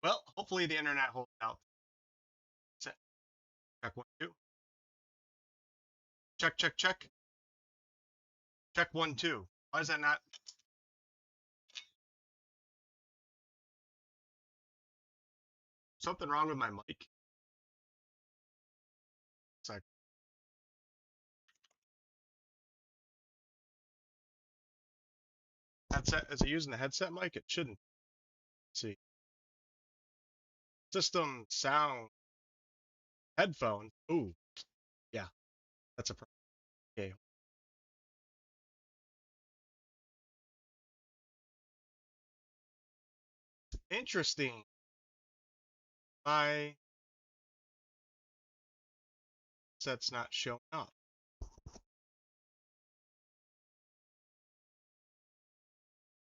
Well, hopefully the internet holds out. Set. Check 1, 2. Check, check, check. Check 1, 2. Why is that not? Something wrong with my mic? It's like, headset, is it using the headset mic? It shouldn't. Let's see. System, sound, headphones. Ooh, yeah, that's a problem. Okay. Interesting. My headset's not showing up.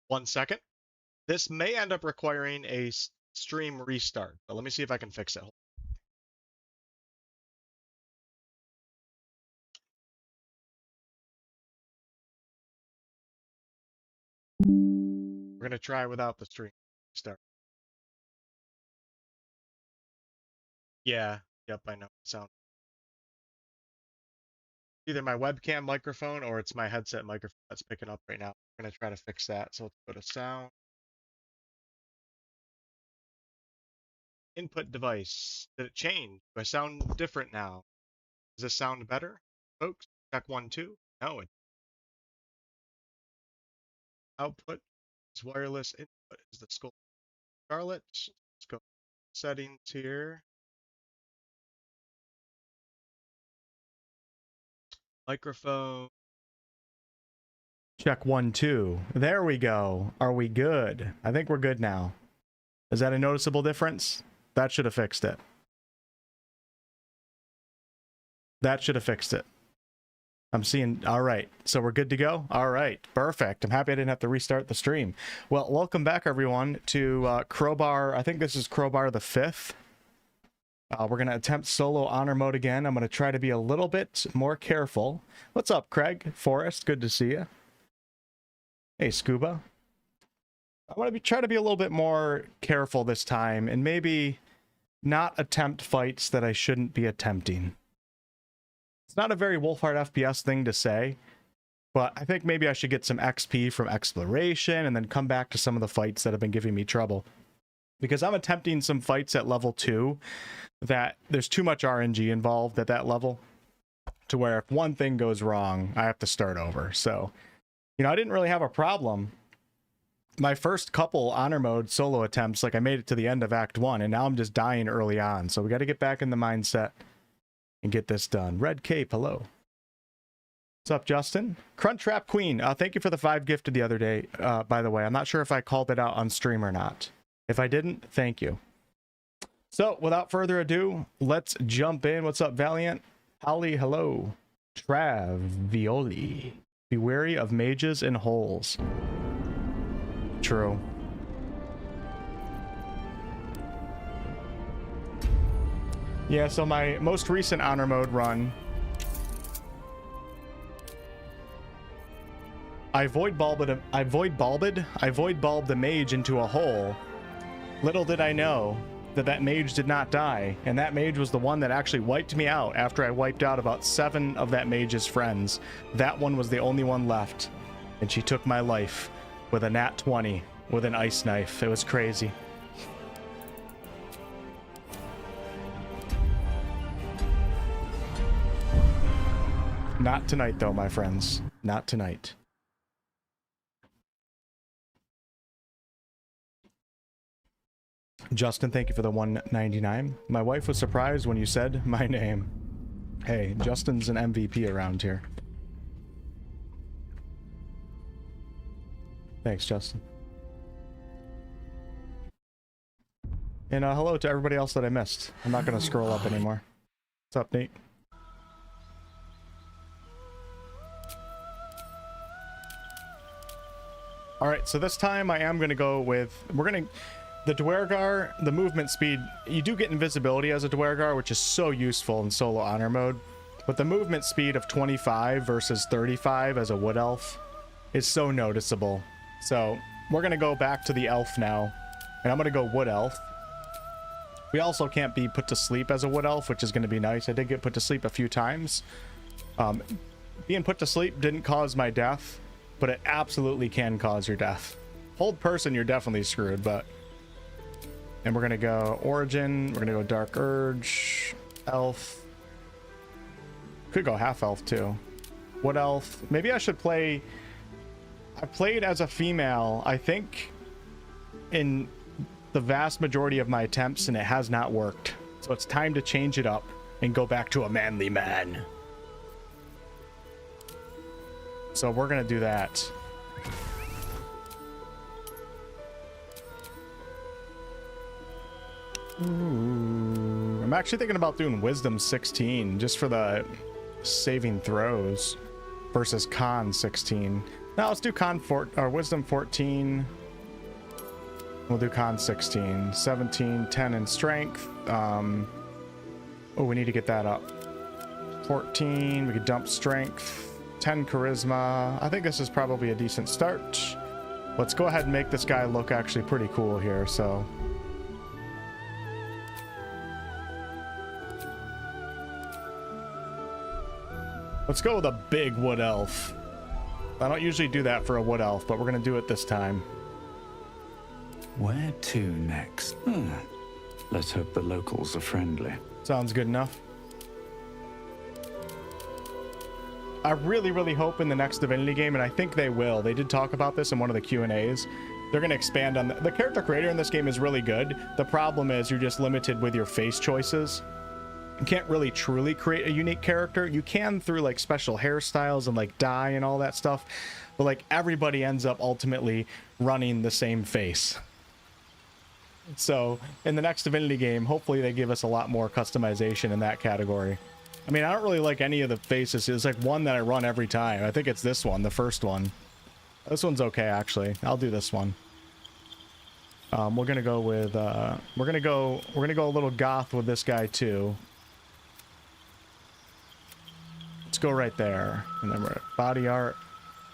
One second. This may end up requiring a stream restart, but let me see if I can fix it. We're going to try without the stream restart. Yeah, yep, I know. Sound. Either my webcam microphone or it's my headset microphone that's picking up right now. We're going to try to fix that. So let's go to sound. Input device. Did it change? Do I sound different now? Does this sound better, folks? Check 1, 2. No. Output is wireless. Input is the Scarlett. Let's go settings here. Microphone. Check 1, 2. There we go. Are we good? I think we're good now. Is that a noticeable difference? That should have fixed it. That should have fixed it. I'm seeing, all right, so we're good to go? All right, perfect. I'm happy I didn't have to restart the stream. Well, welcome back, everyone, to Crowbar. I think this is Crowbar the 5th. We're going to attempt solo honor mode again. I'm going to try to be a little bit more careful. What's up, Craig? Forrest, good to see you. Hey, Scuba. I want to try to be a little bit more careful this time and maybe not attempt fights that I shouldn't be attempting. It's not a very WolfheartFPS thing to say, but I think maybe I should get some XP from exploration and then come back to some of the fights that have been giving me trouble. Because I'm attempting some fights at level 2 that there's too much RNG involved at that level to where if one thing goes wrong, I have to start over. So, you know, I didn't really have a problem. My first couple honor mode solo attempts, like I made it to the end of Act 1, and now I'm just dying early on. So we got to get back in the mindset and get this done. Red Cape, hello. What's up, Justin? Crunchwrap Queen, thank you for the 5 gifted the other day, by the way. I'm not sure if I called it out on stream or not. If I didn't, thank you. So, without further ado, let's jump in. What's up, Valiant? Holly, hello. Travioli. Be wary of mages and holes. True. Yeah, so my most recent honor mode run, I void bulbed the mage into a hole. Little did I know that that mage did not die, and that mage was the one that actually wiped me out after I wiped out about 7 of that mage's friends. That one was the only one left, and she took my life with a nat 20 with an ice knife. It was crazy. Not tonight, though, my friends. Not tonight. Justin, thank you for the 199. My wife was surprised when you said my name. Hey, Justin's an MVP around here. Thanks, Justin. And hello to everybody else that I missed. I'm not going to scroll up anymore. What's up, Nate? All right, so this time I am going to go with... The Duergar, the movement speed, you do get invisibility as a Duergar, which is so useful in solo honor mode. But the movement speed of 25 versus 35 as a wood elf is so noticeable. So we're going to go back to the elf now, and I'm going to go wood elf. We also can't be put to sleep as a wood elf, which is going to be nice. I did get put to sleep a few times. Being put to sleep didn't cause my death, but it absolutely can cause your death. Hold person, you're definitely screwed, but... And we're going to go Origin. We're going to go Dark Urge. Elf. Could go half elf too. Wood elf. Maybe I should play... I played as a female, I think, in the vast majority of my attempts, and it has not worked. So it's time to change it up and go back to a manly man. So we're going to do that. Ooh, I'm actually thinking about doing Wisdom 16 just for the saving throws versus Con 16. Now let's do Wisdom 14. We'll do Con 16. 17, 10 in strength. Oh, we need to get that up. 14, we could dump strength. 10 charisma. I think this is probably a decent start. Let's go ahead and make this guy look actually pretty cool here, so... Let's go with a big wood elf. I don't usually do that for a wood elf, but we're going to do it this time. Where to next? Let's hope the locals are friendly. Sounds good enough. I really hope in the next Divinity game, and I think they will. They did talk about this in one of the Q&As. They're going to expand on the character creator in this game is really good. The problem is you're just limited with your face choices. You can't really truly create a unique character. You can through like special hairstyles and like dye and all that stuff, but like everybody ends up ultimately running the same face. So in the next Divinity game, hopefully they give us a lot more customization in that category. I mean, I don't really like any of the faces. There's like one that I run every time. I think it's this one, the first one. This one's okay, actually. I'll do this one. We're gonna go with we're gonna go a little goth with this guy too. Let's go right there, and then we're at body art.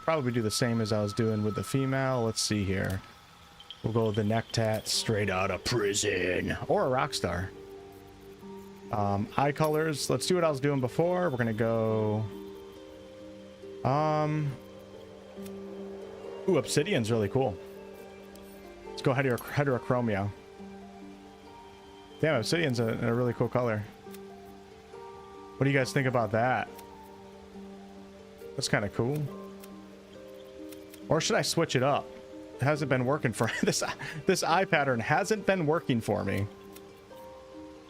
Probably do the same as I was doing with the female. Let's see here. We'll go with the neck tat, straight out of prison, or a rock star. Eye colors. Let's do what I was doing before. We're gonna go. Ooh, obsidian's really cool. Let's go heterochromia. Damn, obsidian's a really cool color. What do you guys think about that? That's kind of cool. Or should I switch it up? It hasn't been working for this eye pattern hasn't been working for me.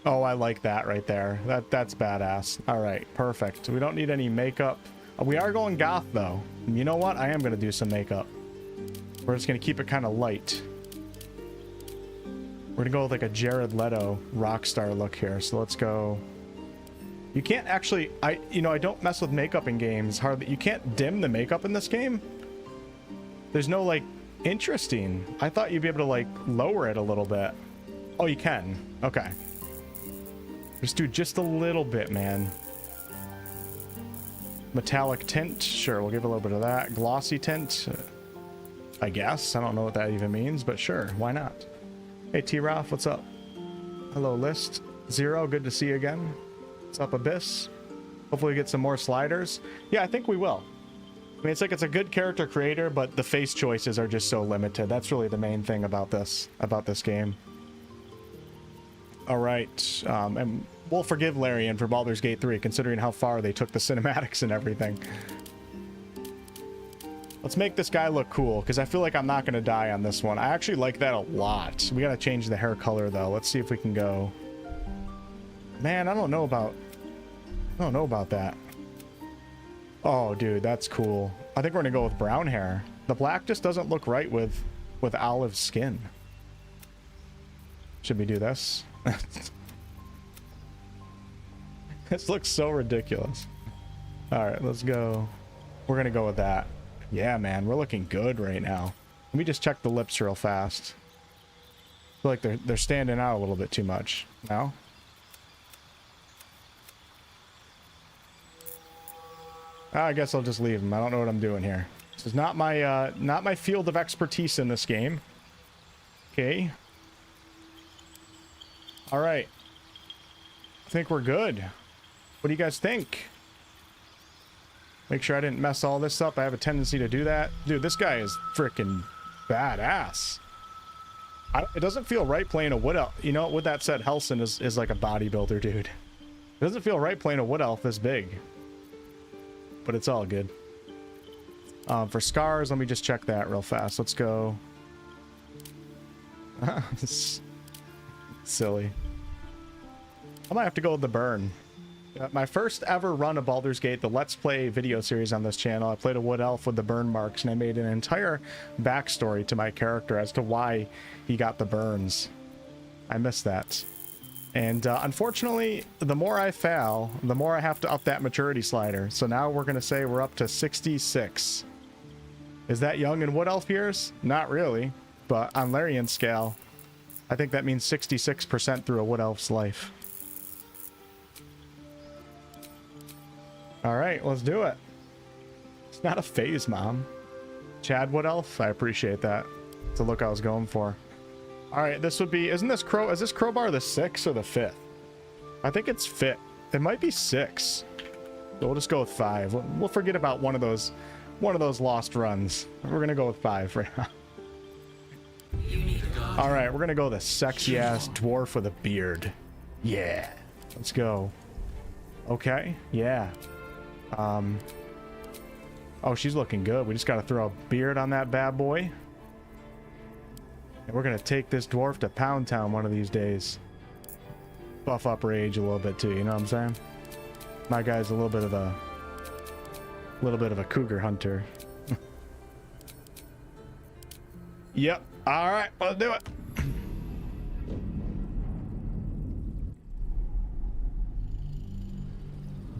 Oh, I like that right there. That's badass. All right, perfect. We don't need any makeup. We are going goth though. And you know what? I am going to do some makeup. We're just going to keep it kind of light. We're going to go with like a Jared Leto rock star look here. So let's go. You can't actually, I don't mess with makeup in games hardly. You can't dim the makeup in this game. There's no like, interesting. I thought you'd be able to like lower it a little bit. Oh, you can. Okay. Just do just a little bit, man. Metallic tint. Sure, we'll give a little bit of that. Glossy tint. I guess. I don't know what that even means, but sure. Why not? Hey, T-Ralph, what's up? Hello, List. Zero, good to see you again. What's up, Abyss? Hopefully we get some more sliders. Yeah, I think we will. I mean, it's like it's a good character creator, but the face choices are just so limited. That's really the main thing about this game. All right, and we'll forgive Larian for Baldur's Gate 3, considering how far they took the cinematics and everything. Let's make this guy look cool, because I feel like I'm not going to die on this one. I actually like that a lot. We got to change the hair color, though. Let's see if we can go... Man, I don't know about that. Oh, dude, that's cool. I think we're going to go with brown hair. The black just doesn't look right with olive skin. Should we do this? This looks so ridiculous. All right, let's go. We're gonna go with that. Yeah, man, we're looking good right now. Let me just check the lips real fast. I feel like they're standing out a little bit too much. No? I guess I'll just leave them. I don't know what I'm doing here. This is not my field of expertise in this game. Okay. All right. I think we're good. What do you guys think? Make sure I didn't mess all this up. I have a tendency to do that. Dude, this guy is freaking badass. It doesn't feel right playing a wood elf. You know, with that said, Helson is like a bodybuilder, dude. It doesn't feel right playing a wood elf this big. But it's all good. For scars, let me just check that real fast. Let's go. Silly. I might have to go with the burn. My first ever run of Baldur's Gate, the Let's Play video series on this channel, I played a wood elf with the burn marks, and I made an entire backstory to my character as to why he got the burns. I missed that. And unfortunately, the more I fail, the more I have to up that maturity slider. So now we're going to say we're up to 66. Is that young in wood elf years? Not really. But on Larian scale, I think that means 66% through a wood elf's life. All right, let's do it. It's not a phase, Mom. Chad wood elf? I appreciate that. It's the look I was going for. All right, this would be, is this Crowbar the 6th or the 5th? I think it's 5th. It might be 6. So we'll just go with 5. We'll forget about one of those lost runs. We're gonna go with 5 right now. All right, we're gonna go the sexy ass dwarf with a beard. Yeah, let's go. Okay, yeah. Oh, she's looking good. We just gotta throw a beard on that bad boy. And we're gonna take this dwarf to Pound Town one of these days. Buff up her age a little bit too, you know what I'm saying? My guy's a little bit of a cougar hunter. Yep. All right, let's do it.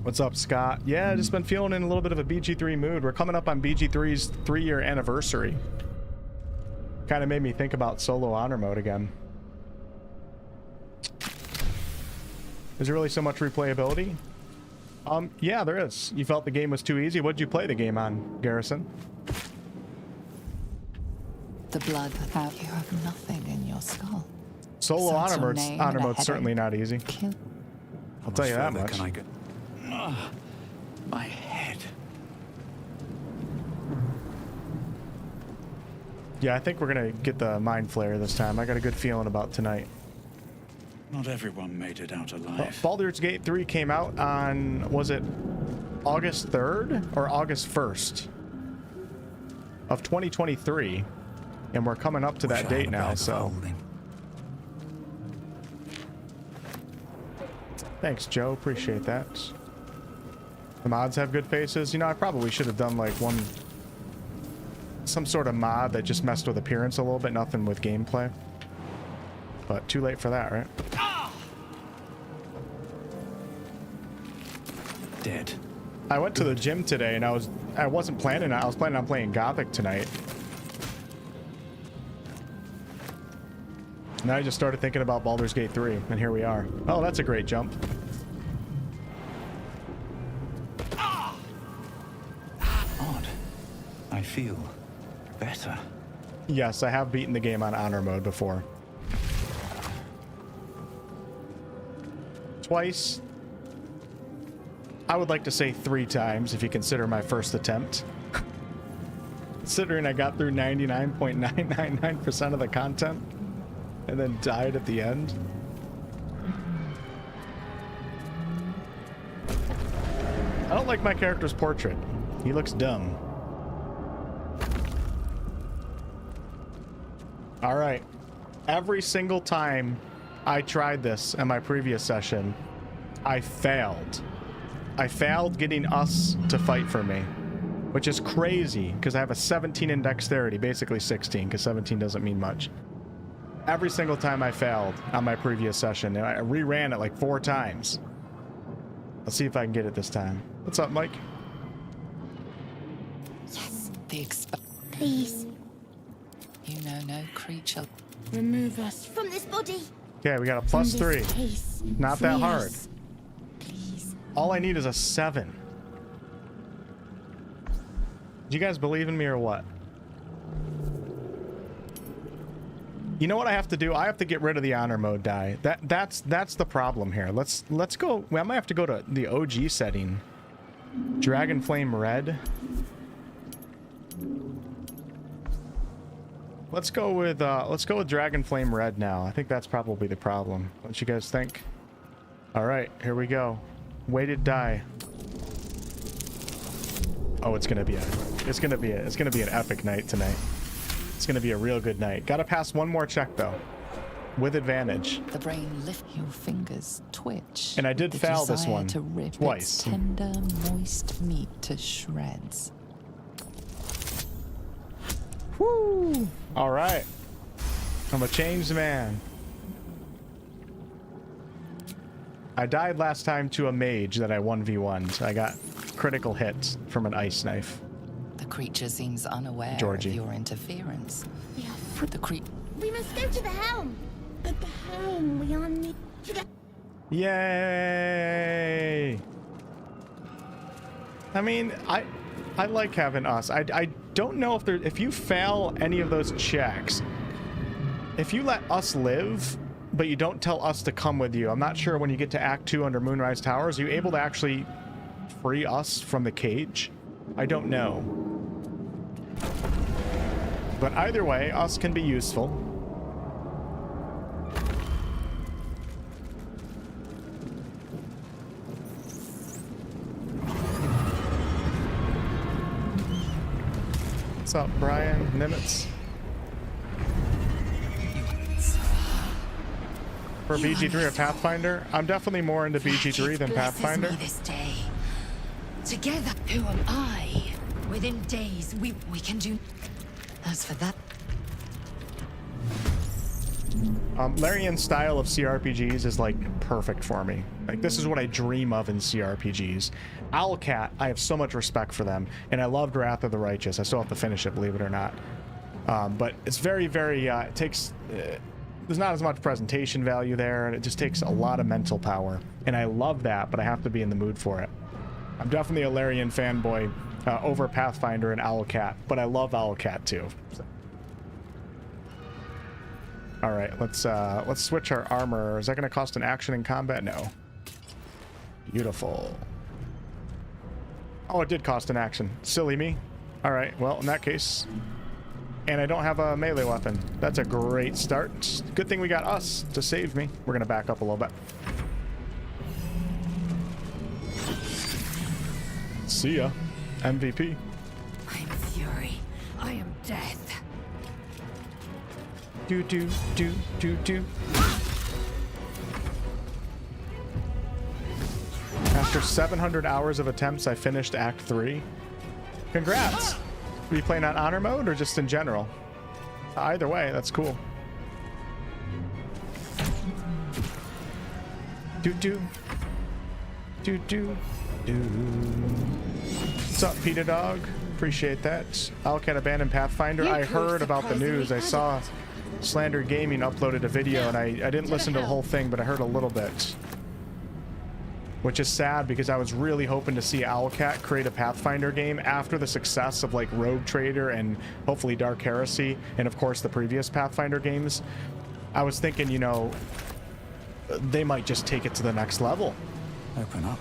What's up, Scott? Yeah, just been feeling in a little bit of a BG3 mood. We're coming up on BG3's 3-year anniversary. Kind of made me think about solo honor mode again. Is there really so much replayability? Yeah, there is. You felt the game was too easy. What'd you play the game on, Garrison? The blood without you have nothing in your skull. Solo honor mode's certainly not easy. I'll tell you that much. Can I go? My head. Yeah, I think we're gonna get the mind flare this time. I got a good feeling about tonight. Not everyone made it out alive. Baldur's Gate 3 came out on, was it August 3rd or August 1st of 2023? And we're coming up to that date now, so. Thanks, Joe. Appreciate that. The mods have good faces. You know, I probably should have done like some sort of mod that just messed with appearance a little bit, nothing with gameplay. But too late for that, right? Dead. I went to the gym today and I wasn't planning on, I was planning on playing Gothic tonight. And I just started thinking about Baldur's Gate 3, and here we are. Oh, that's a great jump. Odd. I feel better. Yes, I have beaten the game on honor mode before. Twice. I would like to say 3 times if you consider my first attempt. Considering I got through 99.999% of the content and then died at the end. I don't like my character's portrait. He looks dumb. All right. Every single time I tried this in my previous session, I failed. I failed getting us to fight for me, which is crazy because I have a 17 in dexterity, basically 16 because 17 doesn't mean much. Every single time I failed on my previous session, and I reran it like 4 times. Let's see if I can get it this time. What's up, Mike? Yes, the Please, You know no creature. remove us from this body. Okay, we got a From plus this 3. case. Not that Free hard. us. Please. All I need is a 7. Do you guys believe in me or what? You know what I have to do? I have to get rid of the honor mode die. That's the problem here. Let's go. Well, I might have to go to the OG setting. Dragon Flame Red. Let's go with Dragon Flame Red now. I think that's probably the problem. Don't you guys think? All right, here we go. Weighted die. Oh, it's gonna be an epic night tonight. It's gonna be a real good night. Gotta pass one more check though, with advantage. The brain lift your fingers twitch. And I did the foul this desire one to rip twice. its tender, moist meat to shreds. Woo! All right, I'm a changed man. I died last time to a mage that I 1v1'd. I got critical hits from an ice knife. The creature seems unaware Georgie. of your interference. We must go to the helm. At the helm, we are near to the... Yay! I mean, I like having us. I don't know if you fail any of those checks, if you let us live, but you don't tell us to come with you. I'm not sure when you get to Act 2 under Moonrise Towers, are you able to actually free us from the cage? I don't know. But either way, us can be useful. What's up, Brian Nimitz? For BG3 or Pathfinder? I'm definitely more into BG3 than Pathfinder. This day. Together, who am I? Within days, we can do. As for that, Larian's style of CRPGs is like perfect for me. Like, this is what I dream of in CRPGs. Owlcat, I have so much respect for them, and I loved Wrath of the Righteous. I still have to finish it, believe it or not. But it's very, it takes. There's not as much presentation value there, and it just takes a lot of mental power. And I love that, but I have to be in the mood for it. I'm definitely a Larian fanboy over Pathfinder and Owlcat, but I love Owlcat too. So. All right, let's switch our armor. Is that going to cost an action in combat? No. Beautiful. Oh, it did cost an action. Silly me. All right, well, in that case. And I don't have a melee weapon. That's a great start. Good thing we got us to save me. We're going to back up a little bit. See ya, MVP. I am fury. I am death. Do. After 700 hours of attempts, I finished Act 3. Congrats! Are you playing on honor mode or just in general? Either way, that's cool. Do. What's up, Peter Dog? Appreciate that. Owlcat abandoned Pathfinder. I heard about the news. I saw Slander Gaming uploaded a video, and I didn't listen to the whole thing, but I heard a little bit. Which is sad because I was really hoping to see Owlcat create a Pathfinder game after the success of like Rogue Trader and hopefully Dark Heresy, and of course the previous Pathfinder games. I was thinking, you know, they might just take it to the next level. Open up.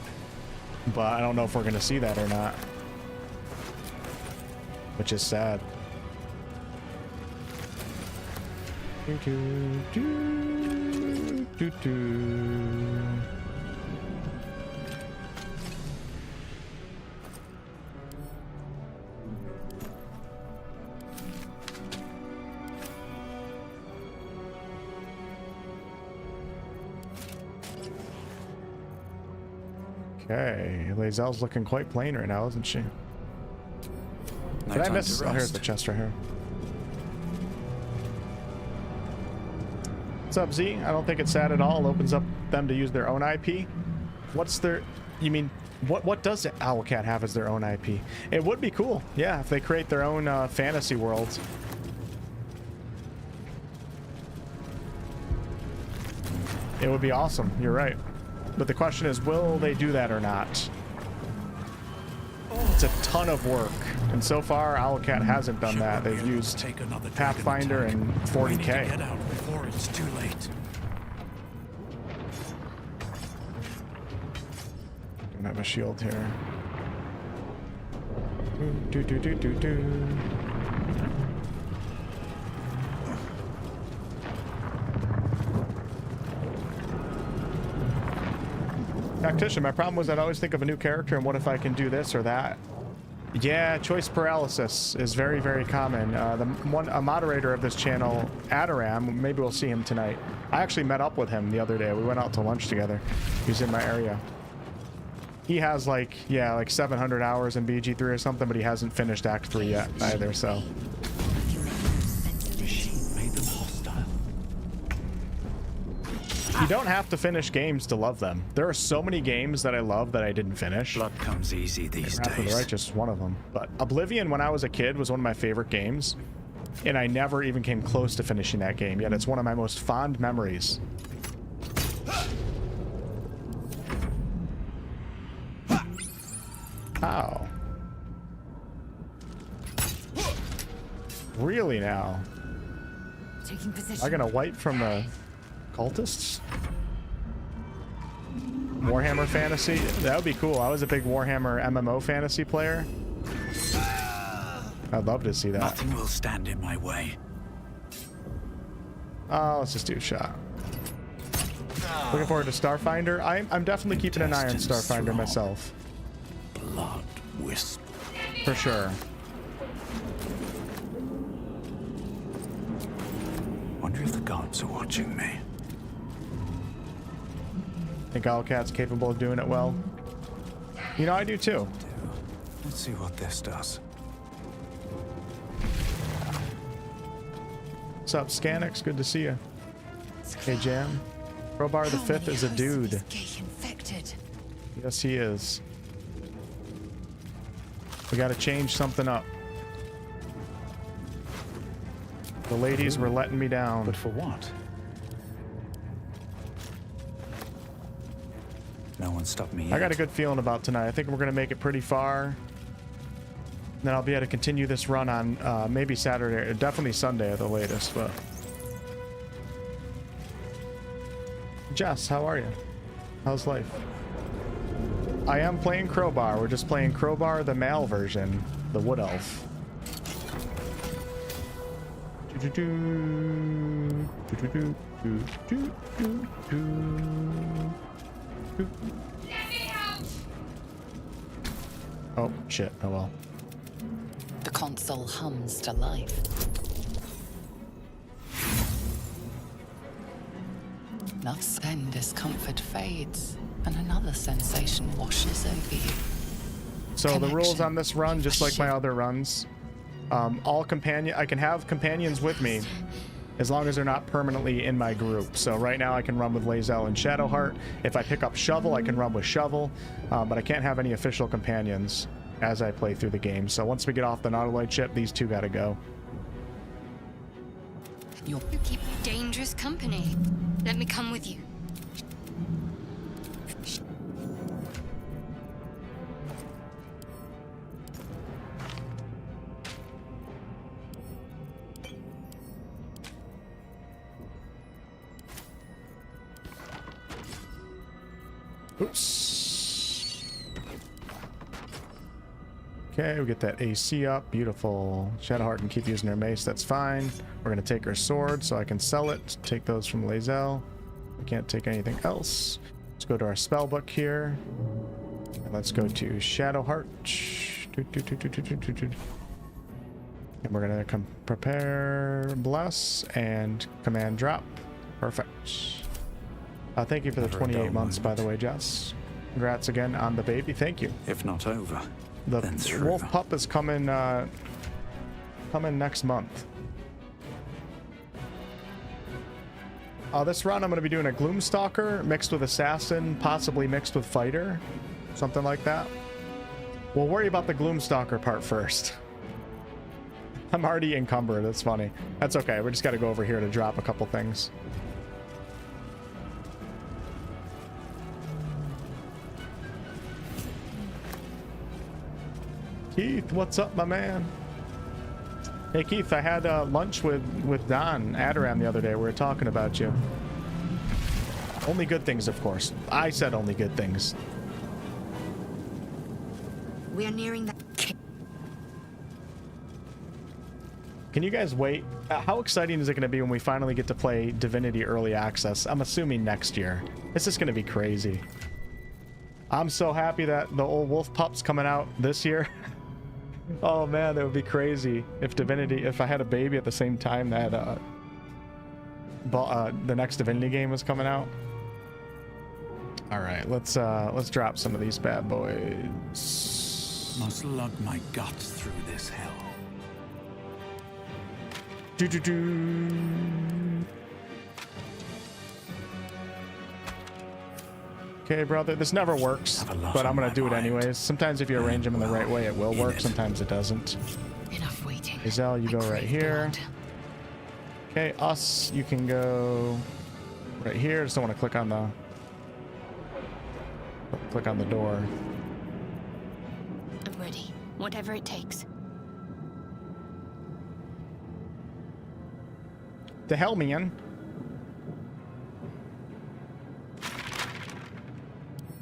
But I don't know if we're going to see that or not. Which is sad. Okay, Lae'zel's looking quite plain right now, isn't she? No Did I time miss? to Oh, here's rest. the chest right here. What's up, Z? I don't think it's sad at all. It opens up them to use their own IP. What's their... You mean, what does Owlcat have as their own IP? It would be cool, yeah, if they create their own fantasy worlds. It would be awesome, you're right. But the question is, will they do that or not? It's a ton of work. And so far, Owlcat hasn't done that. They've used Pathfinder and 40k. Get out before it's too late. Don't have a shield here. Do do do do do. Tactician, my problem was I'd always think of a new character and what if I can do this or that. Yeah, choice paralysis is very, very common. A moderator of this channel, 𝑎𝑡𝑒𝑟, maybe we'll see him tonight. I actually met up with him the other day. We went out to lunch together. He was in my area. He has like 700 hours in BG3 or something, but he hasn't finished Act 3 yet either, so. You don't have to finish games to love them. There are so many games that I love that I didn't finish. Blood comes easy these Wrath of the days. Righteous is one of them. But Oblivion, when I was a kid, was one of my favorite games. And I never even came close to finishing that game, yet it's one of my most fond memories. Ow. Really now? Taking position. I'm gonna wipe from the cultists? Warhammer Fantasy? That would be cool. I was a big Warhammer MMO fantasy player. I'd love to see that. Nothing will stand in my way. Let's just do a shot. Looking forward to Starfinder. I'm definitely keeping an eye on Starfinder myself. Blood wisp. For sure. Wonder if the gods are watching me. Think Owlcat's capable of doing it well? You know, I do too. Let's see what this does. What's up, Scanix? Good to see you. Hey, Jam. Crowbar the Fifth is a dude. Infected. Yes, he is. We gotta change something up. The ladies were letting me down. But for what? No one stopped me. I got a good feeling about tonight. I think we're gonna make it pretty far. Then I'll be able to continue this run on maybe Saturday, or definitely Sunday at the latest. But Jess, how are you? How's life? I am playing Crowbar. We're just playing Crowbar, the male version, the Wood Elf. Oh shit! Oh well. The console hums to life. Enough, then discomfort fades, and another sensation washes over you. So the rules Connection. on this run, just like my other runs, I can have companions with me as long as they're not permanently in my group. So right now I can run with Lae'zel and Shadowheart. If I pick up Shovel, I can run with Shovel, but I can't have any official companions as I play through the game. So once we get off the Nautiloid ship, these two gotta go. You keep dangerous company. Let me come with you. Oops. Okay, we get that AC up. Beautiful. Shadowheart can keep using her mace. That's fine. We're going to take her sword so I can sell it. Take those from Lae'zel. We can't take anything else. Let's go to our spell book here. And let's go to Shadowheart. And we're going to prepare, bless, and command drop. Perfect. Thank you for the 28 months, by the way, Jess. Congrats again on the baby. Thank you. If not over, The then through. wolf pup is coming next month. This run I'm going to be doing a Gloomstalker mixed with Assassin, possibly mixed with Fighter. Something like that. We'll worry about the Gloomstalker part first. I'm already encumbered. That's funny. That's okay. We just got to go over here to drop a couple things. Keith, what's up, my man? Hey, Keith, I had lunch with Don Adoram the other day. We were talking about you. Only good things, of course. I said only good things. We are nearing the... Can you guys wait? How exciting is it going to be when we finally get to play Divinity Early Access? I'm assuming next year. It's just going to be crazy. I'm so happy that the old wolf pup's coming out this year. Oh man, that would be crazy if Divinity, if I had a baby at the same time that the next Divinity game was coming out. All right, let's drop some of these bad boys. Must lug my guts through this hell. Okay, brother, this never works, but I'm gonna do it anyways. Sometimes if you arrange them in the right way, it will work. Sometimes it doesn't. Enough waiting. Hazel, you go right here. Okay, us, you can go right here. Just don't want to click on the door. I'm ready. Whatever it takes. The hell, man.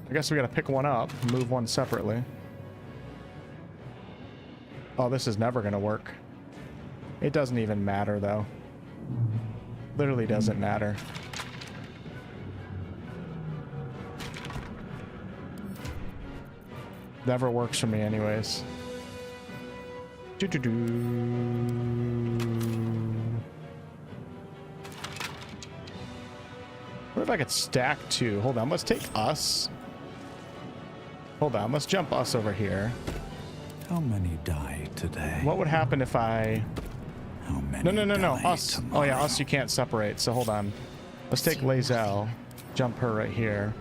I guess we gotta pick one up, move one separately. Oh, this is never gonna work. It doesn't even matter, though. Literally doesn't matter. Never works for me anyways. What if I could stack two? Hold on, let's take us. Hold on, let's jump us over here. How many die today? What would happen if I... How many No. die Us. tomorrow? Oh yeah, us you can't separate, so hold on. Let's take Lae'zel. Jump her right here.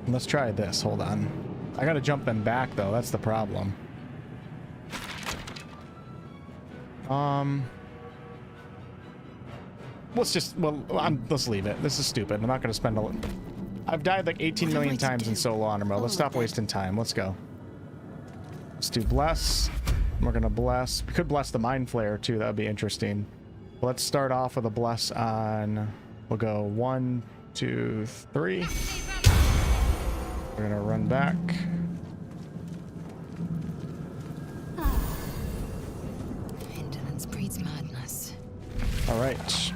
And let's try this, hold on. I gotta jump them back though, that's the problem. Let's just, let's leave it. This is stupid. I'm not gonna spend a... I've died like 18 million times in solo honor mode. Let's stop wasting time. Let's go. Let's do bless. We're gonna bless. We could bless the mind flare too. That would be interesting. Let's start off with a bless on... We'll go 1, 2, 3. We're gonna run back. Indolence breeds madness. All right.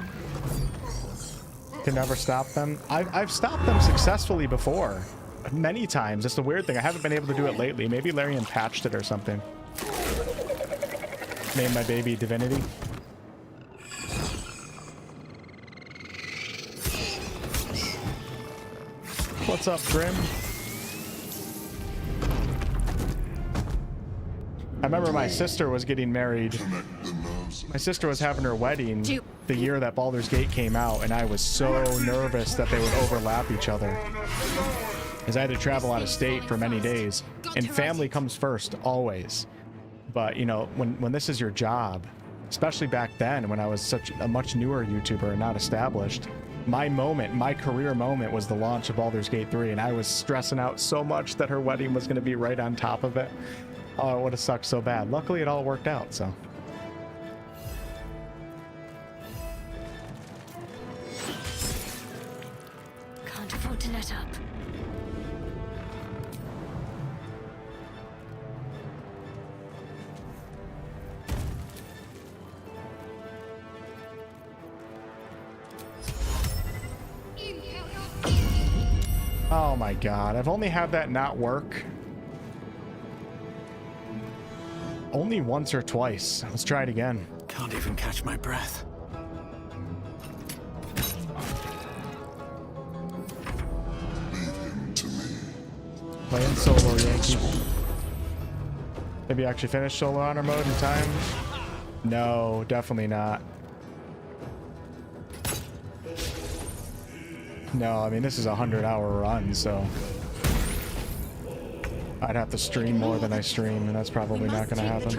Can never stop them. I've stopped them successfully before. Many times. It's the weird thing. I haven't been able to do it lately. Maybe Larian patched it or something. Named my baby Divinity. What's up, Grim? I remember my sister was getting married. My sister was having her wedding the year that Baldur's Gate came out, and I was so nervous that they would overlap each other. Because I had to travel out of state for many days. And family comes first, always. But, you know, when this is your job, especially back then when I was such a much newer YouTuber and not established, my moment, my career moment was the launch of Baldur's Gate 3, and I was stressing out so much that her wedding was going to be right on top of it. Oh, it would have sucked so bad. Luckily, it all worked out, so. Can't afford to let up. Oh my god, I've only had that not work only once or twice. Let's try it again. Can't even catch my breath. Playing solo, Yankee. Maybe actually finish solo honor mode in time? No, definitely not. No, I mean, this is a 100-hour run, so I'd have to stream more than I stream, and that's probably not going to happen.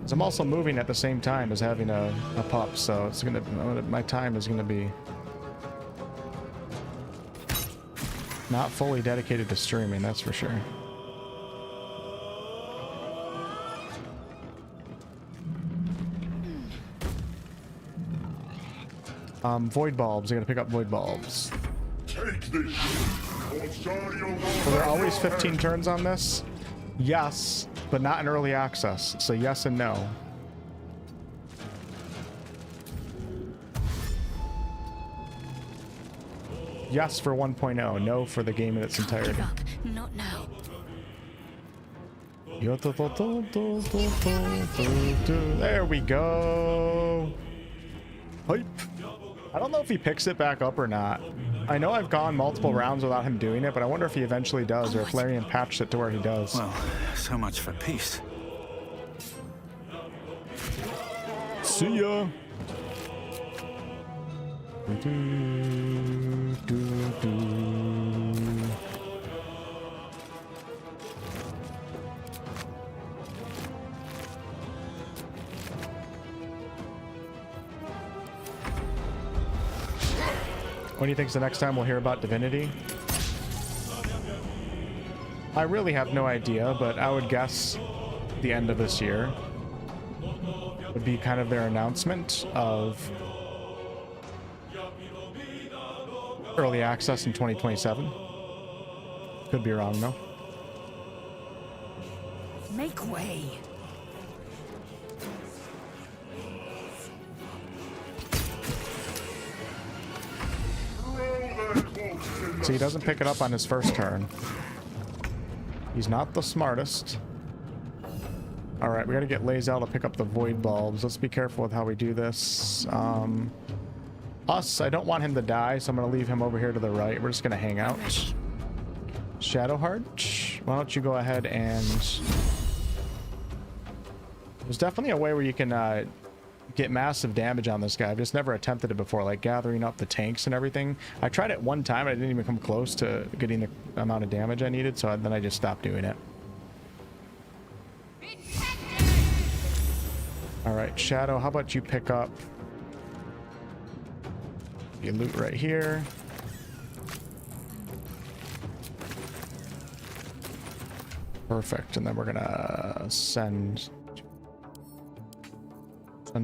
'Cause I'm also moving at the same time as having a pup, so it's gonna, my time is gonna be not fully dedicated to streaming, that's for sure. Void bulbs. I gotta pick up void bulbs. Take this. Were there always 15 turns on this? Yes, but not in early access. So yes and no. Yes for 1.0, no for the game in its entirety. Give up. Not now. There we go. Hype. I don't know if he picks it back up or not. I know I've gone multiple rounds without him doing it, but I wonder if he eventually does, or if Larian patched it to where he does. Well, so much for peace. See ya. When do you think's the next time we'll hear about Divinity? I really have no idea, but I would guess the end of this year would be kind of their announcement of early access in 2027. Could be wrong though. Make way. So he doesn't pick it up on his first turn. He's not the smartest. All right, we got to get Lazel to pick up the void bulbs. Let's be careful with how we do this. I don't want him to die, so I'm going to leave him over here to the right. We're just going to hang out. Shadowheart, why don't you go ahead and... There's definitely a way where you can get massive damage on this guy. I've just never attempted it before, like gathering up the tanks and everything. I tried it one time, I didn't even come close to getting the amount of damage I needed, so then I just stopped doing it. All right, Shadow, how about you pick up your loot right here? Perfect, and then we're gonna send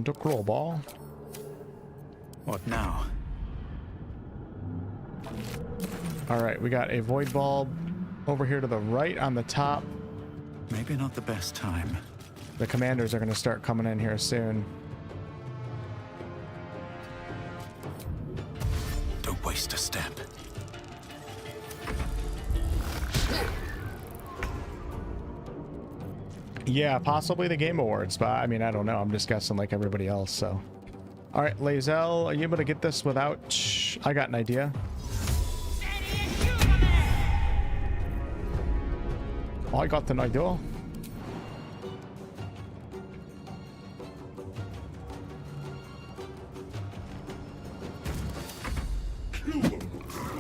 to Crowbar. What now? All right, we got a void bulb over here to the right on the top. Maybe not the best time. The commanders are going to start coming in here soon. Don't waste a step. Yeah, possibly the Game Awards, but I mean, I don't know. I'm just guessing like everybody else, so. All right, Lazel, are you able to get this without... I got an idea. I got an idea.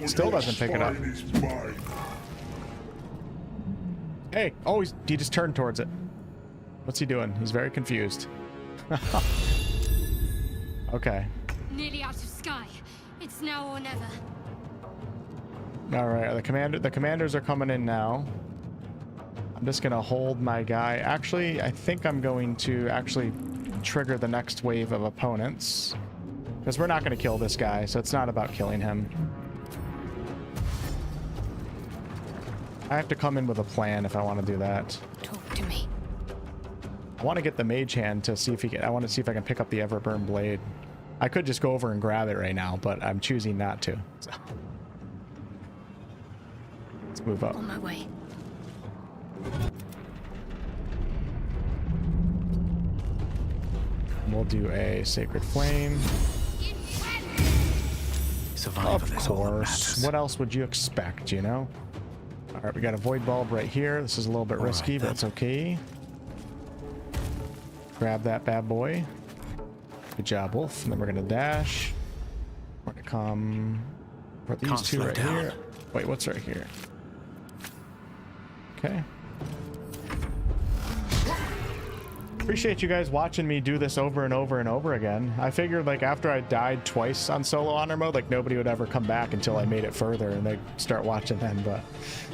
Still doesn't pick it up. Hey, oh, he just turned towards it. What's he doing? He's very confused. Okay. Nearly out of sky. It's now or never. All right, the commanders are coming in now. I'm just gonna hold my guy. Actually, I think I'm going to actually trigger the next wave of opponents, because we're not gonna kill this guy, so it's not about killing him. I have to come in with a plan if I want to do that. Talk to me. I want to get the mage hand to see if he can. I want to see if I can pick up the Everburn blade. I could just go over and grab it right now, but I'm choosing not to. So. Let's move up. On my way. We'll do a sacred flame. Survival Of is all that course. matters. What else would you expect, you know? All right, we got a void bulb right here. This is a little bit risky, but it's okay. Grab that bad boy. Good job, Wolf. And then we're gonna dash. We're gonna come for these Can't two slow right down. here. Wait, what's right here? Okay. Appreciate you guys watching me do this over and over and over again. I figured like after I died twice on solo honor mode, like nobody would ever come back until I made it further and they'd start watching then. But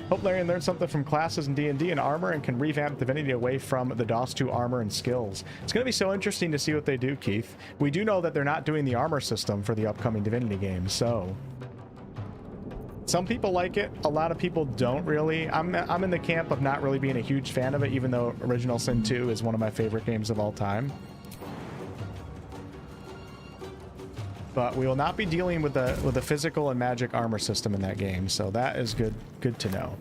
hope Larian learned something from classes in D&D and armor and can revamp Divinity away from the DOS 2 armor and skills. It's going to be so interesting to see what they do, Keith. We do know that they're not doing the armor system for the upcoming Divinity game, so some people like it, a lot of people don't really. I'm in the camp of not really being a huge fan of it, even though Original Sin 2 is one of my favorite games of all time. But we will not be dealing with the physical and magic armor system in that game, so that is good to know.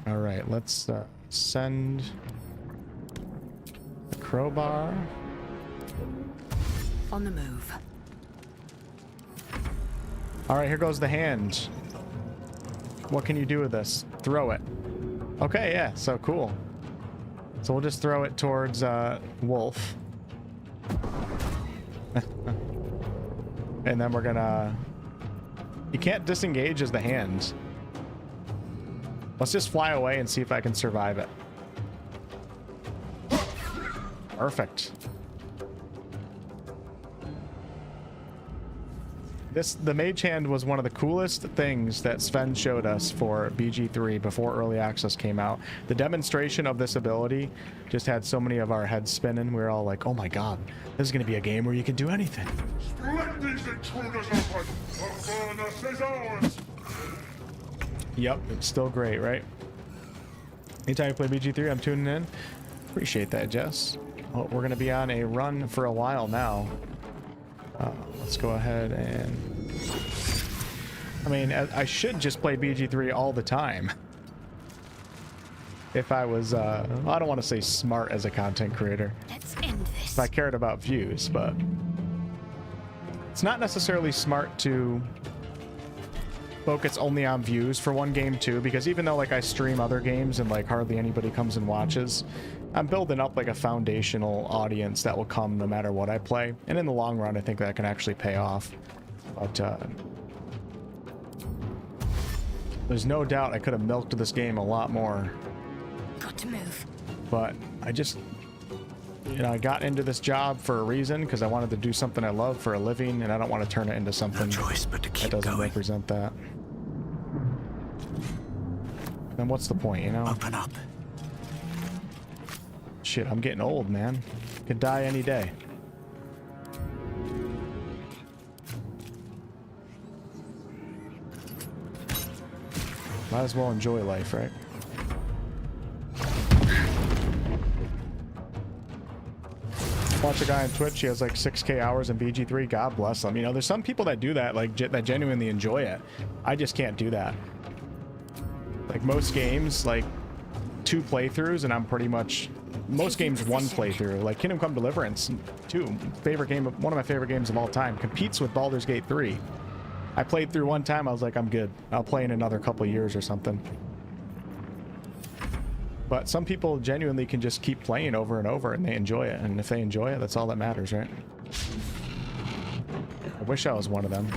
All right, let's send the crowbar On the move. All right, here goes the hand. What can you do with this? Throw it. Okay, yeah, so cool. So we'll just throw it towards Wolf. And then we're gonna... You can't disengage as the hand. Let's just fly away and see if I can survive it. Perfect. The Mage Hand was one of the coolest things that Sven showed us for BG3 before Early Access came out. The demonstration of this ability just had so many of our heads spinning. We were all like, oh my god, this is going to be a game where you can do anything. Let these intruders open! The furnace is ours! Yep, it's still great, right? Anytime you play BG3, I'm tuning in. Appreciate that, Jess. Well, we're going to be on a run for a while now. Let's go ahead and... I mean, I should just play BG3 all the time. If I was, I don't want to say smart as a content creator. Let's end this. If I cared about views, but... It's not necessarily smart to focus only on views for one game too, because even though like I stream other games and like hardly anybody comes and watches, I'm building up like a foundational audience that will come no matter what I play, and in the long run I think that can actually pay off. But there's no doubt I could have milked this game a lot more, Got to move. but I just, you know, I got into this job for a reason because I wanted to do something I love for a living, and I don't want to turn it into something But to that keep doesn't going. represent that. Then what's the point, you know? Open up. Shit, I'm getting old, man. Could die any day. Might as well enjoy life, right? Watch a guy on Twitch, he has like 6K hours in BG3. God bless them. You know, there's some people that do that, like that genuinely enjoy it. I just can't do that. Like most games, like 2 playthroughs, and I'm pretty much... Most games 1 playthrough. Like Kingdom Come Deliverance 2, favorite game, one of my favorite games of all time, competes with Baldur's Gate 3. I played through 1 time, I was like, I'm good. I'll play in another couple years or something. But some people genuinely can just keep playing over and over, and they enjoy it. And if they enjoy it, that's all that matters, right? I wish I was one of them,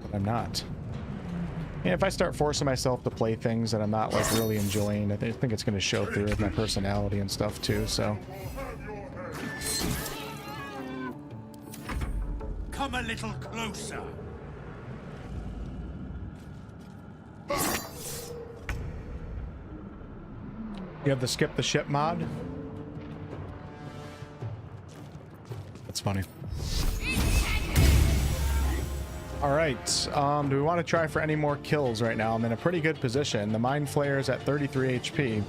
but I'm not. And if I start forcing myself to play things that I'm not like really enjoying, I think it's going to show through with my personality and stuff too. So Come a little closer. you have the skip the ship mod. That's funny. All right, do we want to try for any more kills right now? I'm in a pretty good position. The Mind Flayer is at 33 HP.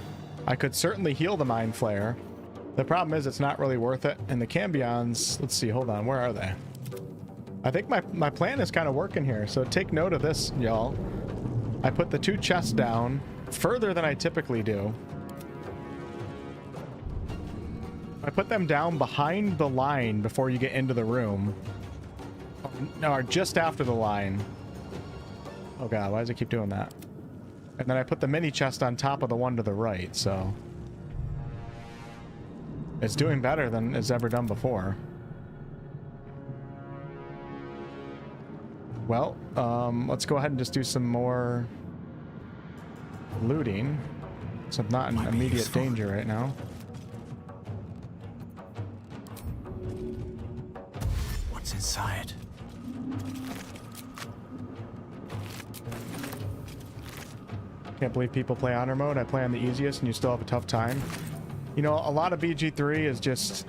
I could certainly heal the Mind Flayer. The problem is it's not really worth it. And the Cambions, let's see, hold on, where are they? I think my plan is kind of working here. So take note of this, y'all. I put the 2 chests down further than I typically do. I put them down behind the line before you get into the room. No, or just after the line. Oh god, why does it keep doing that? And then I put the mini chest on top of the one to the right, so... It's doing better than it's ever done before. Well, let's go ahead and just do some more looting. So I'm not in Might be immediate useful. danger right now. What's inside? Can't believe people play honor mode. I play on the easiest and you still have a tough time. You know, a lot of BG3 is just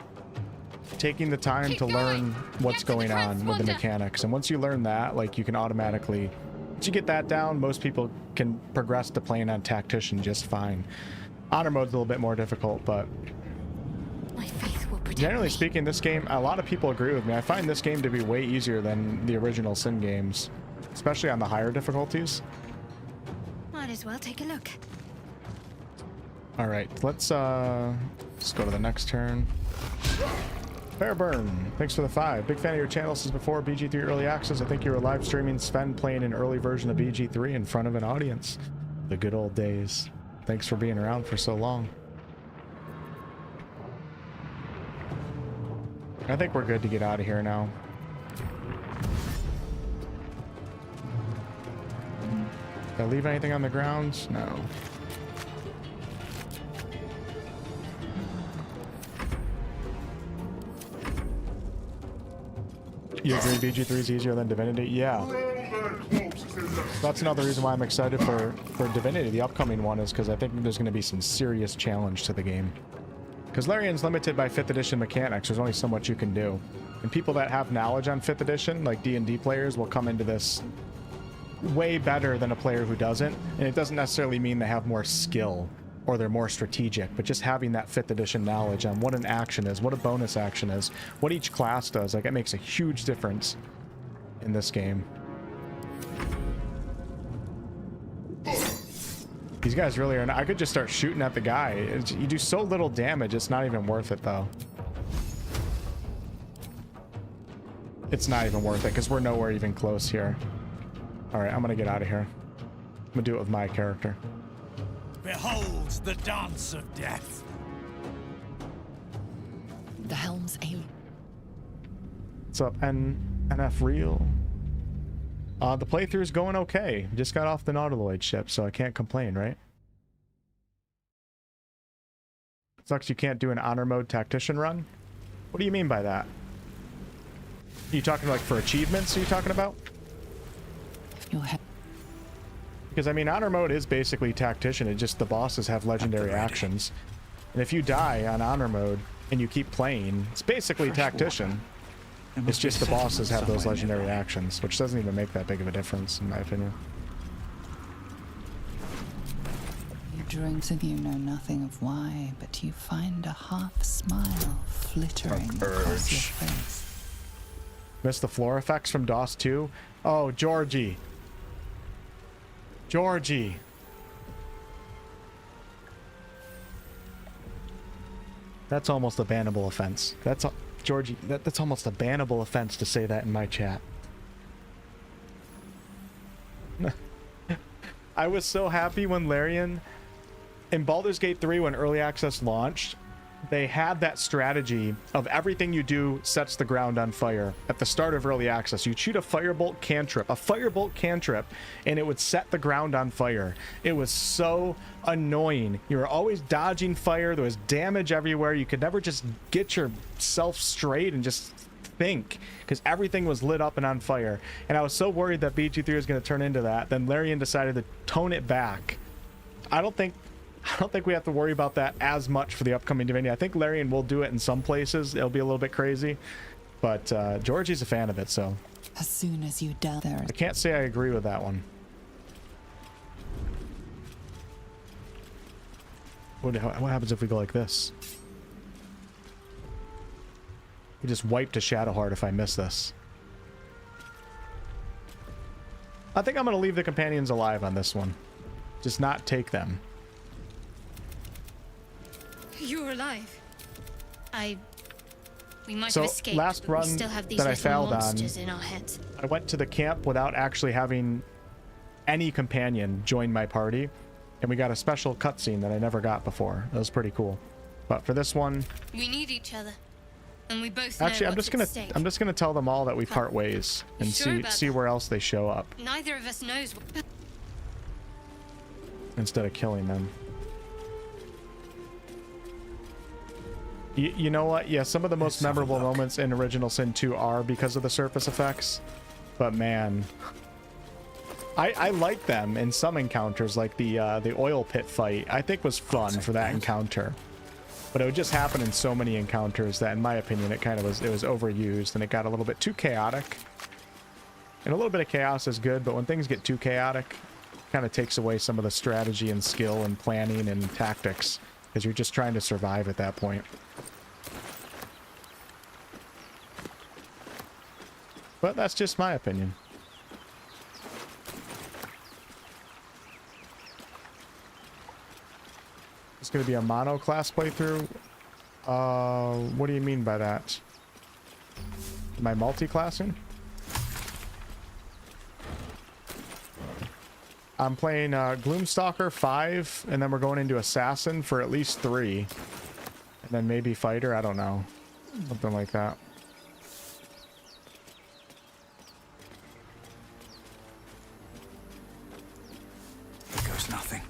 taking the time Keep to going. learn what's Get to the going on with the transponder. mechanics. And once you learn that, like, you can automatically, once you get that down, most people can progress to playing on tactician just fine. Honor mode's a little bit more difficult, but My faith will protect generally me. speaking, this game, a lot of people agree with me. I find this game to be way easier than the original Sin games, especially on the higher difficulties. Might as well take a look. All right, let's go to the next turn. Fairburn, thanks for the 5. Big fan of your channel since before BG3 Early Access. I think you were live streaming Sven playing an early version of BG3 in front of an audience. The good old days. Thanks for being around for so long. I think we're good to get out of here now. Did I leave anything on the ground? No. You agree BG3 is easier than Divinity? Yeah. Throw their corpses in the That's another reason why I'm excited for Divinity, the upcoming one, is because I think there's going to be some serious challenge to the game. Because Larian's limited by 5th edition mechanics. There's only so much you can do. And people that have knowledge on 5th edition, like D&D players, will come into this way better than a player who doesn't. And it doesn't necessarily mean they have more skill or they're more strategic, but just having that 5th edition knowledge on what an action is, what a bonus action is, what each class does, like, it makes a huge difference in this game. These guys really are not, I could just start shooting at the guy. You do so little damage, it's not even worth it though. It's not even worth it because we're nowhere even close here. All right, I'm gonna get out of here. I'm gonna do it with my character. Behold the dance of death. The helm's alien. What's up, NF Real? The playthrough's going okay. Just got off the Nautiloid ship, so I can't complain, right? Sucks you can't do an honor mode tactician run. What do you mean by that? You talking like for achievements? Are you talking about? Your head. Because I mean, honor mode is basically tactician. It just the bosses have legendary actions, and if you die on honor mode and you keep playing, it's basically tactician. It's just the bosses have those legendary actions, which doesn't even make that big of a difference, in my opinion. You drink and you know nothing of why, but you find a half smile flittering across your face. Missed the floor effects from DOS 2. Oh, Georgie. Georgie. That's almost a bannable offense. That's a, Georgie, that's almost a bannable offense to say that in my chat. I was so happy when Larian in Baldur's Gate 3, when early access launched, they had that strategy of everything you do sets the ground on fire at the start of early access. You'd shoot a firebolt cantrip, and it would set the ground on fire. It was so annoying. You were always dodging fire. There was damage everywhere. You could never just get yourself straight and just think, because everything was lit up and on fire. And I was so worried that BG3 was going to turn into that. Then Larian decided to tone it back. I don't think we have to worry about that as much for the upcoming Divinity. I think Larian will do it in some places. It'll be a little bit crazy, but Georgie's a fan of it, so As soon as you delve there, I can't say I agree with that one. What happens if we go like this? We just wiped a Shadowheart if I miss this. I think I'm going to leave the companions alive on this one. Just not take them. You're alive. We might So, have escaped, last but run we still have these that I little failed on, monsters in our heads. I went to the camp without actually having any companion join my party, and we got a special cutscene that I never got before. That was pretty cool. But for this one, We need each other, and we both know actually, I'm what's just at gonna stake. tell them all that we part ways and You sure see about see that? where else they show up Neither of us knows what... instead of killing them. You know what? Yeah, some of the most memorable moments in Original Sin 2 are because of the surface effects. But man, I like them in some encounters, like the oil pit fight. I think was fun for that encounter. But it would just happen in so many encounters that, in my opinion, it was overused and it got a little bit too chaotic. And a little bit of chaos is good, but when things get too chaotic, it kind of takes away some of the strategy and skill and planning and tactics, because you're just trying to survive at that point. But that's just my opinion. It's going to be a mono class playthrough. What do you mean by that? Am I multi-classing? I'm playing Gloomstalker 5, and then we're going into Assassin for at least 3. And then maybe Fighter, I don't know. Something like that. There goes nothing.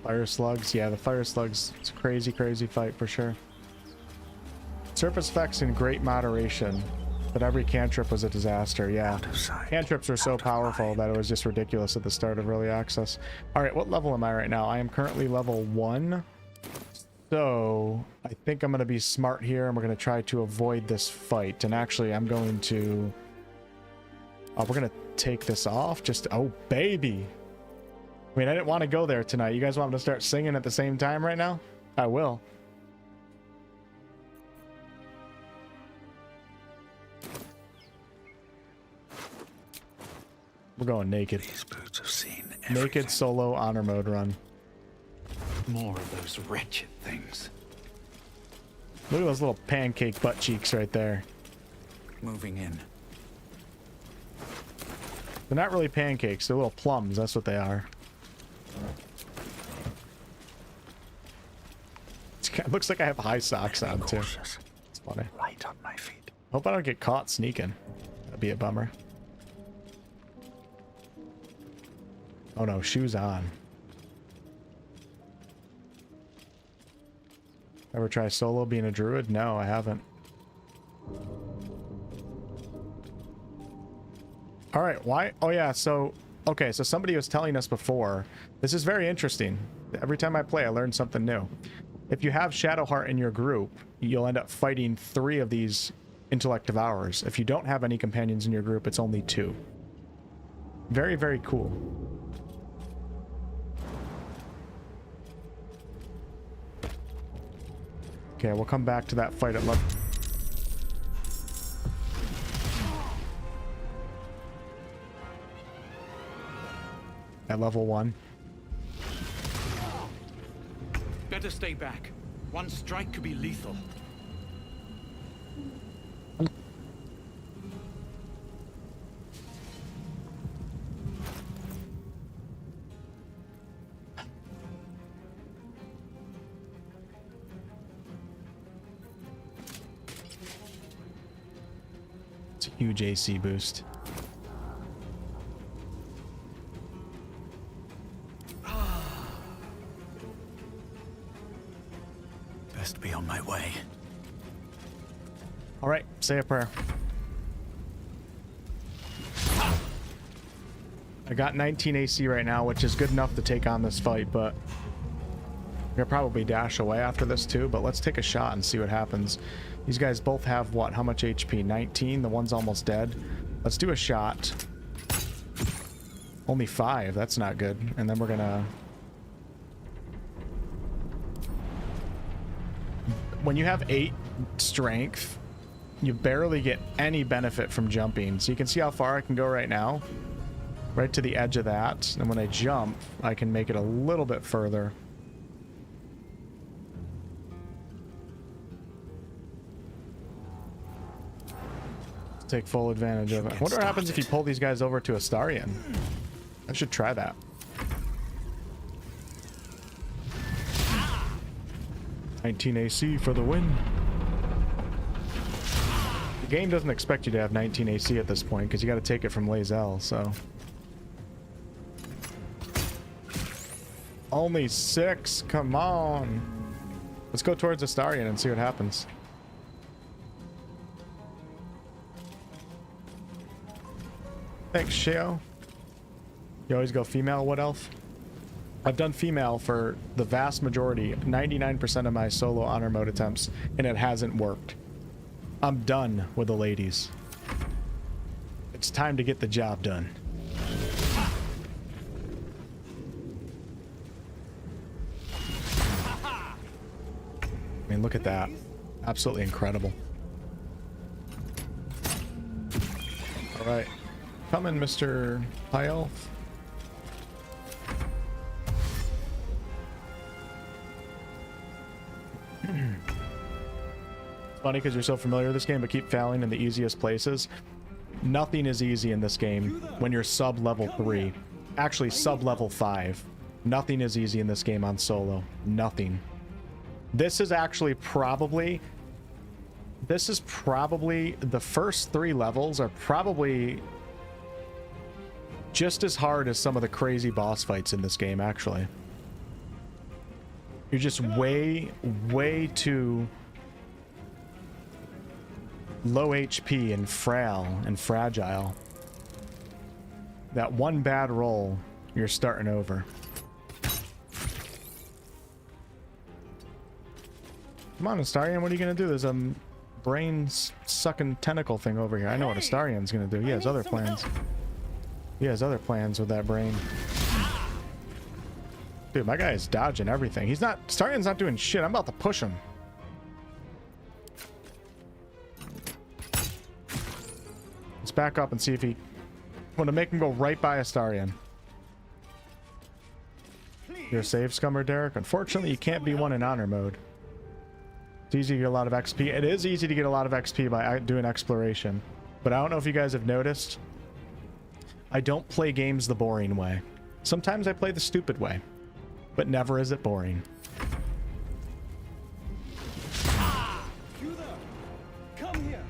Fire slugs, yeah, the fire slugs, it's a crazy, crazy fight for sure. Surface effects in great moderation, but every cantrip was a disaster, yeah. Cantrips are so powerful that it was just ridiculous at the start of early access. Alright, what level am I right now? I am currently level 1. So, I think I'm going to be smart here, and we're going to try to avoid this fight. And actually, I'm going to... we're going to take this off. Just, oh, baby! I mean, I didn't want to go there tonight. You guys want me to start singing at the same time right now? I will. We're going naked. These boots have seen Naked solo honor mode run. more of those wretched things. Look at those little pancake butt cheeks right there. Moving in. They're not really pancakes. They're little plums. That's what they are. It looks like I have high socks on too. It's funny. Right on my feet. Hope I don't get caught sneaking. That'd be a bummer. Oh no, shoes on. Ever try solo being a druid? No, I haven't. Alright, why? Oh yeah, so... Okay, so somebody was telling us before. This is very interesting. Every time I play, I learn something new. If you have Shadowheart in your group, you'll end up fighting 3 of these intellect devourers. If you don't have any companions in your group, it's only 2. Very, very cool. Okay, we'll come back to that fight at level... At level 1. Better stay back. One strike could be lethal. It's a huge AC boost. Best be on my way. All right, say a prayer. I got 19 AC right now, which is good enough to take on this fight, but I'm gonna probably dash away after this too, but let's take a shot and see what happens. These guys both have what? How much HP? 19? The one's almost dead. Let's do a shot. Only 5, that's not good. And then we're gonna... When you have 8 strength, you barely get any benefit from jumping. So you can see how far I can go right now. Right to the edge of that. And when I jump, I can make it a little bit further. Take full advantage of it. I wonder what happens if you pull these guys over to Astarion. I should try that. $19 AC for the win. The game doesn't expect you to have 19 AC at this point because you got to take it from Lae'zel, so... Only 6. Come on. Let's go towards Astarion and see what happens. Thanks, Sheo. You always go female, what elf? I've done female for the vast majority, 99% of my solo honor mode attempts, and it hasn't worked. I'm done with the ladies. It's time to get the job done. I mean, look at that. Absolutely incredible. All right. Come in, Mr. High Elf. It's funny because you're so familiar with this game, but keep failing in the easiest places. Nothing is easy in this game when you're sub-level 3. Actually, sub-level 5. Nothing is easy in this game on solo. Nothing. This is actually probably... This is probably... The first 3 levels are probably just as hard as some of the crazy boss fights in this game, actually. You're just way too low HP and frail and fragile. That one bad roll, you're starting over. Come on, Astarion, what are you gonna do? There's a brain-sucking tentacle thing over here. I know what Astarion's gonna do. He has other plans. He has other plans with that brain. Dude, my guy is dodging everything. He's not... Astarion's not doing shit. I'm about to push him. Let's back up and see if he... I want to make him go right by Astarion. You're a save scummer, Derek? Unfortunately, you can't be one in honor mode. It's easy to get a lot of XP. It is easy to get a lot of XP by doing exploration. But I don't know if you guys have noticed. I don't play games the boring way. Sometimes I play the stupid way. But never is it boring. You there? Come here.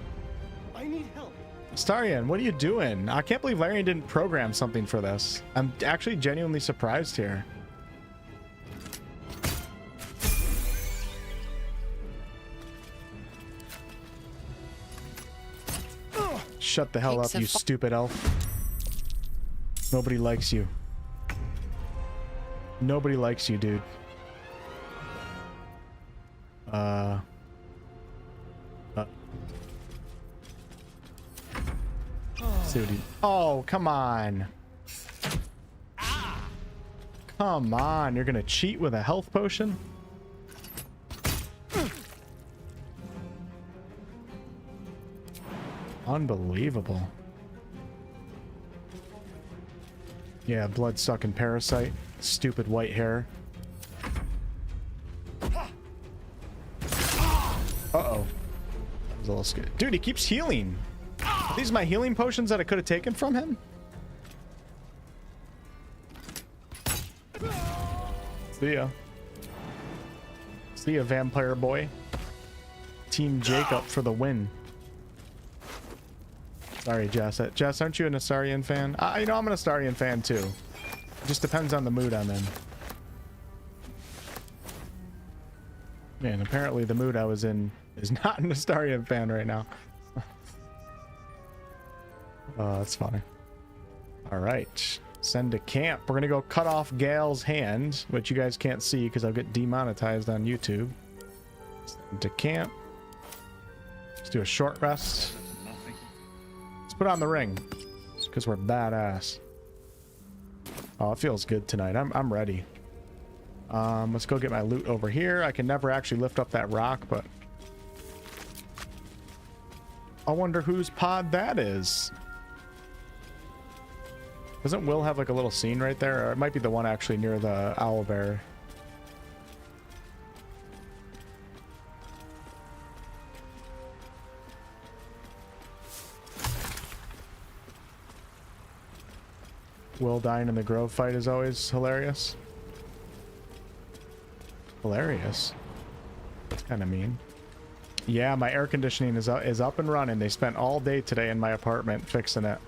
I need help. Astarion, what are you doing? I can't believe Larian didn't program something for this. I'm actually genuinely surprised here. Shut the hell up, you stupid elf. Nobody likes you. Nobody likes you, dude. See what he... Oh, come on. Come on, you're gonna cheat with a health potion? Unbelievable. Yeah, blood-sucking parasite. Stupid white hair. Uh-oh. That was a little scary. Dude, he keeps healing. Are these my healing potions that I could have taken from him? See ya. See ya, vampire boy. Team Jacob for the win. Sorry, Jess. Jess, aren't you an Astarion fan? You know, I'm an Astarion fan too. It just depends on the mood I'm in. Man, apparently the mood I was in is not an Astarion fan right now. Oh, that's funny. All right. Send to camp. We're going to go cut off Gale's hand, which you guys can't see because I'll get demonetized on YouTube. Send to camp. Let's do a short rest. Put on the ring because we're badass. Oh, it feels good tonight. I'm ready. Let's go get my loot over here. I can never actually lift up that rock, but I wonder whose pod that is. Doesn't Will have like a little scene right there? Or it might be the one actually near the owlbear. Will dying in the Grove fight is always hilarious. Hilarious? That's kind of mean. Yeah, my air conditioning is up and running. They spent all day today in my apartment fixing it.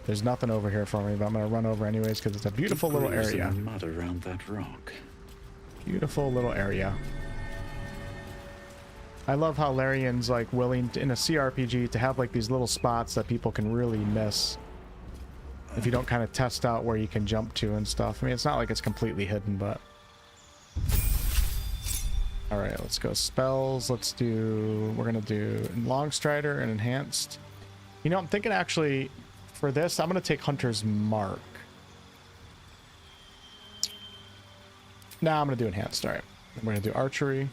There's nothing over here for me, but I'm going to run over anyways because it's a beautiful little area. Mud around that rock. Beautiful little area. I love how Larian's like willing to, in a CRPG, to have like these little spots that people can really miss if you don't kind of test out where you can jump to and stuff. I mean, it's not like it's completely hidden, but... Alright, let's go spells. Let's do... We're gonna do Long Strider and Enhanced. You know, I'm thinking actually, for this, I'm gonna take Hunter's Mark. Nah, I'm gonna do Enhanced, alright. We're gonna do Archery.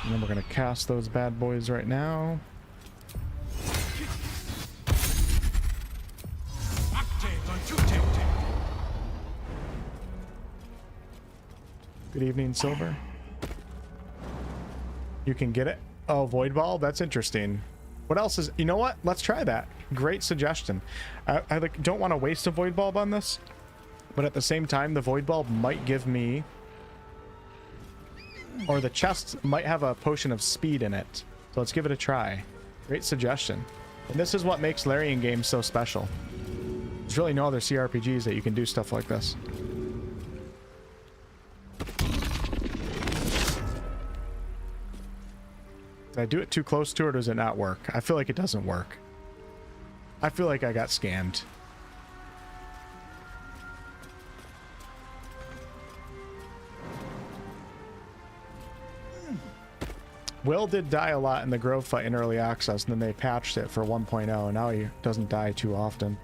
And then we're gonna cast those bad boys right now. Good evening, Silver. You can get it. Oh, Void Ball? That's interesting. What else is... You know what? Let's try that. Great suggestion. I like, don't want to waste a Void Bulb on this, but at the same time, the Void Bulb might give me... Or the chest might have a potion of speed in it. So let's give it a try. Great suggestion. And this is what makes Larian games so special. There's really no other CRPGs that you can do stuff like this. Did I do it too close to it, or does it not work? I feel like it doesn't work. I feel like I got scammed. Will did die a lot in the Grove fight in early access, and then they patched it for 1.0, and now he doesn't die too often.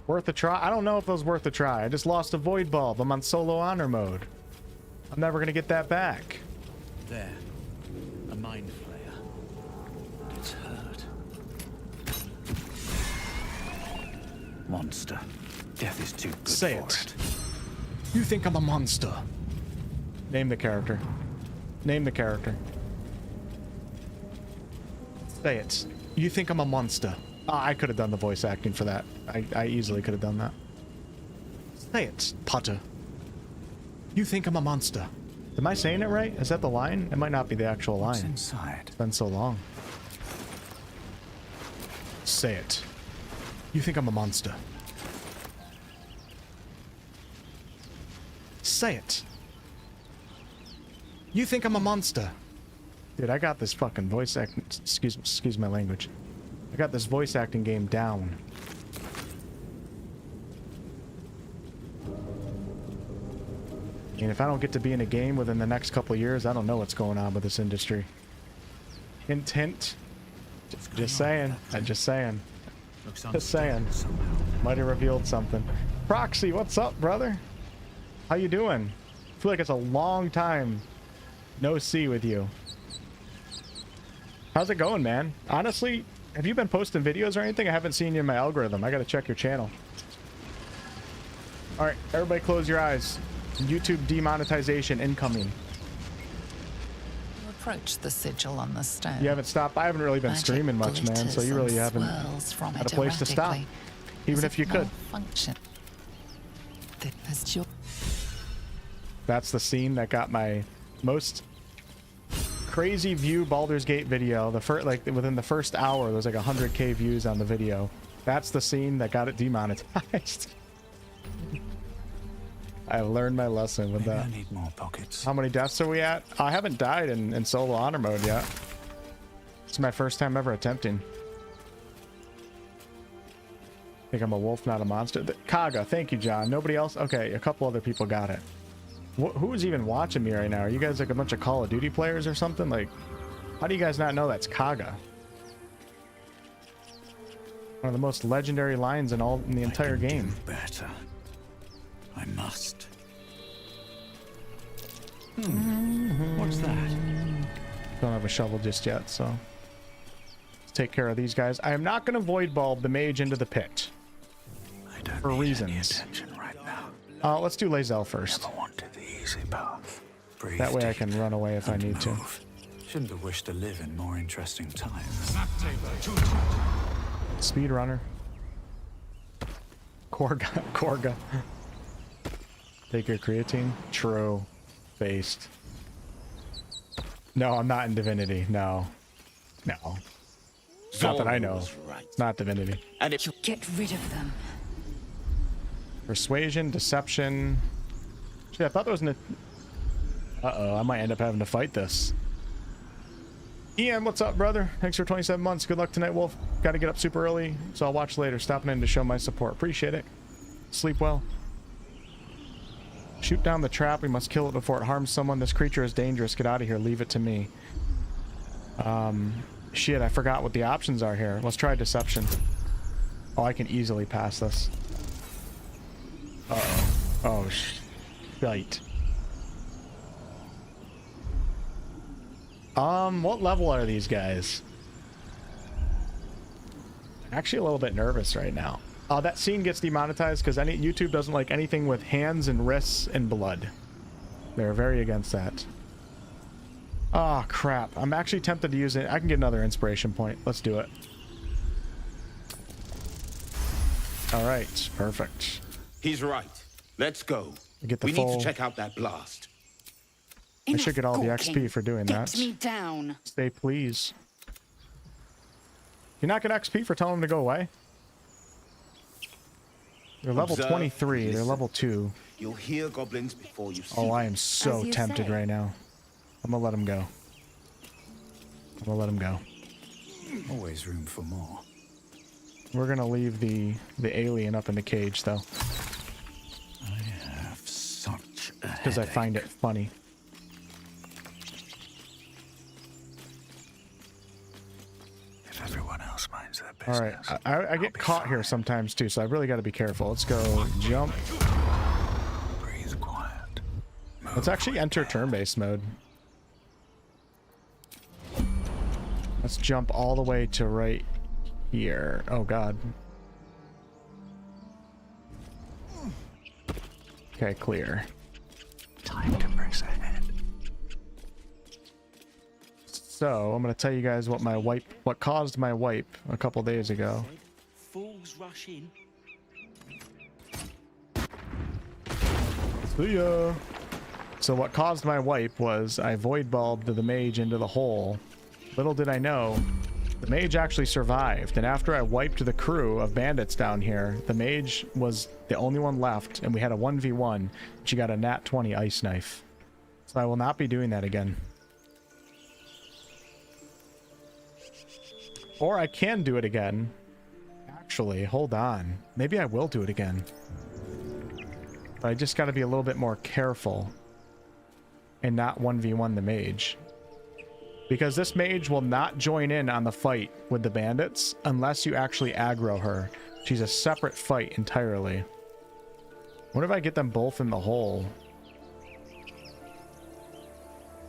Worth a try? I don't know if it was worth a try. I just lost a Void Bulb. I'm on solo honor mode. I'm never gonna get that back. There. A mind flayer. It's hurt. Monster. Death is too good Say for it. You think I'm a monster? Name the character. Name the character. Say it. You think I'm a monster? I could have done the voice acting for that. I easily could have done that. Say it, Potter. You think I'm a monster? Am I saying it right? Is that the line? It might not be the actual line. What's inside? It's been so long. Say it. You think I'm a monster? Say it. You think I'm a monster? Dude, I got this fucking voice acting... Excuse my language. I got this voice acting game down. And if I don't get to be in a game within the next couple of years, I don't know what's going on with this industry. Hint, hint. Just saying. I'm just saying. Just saying. Might have revealed something. Proxy, what's up, brother? How you doing? I feel like it's a long time no see with you. How's it going, man? Honestly, have you been posting videos or anything? I haven't seen you in my algorithm. I gotta check your channel. Alright, everybody close your eyes. YouTube demonetization incoming. You approach the sigil on the stone. You haven't stopped? I haven't really been Magic streaming much, man, so you really haven't swirls from had it a place to stop. erratically, Even as if you could. malfunction. As your That's the scene that got my most crazy view Baldur's Gate video. The first, like within the first hour, there's like 100k views on the video. That's the scene that got it demonetized. I learned my lesson with that. I need more pockets. How many deaths are we at? I haven't died in solo honor mode yet. It's my first time ever attempting. I think I'm a wolf, not a monster. Kaga, thank you, John. Nobody else? Okay, a couple other people got it. Who is even watching me right now? Are you guys like a bunch of Call of Duty players or something? Like, how do you guys not know that's Kaga? One of the most legendary lines in the entire game. Do better. I must. What's that? Don't have a shovel just yet, so let's take care of these guys. I am not going to Void Bulb the mage into the pit I don't for need reasons. any attention right now. Let's do Lae'zel first. Never wanted the easy path. Breathe That way I deep can run away if I and need to. move. Shouldn't have wished to live in more interesting times. Speedrunner. Korga. Take your creatine. True. Based. No, I'm not in Divinity. No. No. Not that I Zora know. was right. It's not divinity. And if Get rid of them. Persuasion, deception. Shit, I thought there was an... Uh-oh, I might end up having to fight this. Ian, what's up, brother? Thanks for 27 months. Good luck tonight, Wolf. Got to get up super early, so I'll watch later. Stopping in to show my support. Appreciate it. Sleep well. Shoot down the trap. We must kill it before it harms someone. This creature is dangerous. Get out of here. Leave it to me. Shit, I forgot what the options are here. Let's try deception. Oh, I can easily pass this. Uh-oh. Oh, shite. What level are these guys? Actually a little bit nervous right now. That scene gets demonetized because YouTube doesn't like anything with hands and wrists and blood. They're very against that. Oh, crap. I'm actually tempted to use it. I can get another inspiration point. Let's do it. All right. Perfect. he's right. Let's go. Get the we full... need to check out that blast. I should get all the XP for doing that. Get me down. Stay, please. You're not getting XP for telling them to go away? They're level 23. They're level 2. You'll hear goblins before you see Oh, I am so tempted right now. I'm gonna let him go. I'm gonna let him go. Always room for more. We're gonna leave the alien up in the cage, though. I have such a Because I find it funny. If everyone else minds their business. Alright, I get caught here sometimes too, so I really gotta be careful. Let's go jump. Breathe quiet. Let's actually enter turn-based mode. Let's jump all the way to right here. Oh god. Okay, clear. Time to press ahead. So, I'm gonna tell you guys what caused my wipe a couple days ago. Fools rush in. See ya. So what caused my wipe was I void bulbed the mage into the hole. Little did I know, the mage actually survived, and after I wiped the crew of bandits down here, the mage was the only one left, and we had a 1v1. She got a nat 20 ice knife. So I will not be doing that again. Or I can do it again. Actually, hold on. Maybe I will do it again. But I just got to be a little bit more careful and not 1v1 the mage. Because this mage will not join in on the fight with the bandits unless you actually aggro her. She's a separate fight entirely. What if I get them both in the hole?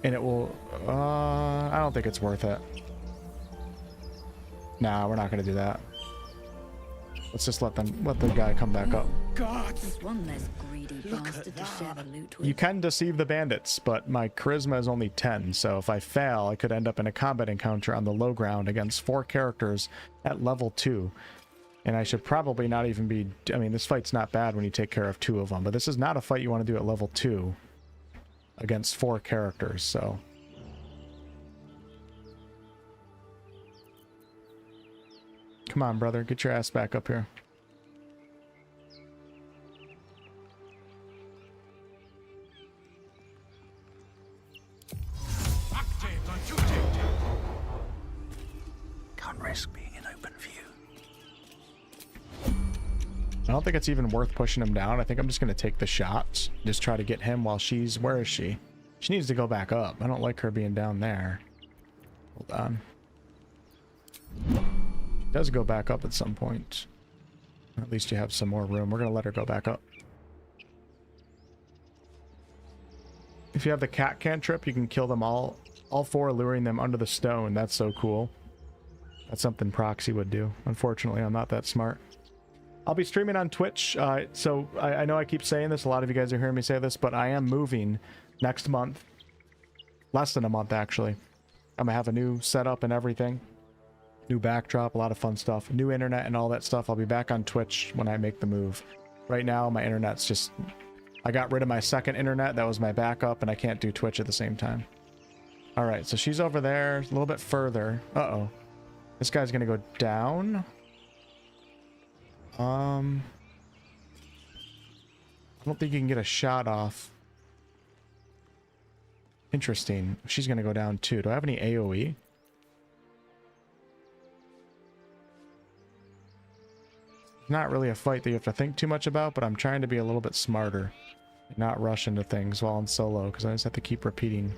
And it will... I don't think it's worth it. Nah, we're not going to do that. Let's just let the guy come back up. There's one less greedy bastard to share the loot with. You can deceive the bandits, but my charisma is only 10, so if I fail, I could end up in a combat encounter on the low ground against 4 characters at level 2. And I should probably not even be... I mean, this fight's not bad when you take care of 2 of them, but this is not a fight you want to do at level 2 against 4 characters, so... Come on, brother. Get your ass back up here. Can't risk being in open view. I don't think it's even worth pushing him down. I think I'm just going to take the shots. Just try to get him while she's... Where is she? She needs to go back up. I don't like her being down there. Hold on. Does go back up at some point. At least you have some more room. We're gonna let her go back up. If you have the cat cantrip, you can kill them all 4, luring them under the stone. That's so cool. That's something Proxy would do. Unfortunately, I'm not that smart. I'll be streaming on Twitch. So I know I keep saying this. A lot of you guys are hearing me say this, but I am moving next month. Less than a month, actually. I'm gonna have a new setup and everything. New backdrop, a lot of fun stuff. New internet and all that stuff. I'll be back on Twitch when I make the move. Right now, my internet's just... I got rid of my second internet. That was my backup, and I can't do Twitch at the same time. Alright, so she's over there, a little bit further. Uh-oh. This guy's gonna go down. I don't think you can get a shot off. Interesting. She's gonna go down too. Do I have any AoE? Not really a fight that you have to think too much about, but I'm trying to be a little bit smarter. Not rush into things while I'm solo, because I just have to keep repeating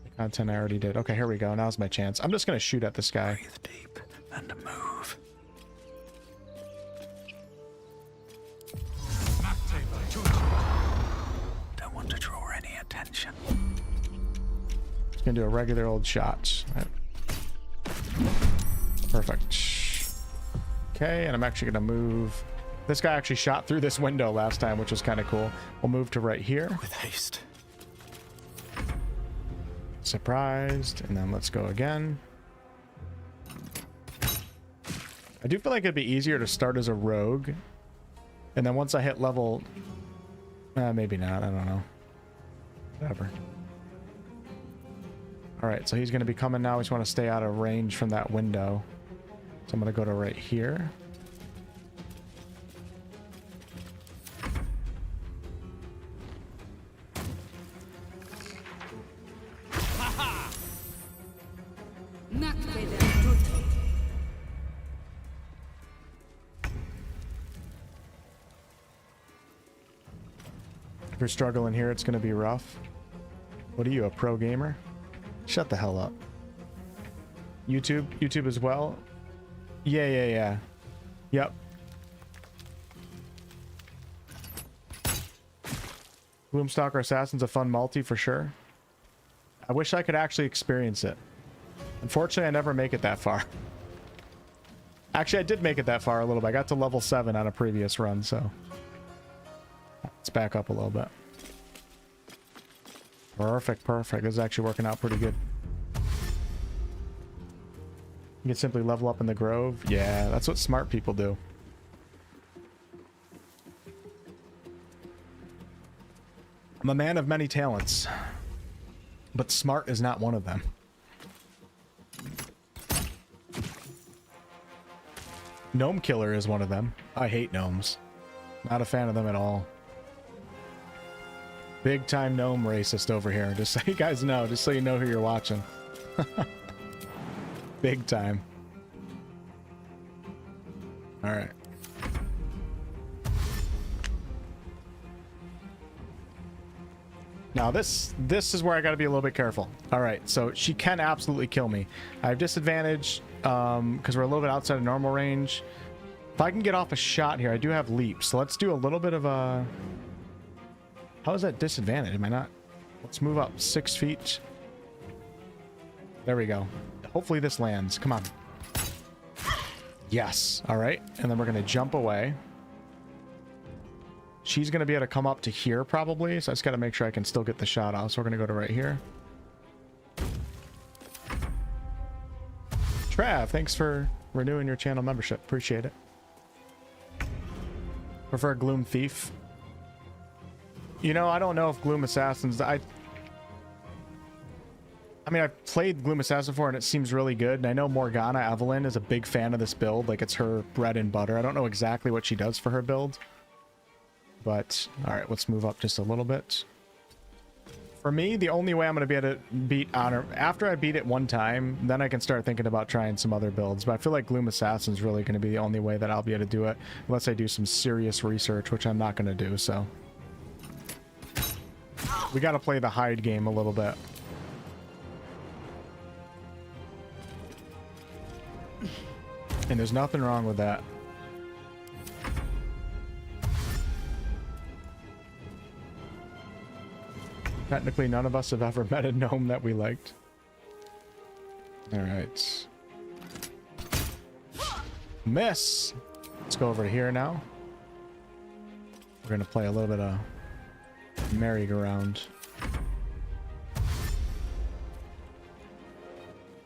the content I already did. Okay, here we go. Now's my chance. I'm just gonna shoot at this guy. Breathe deep and move. Don't want to draw any attention. Just gonna do a regular old shot. Perfect. Okay, and I'm actually gonna move. This guy actually shot through this window last time, which was kind of cool. We'll move to right here. With haste. Surprised, and then let's go again. I do feel like it'd be easier to start as a rogue, and then once I hit level, maybe not. I don't know. Whatever. All right, so he's going to be coming now. We just want to stay out of range from that window. So I'm going to go to right here. If you're struggling here, it's going to be rough. What are you, a pro gamer? Shut the hell up. YouTube as well? Yeah. Yep. Gloomstalker Assassin's a fun multi for sure. I wish I could actually experience it. Unfortunately, I never make it that far. Actually, I did make it that far a little bit. I got to level 7 on a previous run, so... Let's back up a little bit. Perfect. This is actually working out pretty good. You can simply level up in the grove. Yeah, that's what smart people do. I'm a man of many talents, but smart is not one of them. Gnome killer is one of them. I hate gnomes. Not a fan of them at all. Big time gnome racist over here. Just so you guys know, just so you know who you're watching. Big time. All right. Now this is where I got to be a little bit careful. All right, so she can absolutely kill me. I have disadvantage because we're a little bit outside of normal range. If I can get off a shot here, I do have leap. So let's do a little bit of a... How is that disadvantage? Am I not? Let's move up 6 feet. There we go. Hopefully this lands. Come on. Yes. All right. And then we're going to jump away. She's going to be able to come up to here probably. So I just got to make sure I can still get the shot off. So we're going to go to right here. Trav, thanks for renewing your channel membership. Appreciate it. Prefer Gloom Thief. You know, I don't know if Gloom Assassins... I mean, I've played Gloom Assassin before and it seems really good. And I know Morgana Evelyn is a big fan of this build. Like, it's her bread and butter. I don't know exactly what she does for her build. But, alright, let's move up just a little bit. For me, the only way I'm going to be able to beat Honor... After I beat it one time, then I can start thinking about trying some other builds. But I feel like Gloom Assassin's really going to be the only way that I'll be able to do it. Unless I do some serious research, which I'm not going to do, so... We got to play the hide game a little bit. And there's nothing wrong with that. Technically, none of us have ever met a gnome that we liked. Alright. Miss! Let's go over to here now. We're going to play a little bit of merry-go-round.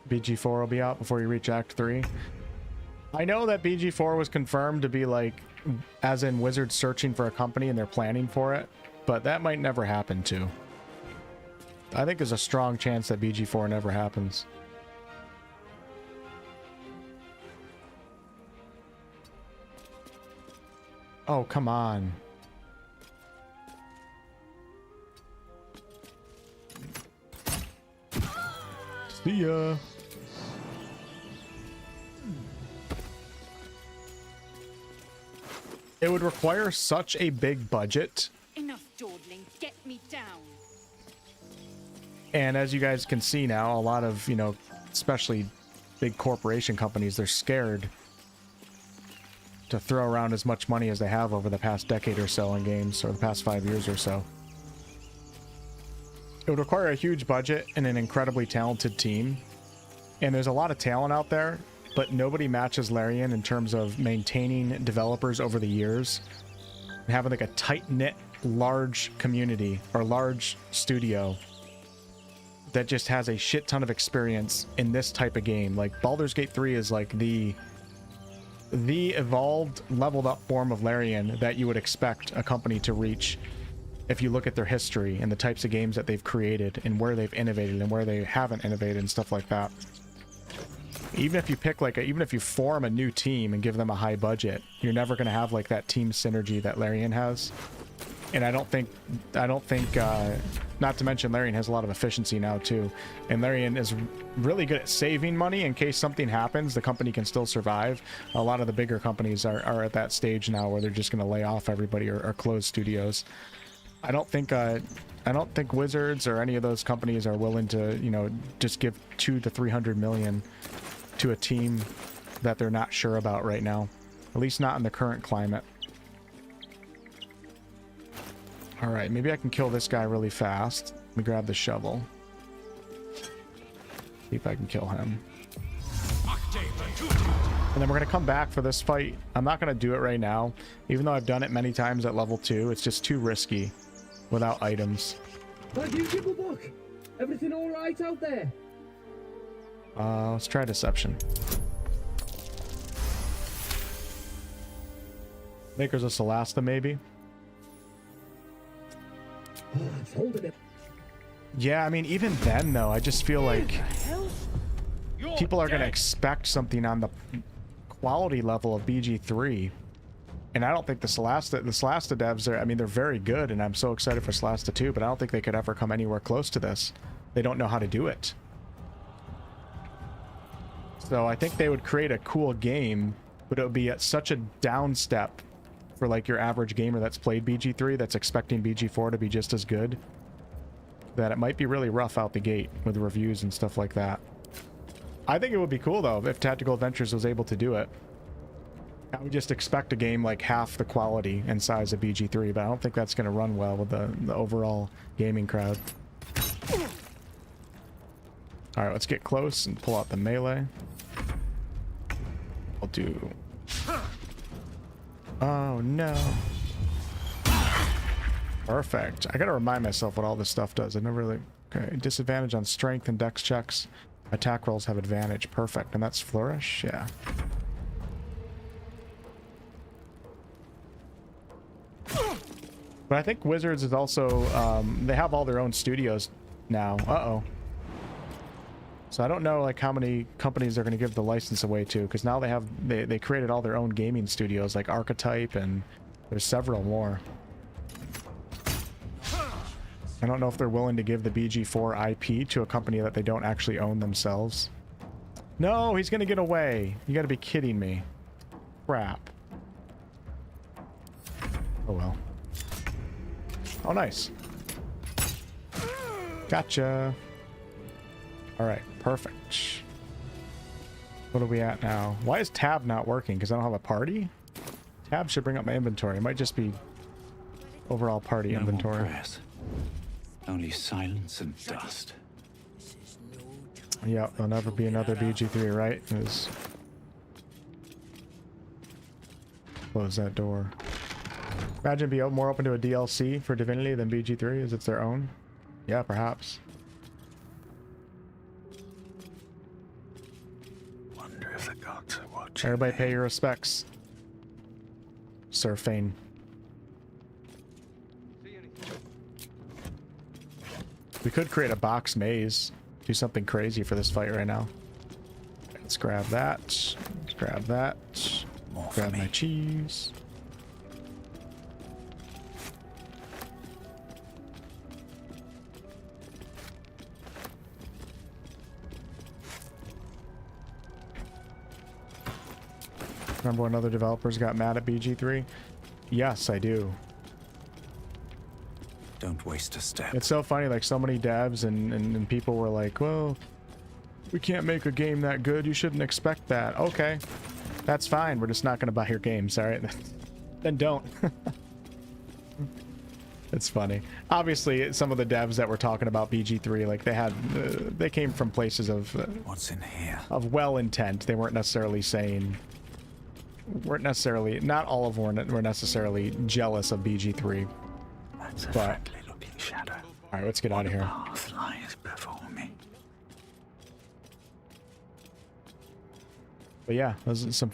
BG4 will be out before you reach Act 3. I know that BG4 was confirmed to be like, as in Wizards searching for a company and they're planning for it, but that might never happen too. I think there's a strong chance that BG4 never happens. Oh, come on. See ya. It would require such a big budget. Enough dawdling. Get me down. And as you guys can see now, a lot of, you know, especially big corporation companies, they're scared to throw around as much money as they have over the past decade or so in games, or the past 5 years or so. It would require a huge budget and an incredibly talented team. And there's a lot of talent out there, but nobody matches Larian in terms of maintaining developers over the years and having like a tight-knit, large community or large studio that just has a shit ton of experience in this type of game. Like Baldur's Gate 3 is like the evolved, leveled up form of Larian that you would expect a company to reach if you look at their history and the types of games that they've created and where they've innovated and where they haven't innovated and stuff like that. Even if you pick like even if you form a new team and give them a high budget, you're never going to have like that team synergy that Larian has. And I don't think not to mention Larian has a lot of efficiency now too, and Larian is really good at saving money in case something happens. The company can still survive. A lot of the bigger companies are at that stage now where they're just going to lay off everybody or close studios. I don't think Wizards or any of those companies are willing to, you know, just give 200 to 300 million to a team that they're not sure about right now, at least not in the current climate. All right, maybe I can kill this guy really fast. Let me grab the shovel. See if I can kill him. And then we're going to come back for this fight. I'm not going to do it right now. Even though I've done it many times at level 2, it's just too risky without items. My beautiful book. Everything all right out there? Let's try deception. Makers of Celasta, maybe? Yeah, I mean, even then, though, I just feel like people are going to expect something on the quality level of BG3. And I don't think the Celasta devs are, I mean, they're very good, and I'm so excited for Celasta 2, but I don't think they could ever come anywhere close to this. They don't know how to do it. So I think they would create a cool game, but it would be at such a down step for like your average gamer that's played BG3 that's expecting BG4 to be just as good, that it might be really rough out the gate with reviews and stuff like that. I think it would be cool though if Tactical Adventures was able to do it. I would just expect a game like half the quality and size of BG3, but I don't think that's going to run well with the overall gaming crowd. Alright, let's get close and pull out the melee. I'll do... Oh no. Perfect. I gotta remind myself what all this stuff does. I never really... Okay, disadvantage on strength and dex checks. Attack rolls have advantage. Perfect. And that's flourish? Yeah. But I think Wizards is also... they have all their own studios now. Uh-oh. So I don't know like how many companies they're going to give the license away to, because now they created all their own gaming studios like Archetype, and there's several more. I don't know if they're willing to give the BG4 IP to a company that they don't actually own themselves. No, he's going to get away. You got to be kidding me. Crap. Oh well. Oh nice. Gotcha. Alright, perfect. What are we at now? Why is tab not working? Because I don't have a party? Tab should bring up my inventory. It might just be overall party inventory. More prayers. Only silence and dust. Yeah, there'll never be another BG3, right? Close that door. Imagine be more open to a DLC for Divinity than BG3 as it's their own. Yeah, perhaps. Wonder if the gods are watching. Everybody pay your respects. Sir Fane. We could create a box maze. Do something crazy for this fight right now. Let's grab that. Let's grab that. Grab my cheese. Remember when other developers got mad at BG3? Yes, I do. Don't waste a step. It's so funny, like so many devs and people were like, well, we can't make a game that good. You shouldn't expect that. Okay, that's fine. We're just not going to buy your games, all right? Then don't. It's funny. Obviously, some of the devs that were talking about BG3, like they came from places of what's in here? Of well intent. They weren't necessarily saying, not all of them were necessarily jealous of BG3. That's a friendly looking shadow. All right, let's get out of here. Path lies before me. But yeah, those are some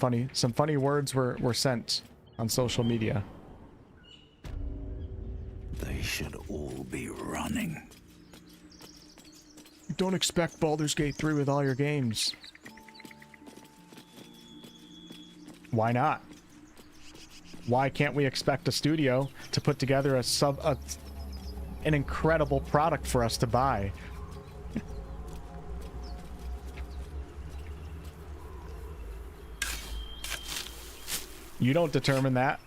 funny words were sent on social media. They should all be running. Don't expect Baldur's Gate 3 with all your games. Why not? Why can't we expect a studio to put together an incredible product for us to buy? You don't determine that.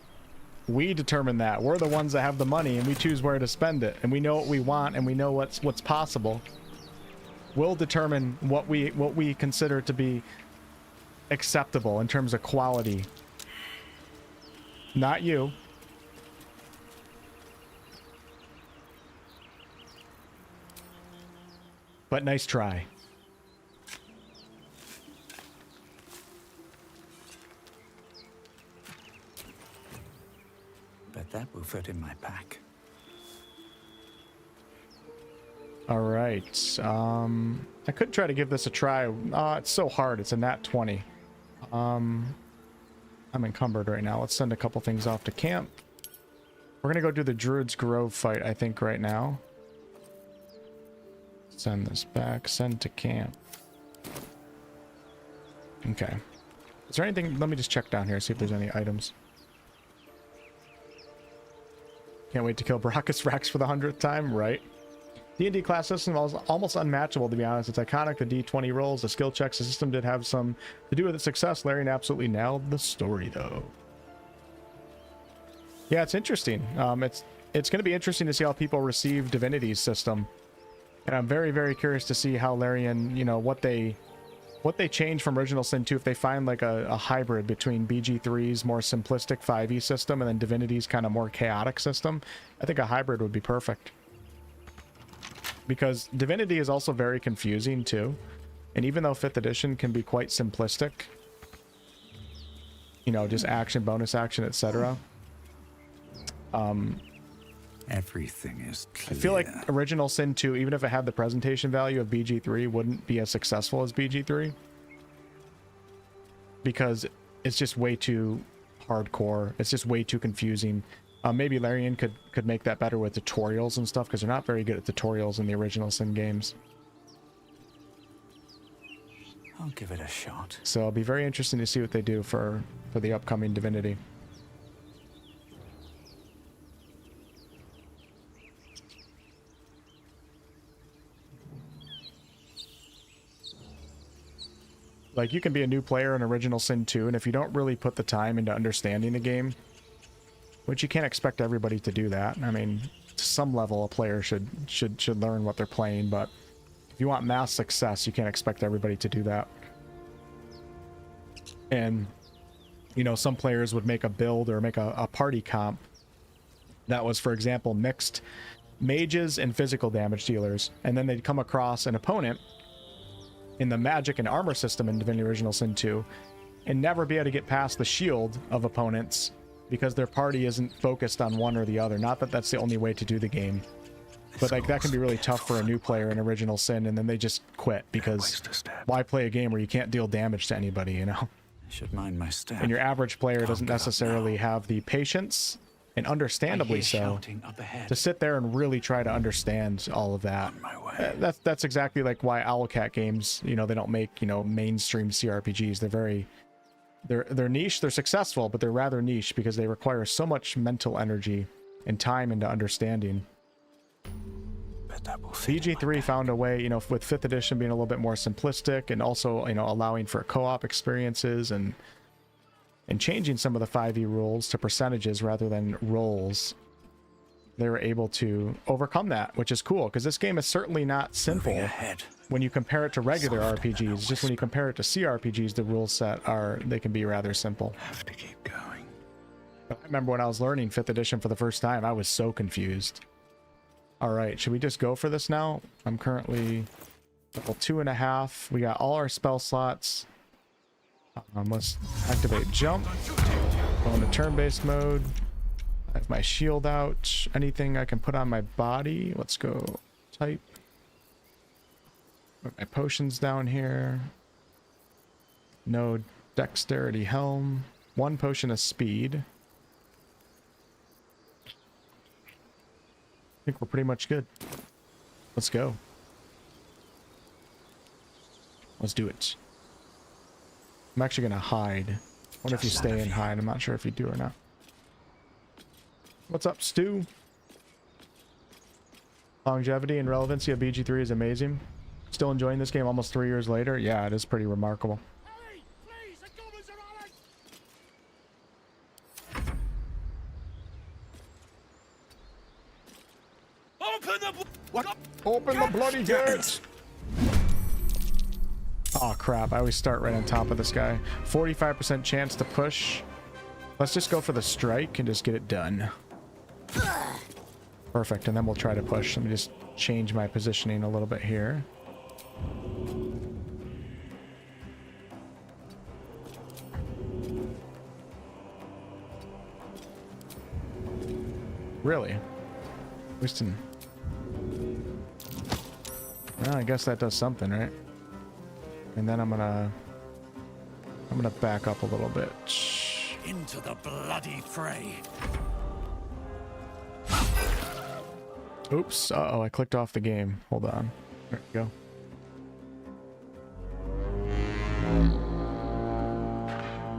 We determine that. We're the ones that have the money, and we choose where to spend it, and we know what we want, and we know what's possible. We'll determine what we consider to be acceptable in terms of quality. Not you. But nice try. Bet that will fit in my pack. All right. I could try to give this a try. It's so hard. It's a nat 20. I'm encumbered right now. Let's send a couple things off to camp. We're gonna go do the Druid's Grove fight, I think, right now. Send this back. Send to camp. Okay. Is there anything? Let me just check down here, see if there's any items. Can't wait to kill Brachus Rax for the 100th time, right? D&D class system is almost unmatchable, to be honest. It's iconic. The D20 rolls, the skill checks, the system did have some to do with its success. Larian absolutely nailed the story, though. Yeah, it's interesting. It's going to be interesting to see how people receive Divinity's system. And I'm very, very curious to see how Larian, you know, what they change from Original Sin 2, if they find like a hybrid between BG3's more simplistic 5e system and then Divinity's kind of more chaotic system. I think a hybrid would be perfect. Because Divinity is also very confusing too. And even though 5th edition can be quite simplistic, you know, just action, bonus action, etc. Everything is clear. I feel like Original Sin 2, even if it had the presentation value of BG3, wouldn't be as successful as BG3. Because it's just way too hardcore. It's just way too confusing. Maybe Larian could make that better with tutorials and stuff, because they're not very good at tutorials in the Original Sin games. I'll give it a shot. So it'll be very interesting to see what they do for the upcoming Divinity. Like, you can be a new player in Original Sin 2, and if you don't really put the time into understanding the game, which you can't expect everybody to do that. I mean, to some level, a player should learn what they're playing, but if you want mass success, you can't expect everybody to do that. And, you know, some players would make a build or make a party comp that was, for example, mixed mages and physical damage dealers, and then they'd come across an opponent in the magic and armor system in Divinity Original Sin 2 and never be able to get past the shield of opponents because their party isn't focused on one or the other. Not that that's the only way to do the game, but like that can be really tough for a new player in Original Sin, and then they just quit because why play a game where you can't deal damage to anybody, you know? I should mind my step. And your average player doesn't necessarily have the patience, and understandably so, to sit there and really try to understand all of that. That's exactly like why Owlcat games, you know, they don't make, you know, mainstream CRPGs. They're niche, they're successful, but they're rather niche because they require so much mental energy and time into understanding. BG3 found a way, you know, with 5th edition being a little bit more simplistic and also, you know, allowing for co-op experiences and and changing some of the 5e rules to percentages rather than rolls, they were able to overcome that, which is cool, because this game is certainly not simple when you compare it to regular RPGs. Just when you compare it to CRPGs, the rule set they can be rather simple. Have to keep going. I remember when I was learning 5th edition for the first time, I was so confused. All right, should we just go for this now? I'm currently level 2.5. We got all our spell slots. Let's activate jump. Go into turn-based mode. I have my shield out. Anything I can put on my body. Let's go type. Put my potions down here. No dexterity helm. 1 potion of speed. I think we're pretty much good. Let's go. Let's do it. I'm actually gonna hide. I wonder if you stay and hide. I'm not sure if you do or not. What's up, Stu? Longevity and relevancy of BG3 is amazing. Still enjoying this game almost 3 years later? Yeah, it is pretty remarkable. Hurry, please, the goblins are on it! Open the... What? Open the bloody gates! Oh crap, I always start right on top of this guy. 45% chance to push. Let's just go for the strike and just get it done. Perfect, and then we'll try to push. Let me just change my positioning a little bit here. Really? Winston. Well, I guess that does something, right? And then I'm gonna back up a little bit. Into the bloody fray. Oops. Uh-oh, I clicked off the game. Hold on. There we go.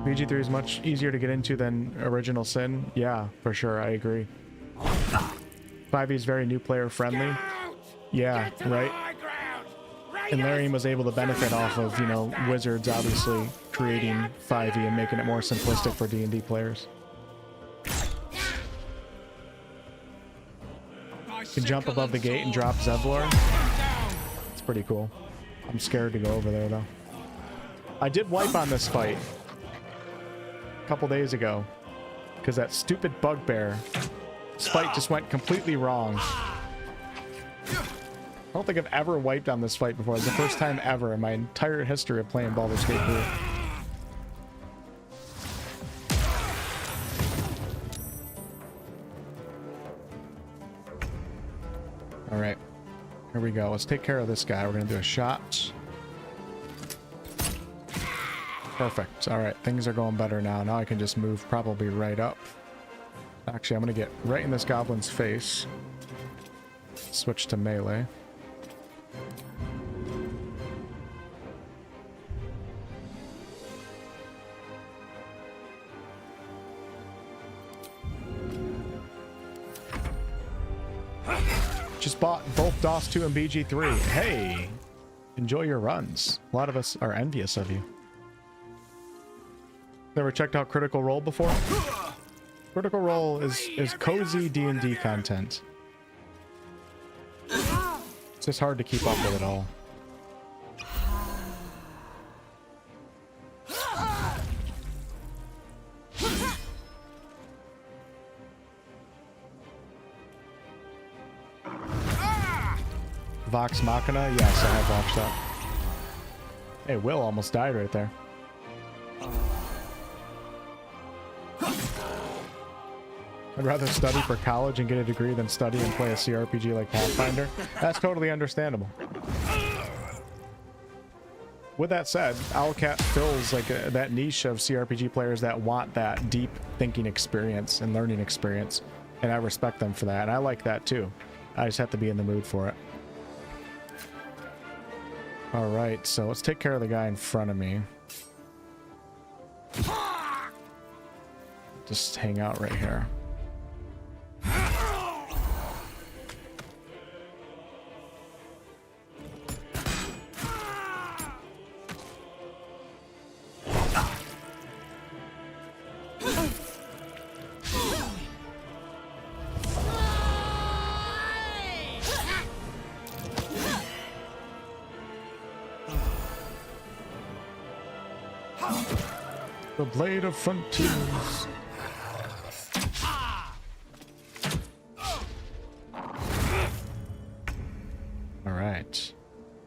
BG3 is much easier to get into than Original Sin. Yeah, for sure. I agree. 5e is very new player friendly. Yeah, right. And Larian was able to benefit off of, you know, Wizards obviously creating 5e and making it more simplistic for D&D players. You can jump above the gate and drop Zevlor. It's pretty cool. I'm scared to go over there though. I did wipe on this fight a couple days ago because that stupid bugbear fight just went completely wrong. I don't think I've ever wiped on this fight before. It's the first time ever in my entire history of playing Baldur's Gate 3. All right, here we go. Let's take care of this guy. We're gonna do a shot. Perfect. All right, things are going better now. Now I can just move probably right up. Actually, I'm gonna get right in this goblin's face. Switch to melee. Just bought both DOS 2 and BG3. Hey, enjoy your runs. A lot of us are envious of you. Never checked out Critical Role before? Critical Role is cozy D&D content. It's just hard to keep up with it all. Vox Machina? Yes, I have watched that. Hey, Will almost died right there. I'd rather study for college and get a degree than study and play a CRPG like Pathfinder. That's totally understandable. With that said, Owlcat fills like that niche of CRPG players that want that deep thinking experience and learning experience, and I respect them for that, and I like that too. I just have to be in the mood for it. All right, so let's take care of the guy in front of me. Just hang out right here. The Blade of Frontiers. All right.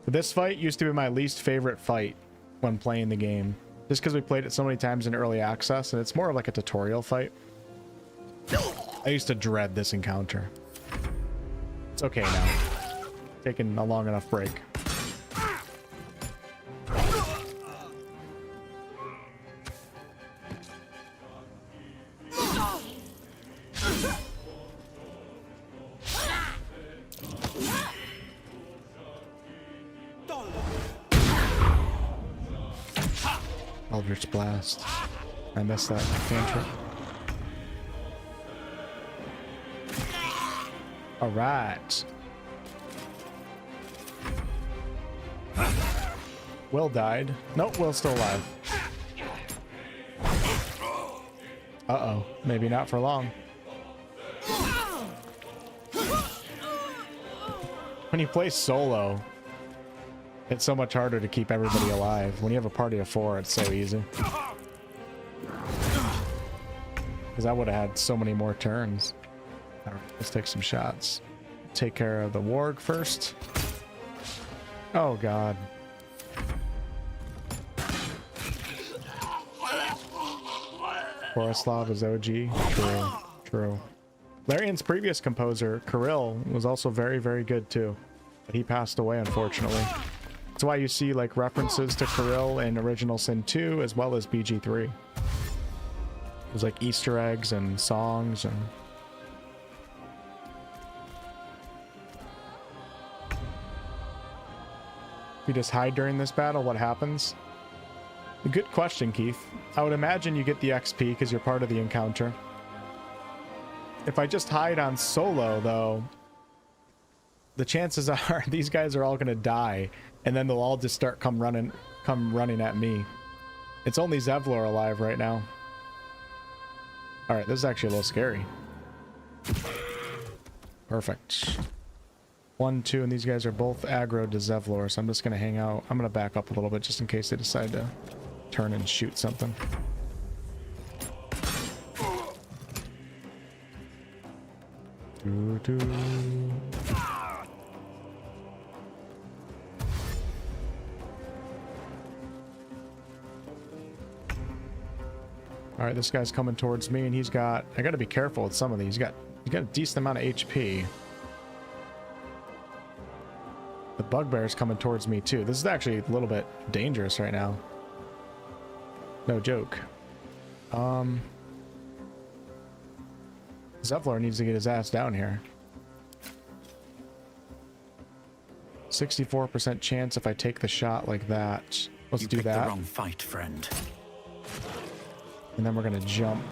This fight used to be my least favorite fight when playing the game, just because we played it so many times in early access, and it's more of like a tutorial fight. I used to dread this encounter. It's okay now. Taking a long enough break. Eldritch Blast. I missed that cantrip. All right. Will died. Nope, Will's still alive. Uh-oh. Maybe not for long. When you play solo, it's so much harder to keep everybody alive. When you have a party of 4, it's so easy. Because I would have had so many more turns. All right, let's take some shots. Take care of the warg first. Oh, God. Borislav is OG. True. True. Larian's previous composer, Kirill, was also very, very good too. But he passed away, unfortunately. That's why you see like references to Kirill in Original Sin 2 as well as BG3. There's like Easter eggs and songs and... If you just hide during this battle, what happens? A good question, Keith. I would imagine you get the XP because you're part of the encounter. If I just hide on solo, though, the chances are these guys are all going to die, and then they'll all just start come running at me. It's only Zevlor alive right now. All right, this is actually a little scary. Perfect. 1, 2, and these guys are both aggro to Zevlor, so I'm just going to hang out. I'm going to back up a little bit just in case they decide to turn and shoot something. All right, this guy's coming towards me, and he's got... I got to be careful with some of these. He's got a decent amount of HP. The bugbear's coming towards me too. This is actually a little bit dangerous right now. No joke. Zevlor needs to get his ass down here. 64% chance if I take the shot like that. Let's do that. The wrong fight, friend. And then we're gonna jump.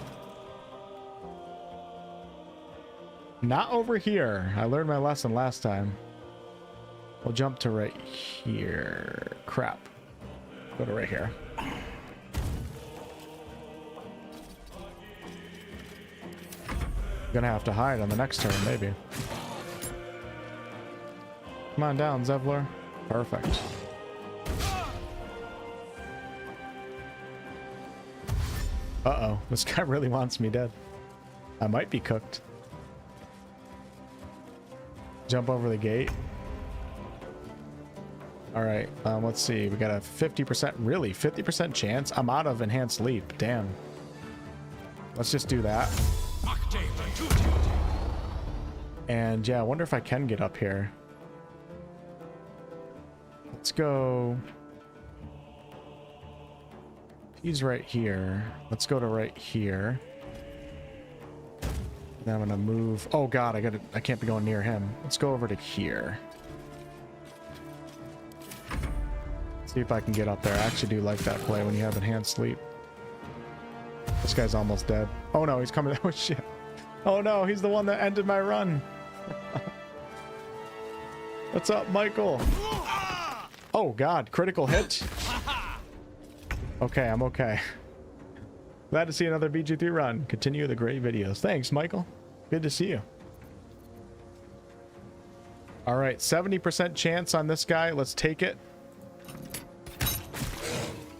Not over here. I learned my lesson last time. We'll jump to right here. Crap. Go to right here. Gonna have to hide on the next turn, maybe. Come on down, Zevlor. Perfect. Uh-oh. This guy really wants me dead. I might be cooked. Jump over the gate. All right, let's see. We got a 50%, really 50% chance. I'm out of enhanced leap. Damn. Let's just do that. And yeah, I wonder if I can get up here. Let's go. He's right here. Let's go to right here. Then I'm gonna move. Oh God, I can't be going near him. Let's go over to here. See if I can get up there. I actually do like that play when you have enhanced sleep. This guy's almost dead. Oh no, he's coming. Oh shit. Oh no, he's the one that ended my run. What's up, Michael? Oh God, critical hit. Okay, I'm okay. Glad to see another BG3 run. Continue the great videos. Thanks, Michael. Good to see you. All right, 70% chance on this guy. Let's take it.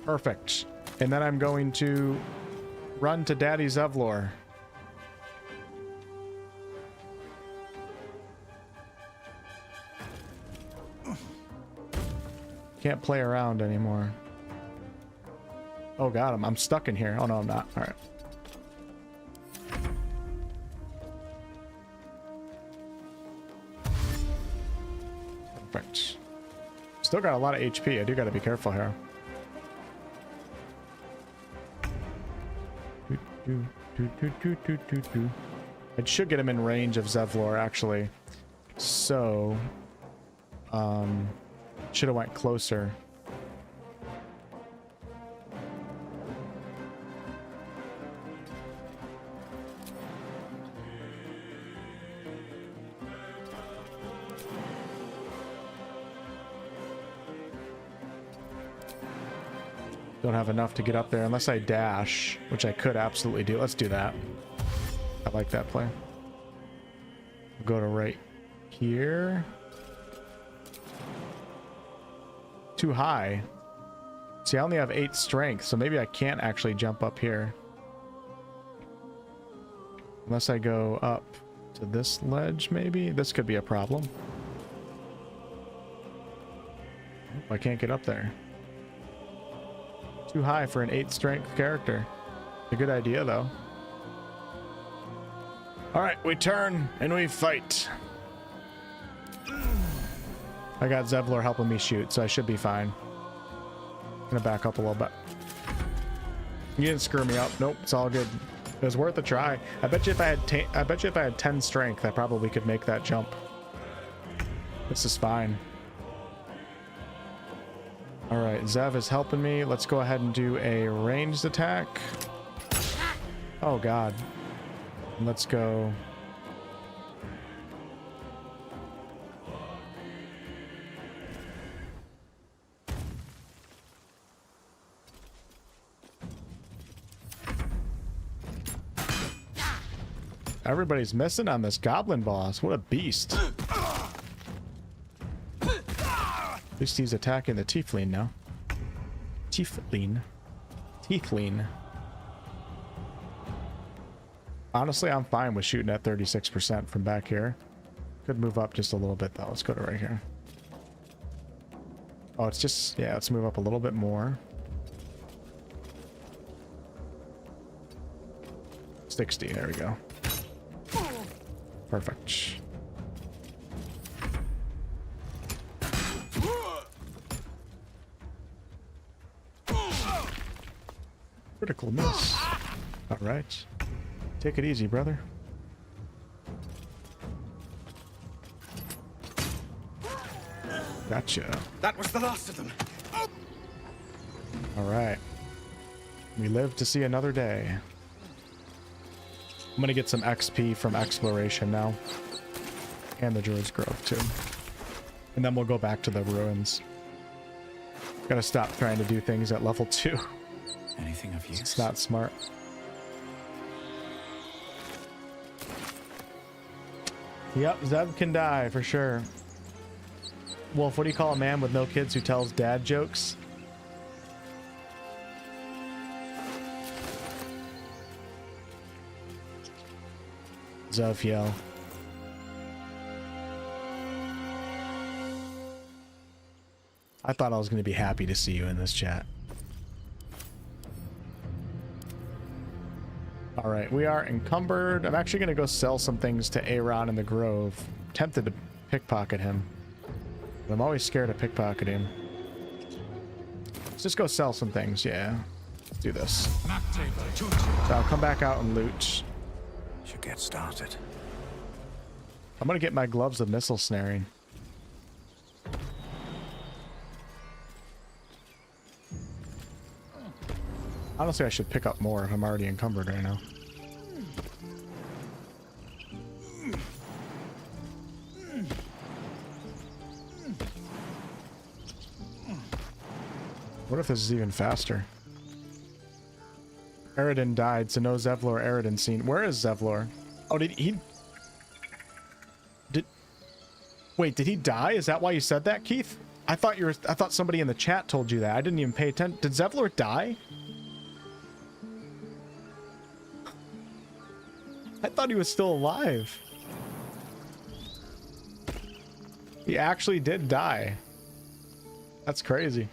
Perfect. And then I'm going to run to Daddy Zevlor. Can't play around anymore. Oh god, I'm stuck in here. Oh no, I'm not. All right. Perfect. Still got a lot of HP. I do got to be careful here. I should get him in range of Zevlor, actually. So, should have went closer. Don't have enough to get up there unless I dash, which I could absolutely do. Let's do that. I like that play. We'll go to right here. Too high. See, I only have 8 strength, so maybe I can't actually jump up here. Unless I go up to this ledge, maybe? This could be a problem. I can't get up there. Too high for an 8 strength character. A good idea, though. Alright, we turn and we fight. I got Zevlor helping me shoot, so I should be fine. I'm gonna back up a little bit. You didn't screw me up. Nope, it's all good. It was worth a try. I bet you if I had 10 strength, I probably could make that jump. This is fine. Alright, Zev is helping me. Let's go ahead and do a ranged attack. Oh god. Let's go. Everybody's missing on this goblin boss. What a beast. At least he's attacking the tiefling now. Tiefling. Honestly, I'm fine with shooting at 36% from back here. Could move up just a little bit though. Let's go to right here. Oh, it's just, yeah, let's move up a little bit more. 60, there we go. Perfect. Critical miss. All right. Take it easy, brother. Gotcha. That was the last of them. All right. We live to see another day. I'm gonna get some XP from exploration now. And the Druid's Grove, too. And then we'll go back to the ruins. Gotta stop trying to do things at level 2. Anything of use? It's not smart. Yep, Zeb can die for sure. Wolf, what do you call a man with no kids who tells dad jokes? Zophiel. I thought I was going to be happy to see you in this chat. All right, we are encumbered. I'm actually going to go sell some things to Aaron in the Grove. Tempted to pickpocket him. But I'm always scared of pickpocket him. Let's just go sell some things, yeah. Let's do this. So I'll come back out and loot. Should get started. I'm going to get my gloves of missile snaring. Honestly, I should pick up more if I'm already encumbered right now. What if this is even faster? Eridan died, so no Zevlor Eridan seen. Where is Zevlor? Oh, did he... Wait, did he die? Is that why you said that, Keith? I thought somebody in the chat told you that. I didn't even pay attention. Did Zevlor die? thought he was still alive. He actually did die. That's crazy.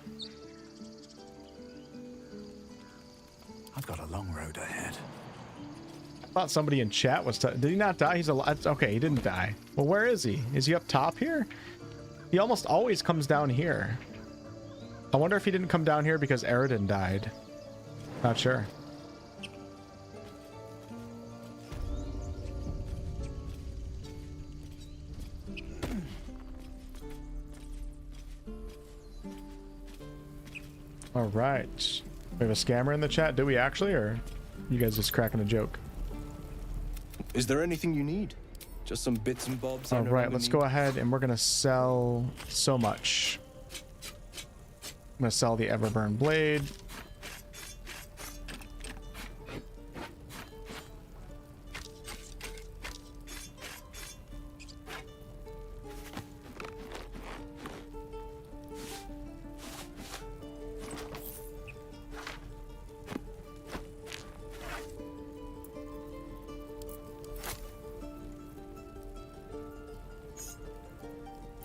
I've got a long road ahead. I thought somebody in chat was... Did he not die? He's alive. Okay, he didn't die. Well, where is he? Is he up top here? He almost always comes down here. I wonder if he didn't come down here because Aridin died. Not sure. All right. We have a scammer in the chat. Do we actually, or you guys just cracking a joke? Is there anything you need? Just some bits and bobs. All right, let's go ahead and we're gonna sell so much. I'm gonna sell the Everburn blade.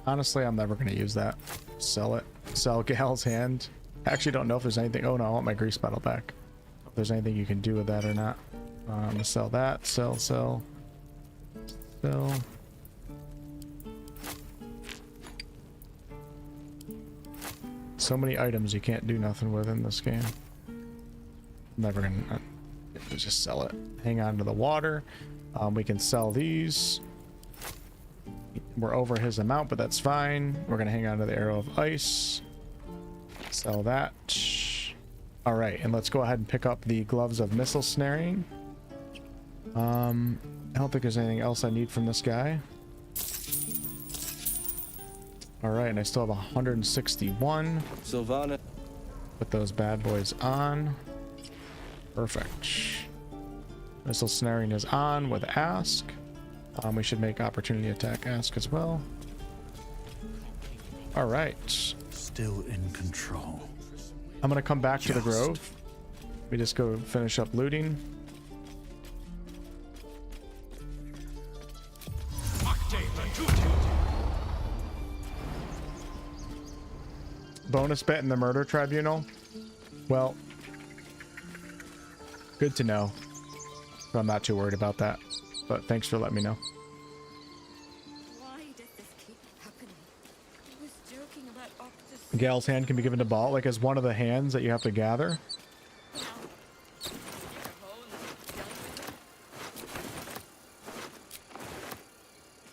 Honestly, I'm never going to use that. Sell it. Sell Gal's hand. I actually don't know if there's anything. Oh no, I want my grease bottle back. If there's anything you can do with that or not. I'm going to sell that. Sell. So many items you can't do nothing with in this game. I'm never going to just sell it. Hang on to the water. We can sell these. We're over his amount, but that's fine. We're gonna hang on to the arrow of ice. Sell that. All right, and let's go ahead and pick up the gloves of missile snaring. I don't think there's anything else I need from this guy. All right, and I still have 161. Sylvana. Put those bad boys on. Perfect. Missile snaring is on with ask. We should make opportunity attack ask as well. All right. Still in control. I'm gonna come back to the grove. We just go finish up looting. Bonus bet in the murder tribunal. Well, good to know. But I'm not too worried about that. But thanks for letting me know. Why does this keep happening? I was joking about Octus. Gal's hand can be given to Ball, like as one of the hands that you have to gather.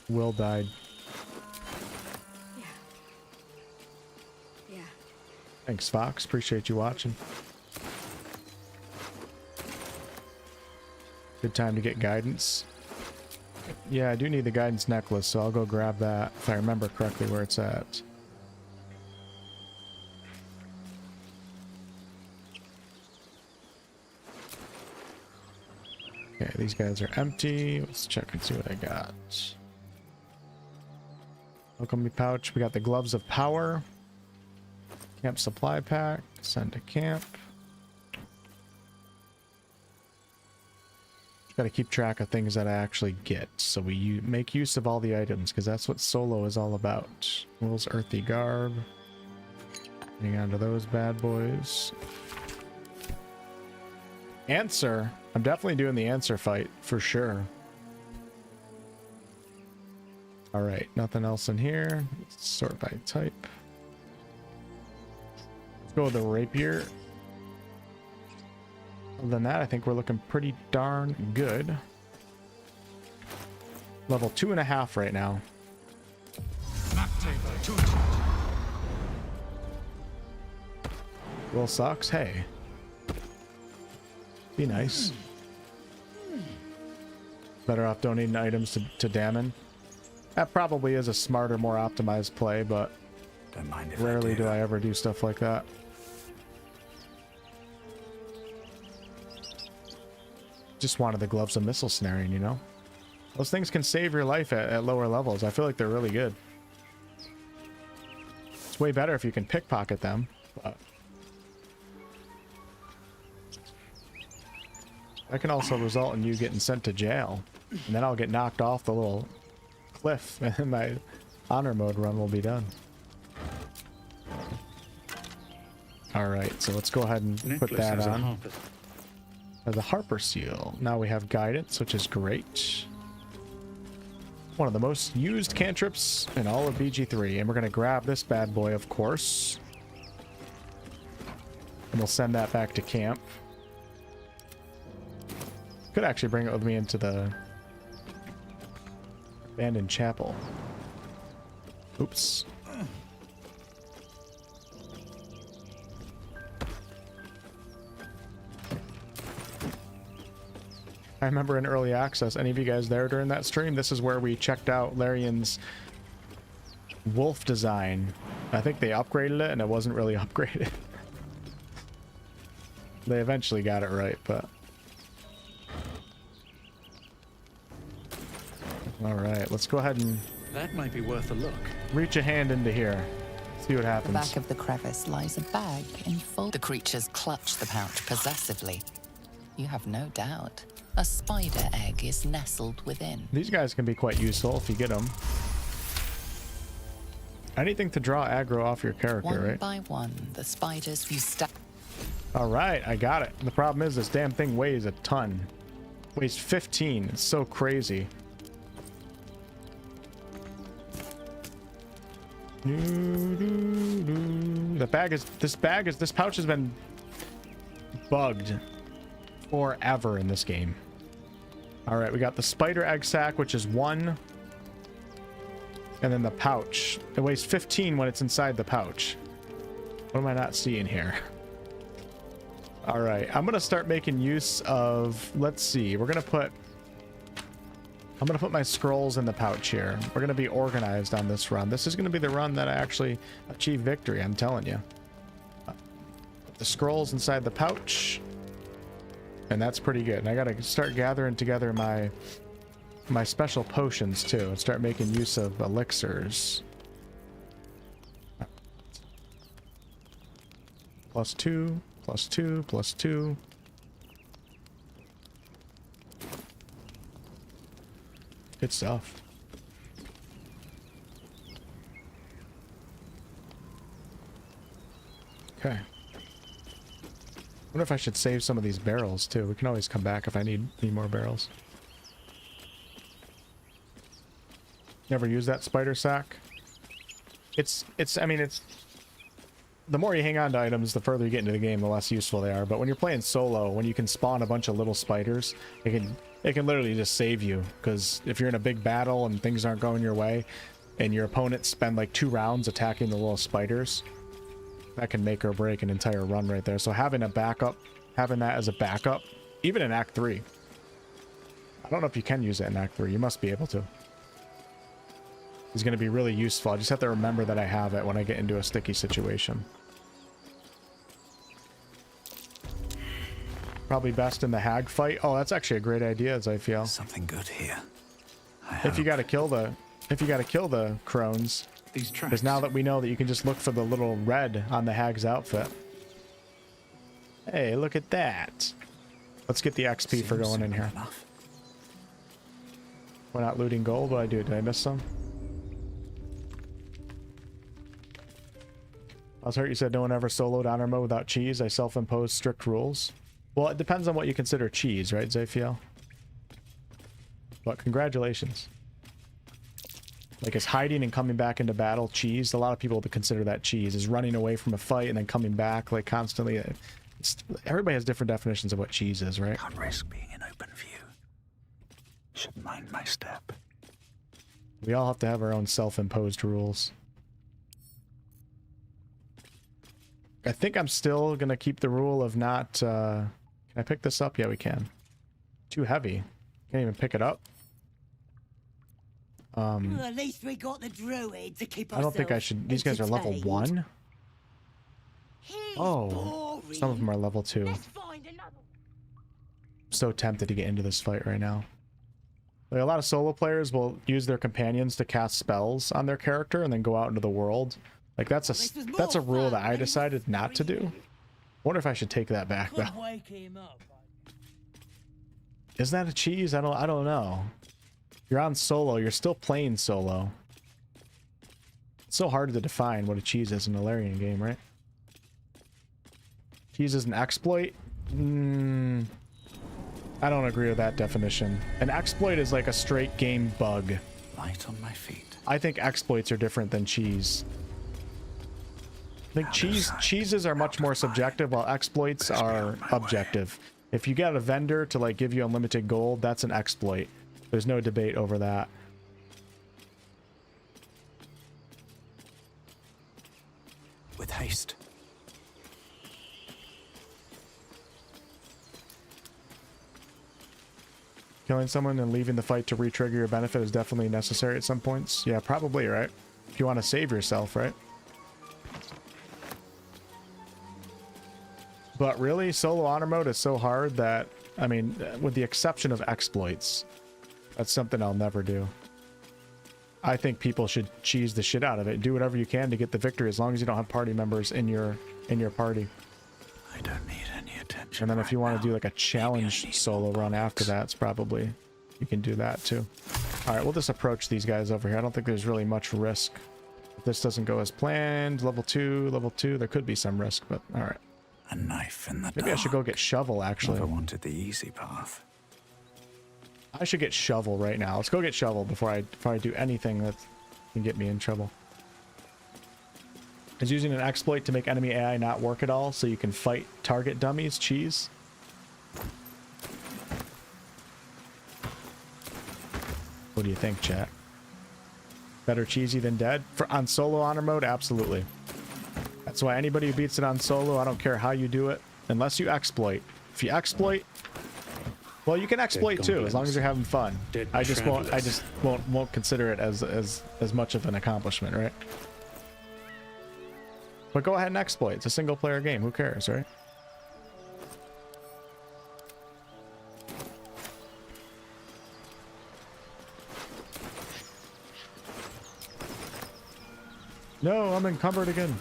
Will died. Yeah. Thanks, Fox. Appreciate you watching. Good time to get guidance. Yeah, I do need the guidance necklace, so I'll go grab that if I remember correctly where it's at. Okay, these guys are empty. Let's check and see what I got. Alchemy pouch. We got the gloves of power. Camp supply pack. Send to camp. Got to keep track of things that I actually get, so we make use of all the items, because that's what solo is all about. Will's earthy garb. Hang on to those bad boys. Answer. I'm definitely doing the answer fight for sure. All right, nothing else in here. Let's sort by type. Let's go with the rapier. Other than that, I think we're looking pretty darn good. Level 2.5 right now. Will sucks. Hey. Be nice. Better off donating items to Damon. That probably is a smarter, more optimized play, but Don't mind if rarely do I ever do stuff like that. Just wanted the gloves of missile snaring, you know? Those things can save your life at lower levels. I feel like they're really good. It's way better if you can pickpocket them, but that can also result in you getting sent to jail. And then I'll get knocked off the little cliff and my honor mode run will be done. Alright, so let's go ahead and put that on. The Harper seal. Now we have guidance, which is great. One of the most used cantrips in all of BG3. And we're going to grab this bad boy, of course. And we'll send that back to camp. Could actually bring it with me into the abandoned chapel. Oops. I remember in early access, any of you guys there during that stream, this is where we checked out Larian's wolf design. I think they upgraded it and it wasn't really upgraded. They eventually got it right, but... Alright, let's go ahead and... That might be worth a look. Reach a hand into here. See what happens. At the back of the crevice lies a bag enfolded. The creatures clutch the pouch possessively. You have no doubt. A spider egg is nestled within. These guys can be quite useful if you get them. Anything to draw aggro off your character, right? One by one, the spiders you stack. Alright, I got it. The problem is this damn thing weighs a ton. Weighs 15. It's so crazy. This pouch has been bugged forever in this game. All right, we got the spider egg sac, which is 1, and then the pouch. It weighs 15 when it's inside the pouch. What am I not seeing here? All right, I'm gonna start making use of, let's see, I'm gonna put my scrolls in the pouch here. We're gonna be organized on this run. This is gonna be the run that I actually achieve victory, I'm telling you. The scrolls inside the pouch. And that's pretty good. And I gotta start gathering together my special potions too, and start making use of elixirs. +2, +2, +2. Good stuff. Okay. I wonder if I should save some of these barrels too. We can always come back if I need more barrels. Never use that spider sack. I mean, it's the more you hang on to items, the further you get into the game, the less useful they are. But when you're playing solo, when you can spawn a bunch of little spiders, it can literally just save you. Because if you're in a big battle and things aren't going your way, and your opponents spend like 2 rounds attacking the little spiders, that can make or break an entire run right there. So having a backup, having that as a backup, even in Act 3. I don't know if you can use it in Act 3. You must be able to. It's going to be really useful. I just have to remember that I have it when I get into a sticky situation. Probably best in the hag fight. Oh, that's actually a great idea, as I feel. Something good here. If you got to kill the crones. Because now that we know that you can just look for the little red on the hag's outfit. Hey, look at that. Let's get the XP for going in here. We're not looting gold. What did I do? Did I miss some? I was hurt you said no one ever soloed honor mode without cheese. I self-imposed strict rules. Well, it depends on what you consider cheese, right, Zayfiel? But congratulations. Like, is hiding and coming back into battle cheese? A lot of people would consider that cheese. Is running away from a fight and then coming back, like, constantly. Everybody has different definitions of what cheese is, right? Can't risk being in open view. Should mind my step. We all have to have our own self-imposed rules. I think I'm still gonna keep the rule of not, can I pick this up? Yeah, we can. Too heavy. Can't even pick it up. Well, at least we got the druid to keep I don't think I should. These guys are level 1. Oh, some of them are level 2. I'm so tempted to get into this fight right now. Like, a lot of solo players will use their companions to cast spells on their character and then go out into the world. Like, that's a rule that I decided not to do. Wonder if I should take that back though. Is that a cheese? I don't know. You're on solo. You're still playing solo. It's so hard to define what a cheese is in a Larian game, right? Cheese is an exploit? I don't agree with that definition. An exploit is like a straight game bug. Light on my feet. I think exploits are different than cheese. I think cheeses are much more subjective, while exploits are objective. If you get a vendor to like give you unlimited gold, that's an exploit. There's no debate over that. With haste. Killing someone and leaving the fight to re-trigger your benefit is definitely necessary at some points. Yeah, probably, right? If you want to save yourself, right? But really, solo honor mode is so hard that, I mean, with the exception of exploits, that's something I'll never do. I think people should cheese the shit out of it. Do whatever you can to get the victory, as long as you don't have party members in your party. I don't need any attention. And then if you want to do like a challenge solo run after that, it's probably, you can do that too. All right, we'll just approach these guys over here. I don't think there's really much risk. If this doesn't go as planned, level 2, there could be some risk, but all right. A knife in the dark. Maybe I should go get shovel, actually. Never wanted the easy path. I should get shovel right now. Let's go get shovel before I do anything that can get me in trouble. Is using an exploit to make enemy AI not work at all so you can fight target dummies. Cheese. What do you think, chat? Better cheesy than dead? On solo honor mode? Absolutely. That's why anybody who beats it on solo, I don't care how you do it, unless you exploit. If you exploit, well, you can exploit too, as long as you're having fun. I just won't consider it as much of an accomplishment, right? But go ahead and exploit. It's a single player game. Who cares, right? No, I'm encumbered again.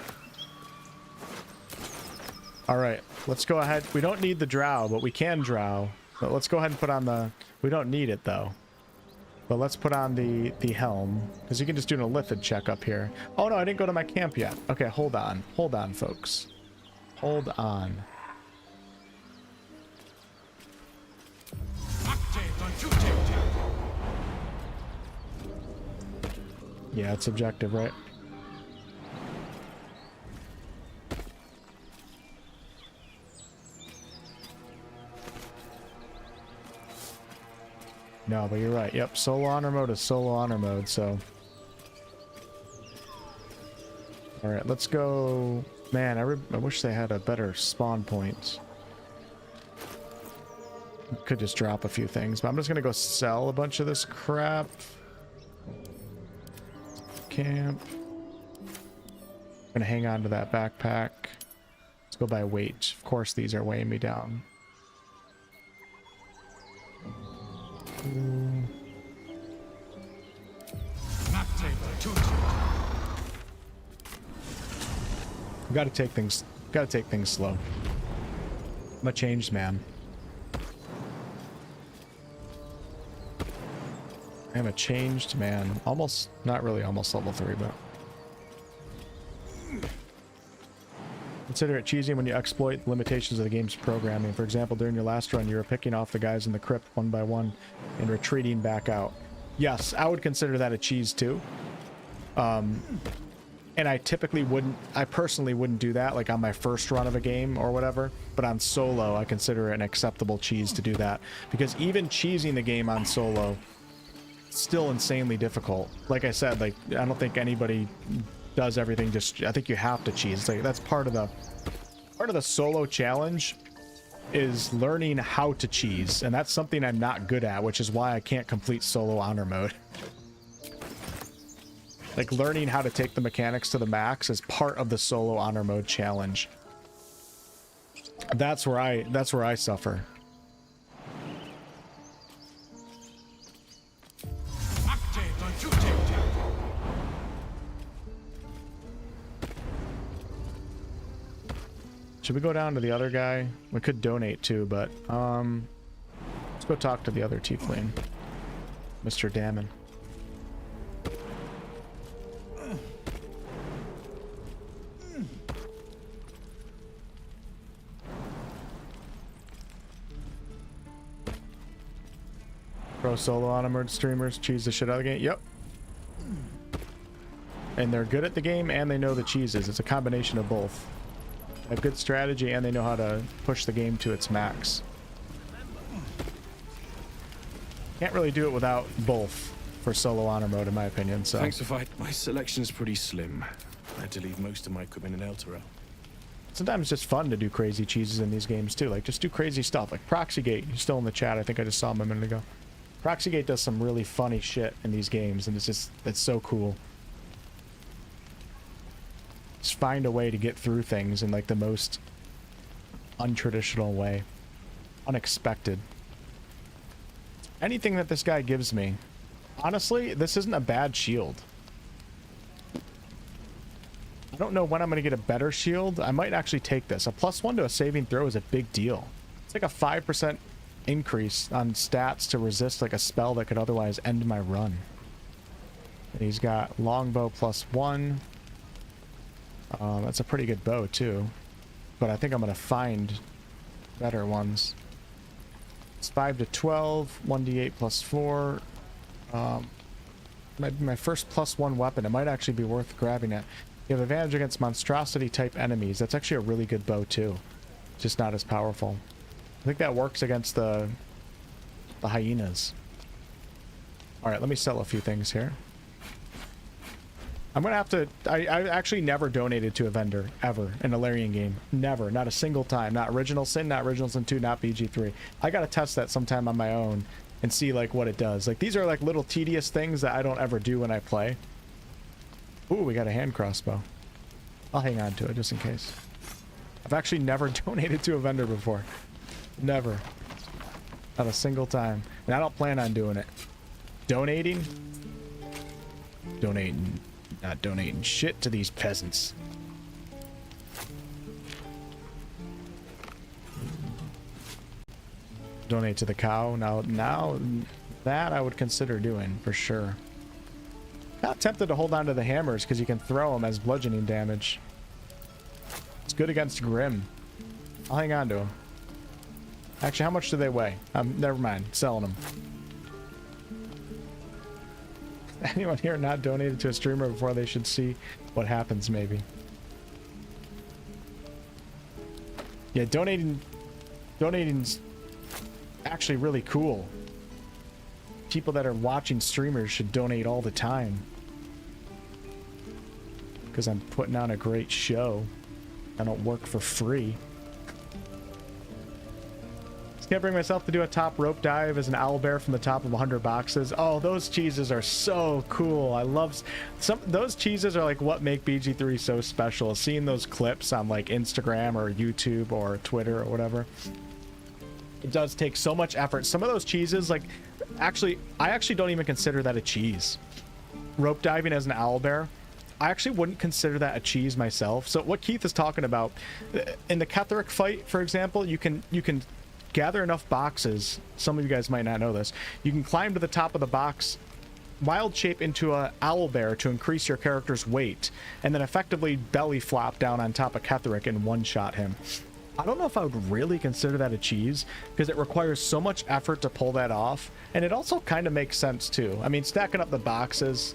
All right, let's go ahead. We don't need the drow, but we can drow. But let's go ahead and put on the... We don't need it, though. But let's put on the helm, because you can just do an illithid check up here. Oh, no, I didn't go to my camp yet. Okay, hold on. Hold on, folks. Hold on. Yeah, it's subjective, right? No, but you're right. Yep, solo honor mode is solo honor mode, so... Alright, let's go... Man, I wish they had a better spawn point. Could just drop a few things, but I'm just gonna go sell a bunch of this crap. Camp. I'm gonna hang on to that backpack. Let's go by weight. Of course, these are weighing me down. We gotta take things slow. I'm a changed man. I am a changed man. Almost, not really almost level 3, but... Consider it cheesy when you exploit the limitations of the game's programming. For example, during your last run, you were picking off the guys in the crypt one by one and retreating back out. Yes, I would consider that a cheese too. And I personally wouldn't do that like on my first run of a game or whatever, but on solo, I consider it an acceptable cheese to do that. Because even cheesing the game on solo, still insanely difficult. Like I said, like, I don't think anybody does everything just... I think you have to cheese. Like, that's part of the solo challenge is learning how to cheese, and that's something I'm not good at, which is why I can't complete solo honor mode. Like, learning how to take the mechanics to the max is part of the solo honor mode challenge. That's where I suffer. Should we go down to the other guy? We could donate too, but let's go talk to the other tiefling. Mr. Damon. Pro solo on streamers cheese the shit out of the game. Yep. And they're good at the game and they know the cheeses. It's a combination of both. They have good strategy and they know how to push the game to its max. Can't really do it without both for solo honor mode, in my opinion. So Thanks for fight. My selection's pretty slim. I had to leave most of my equipment in 𝑠u𝑝𝑝𝑠. sometimes it's just fun to do crazy cheeses in these games too. Like just do crazy stuff. Like Proxygate, he's still in the chat. I think I just saw him a minute ago. Proxygate does some really funny shit in these games, and it's so cool. Just find a way to get through things in like the most untraditional way. Unexpected. Anything that this guy gives me. Honestly, this isn't a bad shield. I don't know when I'm going to get a better shield. I might actually take this. A +1 to a saving throw is a big deal. It's like a 5% increase on stats to resist like a spell that could otherwise end my run. And he's got longbow +1. That's a pretty good bow too. But I think I'm going to find better ones. It's 5 to 12, 1d8 +4. Might be my first +1 weapon. It might actually be worth grabbing it. You have advantage against monstrosity type enemies. That's actually a really good bow too. Just not as powerful. I think that works against the hyenas. Alright, let me sell a few things here. I'm gonna have to... I actually never donated to a vendor, ever, in a Larian game. Never. Not a single time. Not Original Sin, not Original Sin 2, not BG3. I gotta test that sometime on my own and see, like, what it does. Like, these are, like, little tedious things that I don't ever do when I play. Ooh, we got a hand crossbow. I'll hang on to it, just in case. I've actually never donated to a vendor before. Never. Not a single time. And I don't plan on doing it. Donating? Not donating shit to these peasants. Donate to the cow. Now that I would consider doing for sure. Not tempted to hold on to the hammers because you can throw them as bludgeoning damage. It's good against Grim. I'll hang on to them. Actually, how much do they weigh? Never mind. Selling them. Anyone here not donated to a streamer before? They should see what happens, maybe. Yeah, donating's actually really cool. People that are watching streamers should donate all the time. Because I'm putting on a great show. I don't work for free. Can't bring myself to do a top rope dive as an owlbear from the top of 100 boxes. Oh, those cheeses are so cool. I love those cheeses are like what make BG3 so special. Seeing those clips on like Instagram or YouTube or Twitter or whatever. It does take so much effort. Some of those cheeses, like, I actually don't even consider that a cheese. Rope diving as an owlbear, I actually wouldn't consider that a cheese myself. So what Keith is talking about, in the 𝑘etheric fight, for example, you can gather enough boxes. Some of you guys might not know this. You can climb to the top of the box, wild shape into a owlbear to increase your character's weight, and then effectively belly flop down on top of 𝑘etheric and one-shot him. I don't know if I would really consider that a cheese, because it requires so much effort to pull that off, and it also kind of makes sense too. I mean, stacking up the boxes,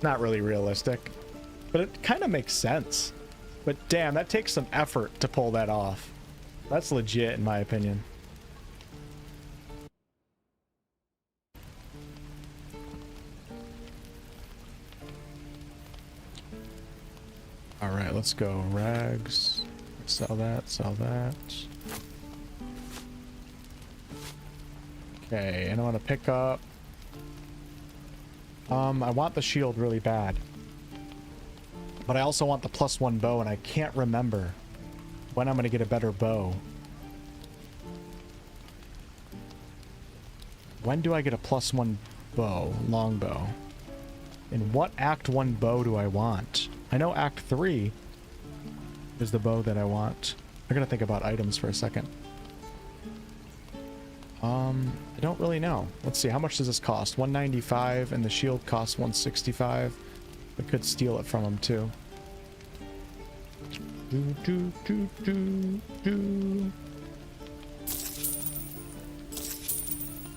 not really realistic, but it kind of makes sense. But damn, that takes some effort to pull that off. That's legit in my opinion. All right, let's go. Rags. Sell that, sell that. Okay, and I want to pick up... I want the shield really bad. But I also want the +1 bow, and I can't remember when I'm going to get a better bow. When do I get a +1 bow? Longbow. And what Act 1 bow do I want? I know Act 3 is the bow that I want. I gotta think about items for a second. I don't really know. Let's see, how much does this cost? 195, and the shield costs 165. I could steal it from him too.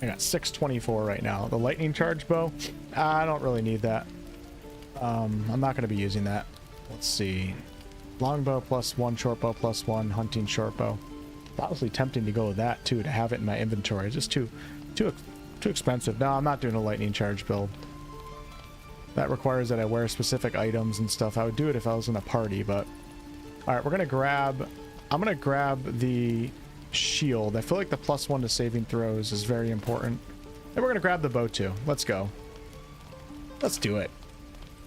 I got 624 right now. The lightning charge bow, I don't really need that. I'm not going to be using that. Let's see. Longbow +1, shortbow +1, hunting shortbow. Honestly tempting to go with that too, to have it in my inventory. It's just too expensive. No, I'm not doing a lightning charge build. That requires that I wear specific items and stuff. I would do it if I was in a party, but all right, I'm gonna grab the shield. I feel like the +1 to saving throws is very important, and we're gonna grab the bow too. Let's go. Let's do it.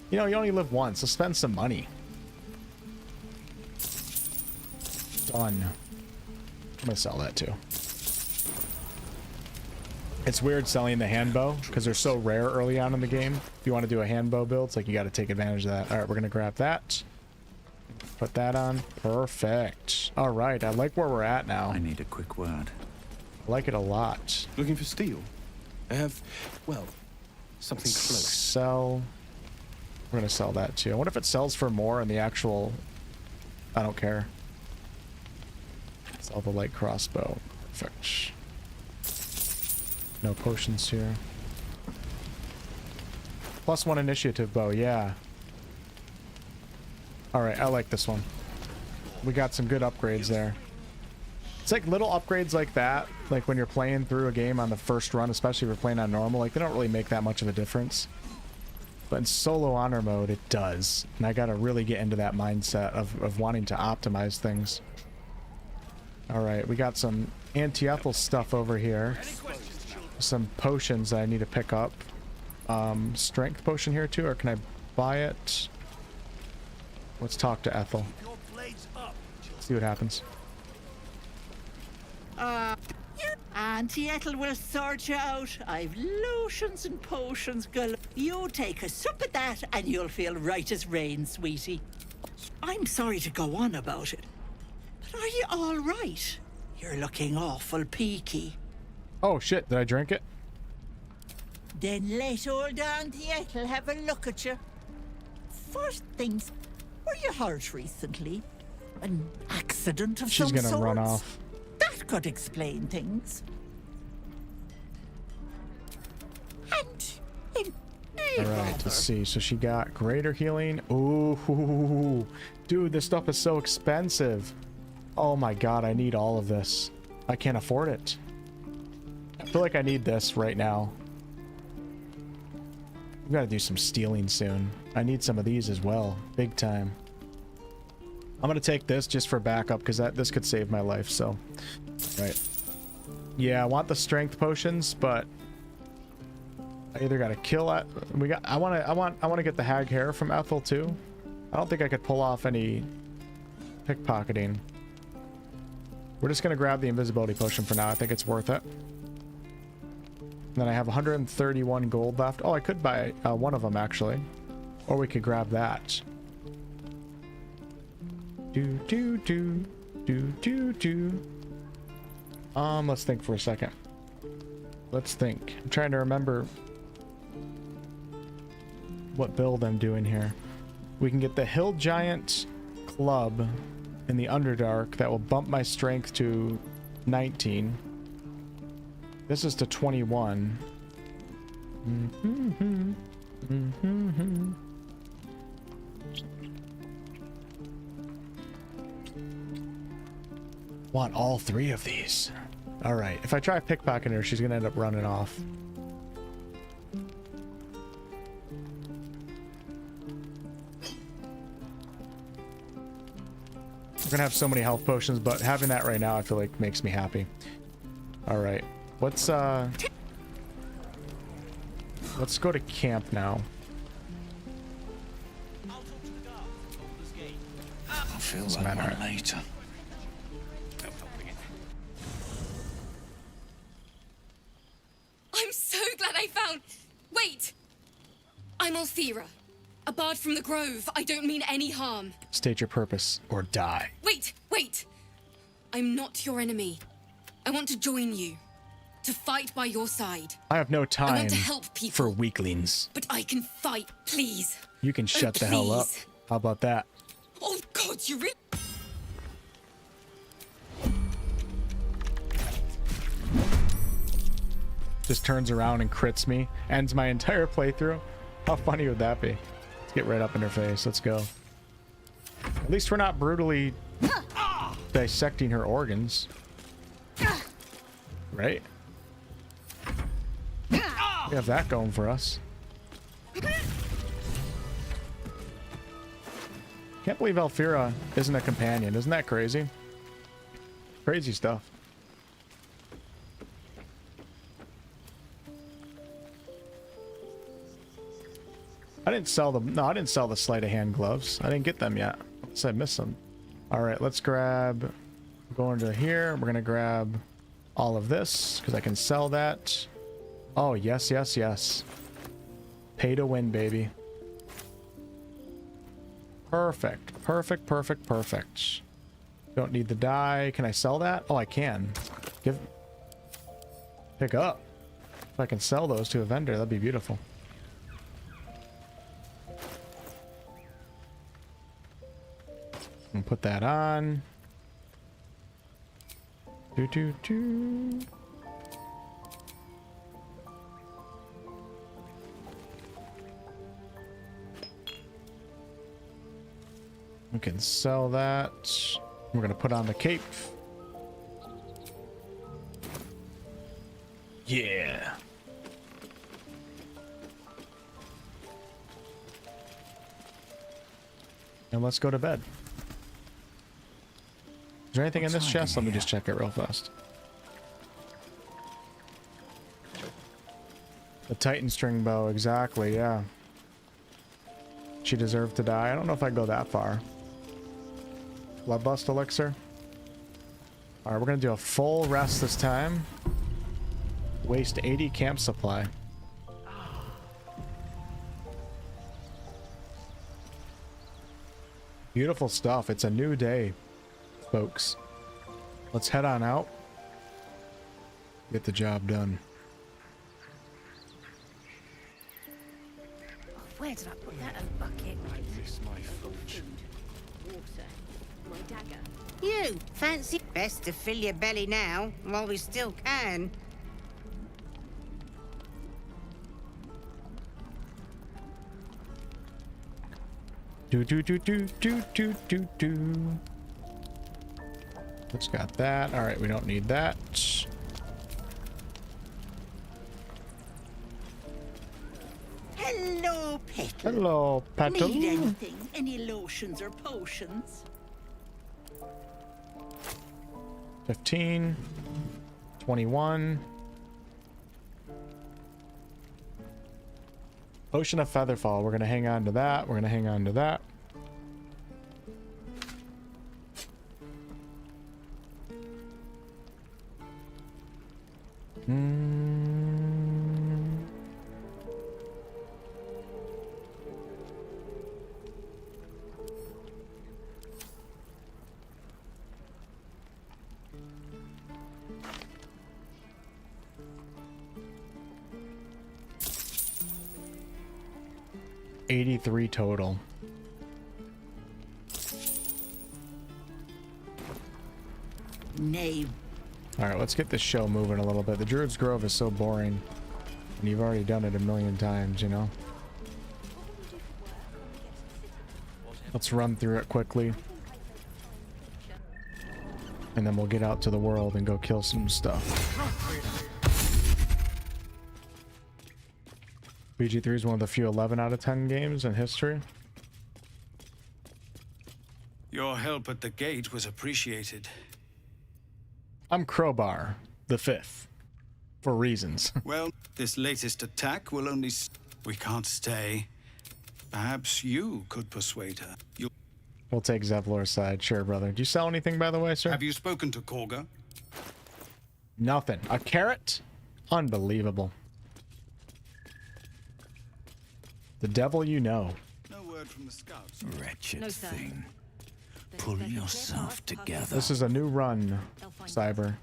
You know, you only live once. Let's spend some money. Done. I'm gonna sell that too. It's weird selling the hand bow because they're so rare early on in the game. If you want to do a hand bow build, it's like you got to take advantage of that. All right, we're gonna grab that. Put that on. Perfect. All right, I like where we're at now. I need a quick word. I like it a lot. Looking for steel? I have, well, something close. Sell. We're gonna sell that too. I wonder if it sells for more in the actual. I don't care. Sell the light crossbow. Perfect. No potions here. +1 initiative bow, yeah. Alright, I like this one. We got some good upgrades there. It's like little upgrades like that, like when you're playing through a game on the first run, especially if you're playing on normal, like they don't really make that much of a difference. But in solo honor mode, it does. And I gotta really get into that mindset of wanting to optimize things. Alright, we got some anti-ethel stuff over here. Some potions that I need to pick up. Strength potion here too, or can I buy it? Let's talk to Ethel. See what happens. Auntie Ethel will sort you out. I've lotions and potions galore. You take a sup of that and you'll feel right as rain, sweetie. I'm sorry to go on about it, but are you all right? You're looking awful peaky. Oh shit, did I drink it? Then let old Auntie Ethel have a look at you. First things, were you hurt recently? An accident of some sort? She's gonna run off. That could explain things. And alright, let's see. So she got greater healing. Ooh, dude, this stuff is so expensive. Oh my god, I need all of this. I can't afford it. I feel like I need this right now. We've got to do some stealing soon. I need some of these as well. Big time. I'm going to take this just for backup because this could save my life, so. Right. Yeah, I want the strength potions, but I either got to kill it. I want to get the hag hair from Ethel too. I don't think I could pull off any pickpocketing. We're just going to grab the invisibility potion for now. I think it's worth it. And then I have 131 gold left. Oh, I could buy one of them actually. Or we could grab that. Let's think for a second. Let's think. I'm trying to remember what build I'm doing here. We can get the Hill Giant Club in the Underdark. That will bump my strength to 19. This is to 21. Want all three of these. All right. If I try pickpocketing her, she's going to end up running off. We're going to have so many health potions, but having that right now, I feel like makes me happy. All right. Let's go to camp now. I'll feel that one later. I'm so glad I found... Wait! I'm 𝑐𝑙𝑝𝑠, a bard from the Grove. I don't mean any harm. State your purpose or die. Wait! I'm not your enemy. I want to join you. to fight by your side. I have no I time want to help people, for weaklings. but I can fight. Please. You can shut the hell up. please. How about that? Oh God, you really. Just turns around and crits me. Ends my entire playthrough. How funny would that be? Let's get right up in her face. Let's go. At least we're not brutally dissecting her organs. Right? We have that going for us. Can't believe 𝑎𝑓𝑡𝑒𝑟 isn't a companion. Isn't that crazy? Crazy stuff. I didn't sell them. No, I didn't sell the sleight of hand gloves. I didn't get them yet. So I missed them. All right, let's grab. Go into here. We're gonna grab all of this because I can sell that. Oh yes, yes, yes. Pay to win, baby. Perfect, perfect, perfect, perfect. Don't need the die. Can I sell that? Oh, I can. Pick up. If I can sell those to a vendor, that'd be beautiful. And put that on. We can sell that. We're gonna put on the cape. Yeah. And let's go to bed. Is there anything in this chest? Let me just check it real fast. The Titan string bow, exactly, yeah. She deserved to die. I don't know if I go that far. Bloodlust elixir. Alright, we're gonna do a full rest this time. Waste 80 camp supply. Beautiful stuff. It's a new day, folks. Let's head on out. Get the job done. Where did I put that old bucket? I miss my forge. Water. My dagger. You fancy? Best to fill your belly now while we still can. Do. Let's got that. All right, we don't need that. Hello, Petal. Hello, Petal. Need anything? Any lotions or potions? 15, 21. Potion of Featherfall. We're gonna hang on to that. We're gonna hang on to that. $83 total. Nay. All right, let's get this show moving a little bit. The Druid's Grove is so boring, and you've already done it a million times, you know? Let's run through it quickly. And then we'll get out to the world and go kill some stuff. BG3 is one of the few 11 out of 10 games in history. Your help at the gate was appreciated. I'm Crowbar, the 5th, for reasons. Well, this latest attack will only... We can't stay. Perhaps you could persuade her. We'll take Zevlor's side. Sure, brother. Do you sell anything, by the way, sir? Have you spoken to Korga? Nothing. A carrot? Unbelievable. The devil you know. No word from the scouts. Wretched thing. Pull yourself together. This is a new run, Cyber.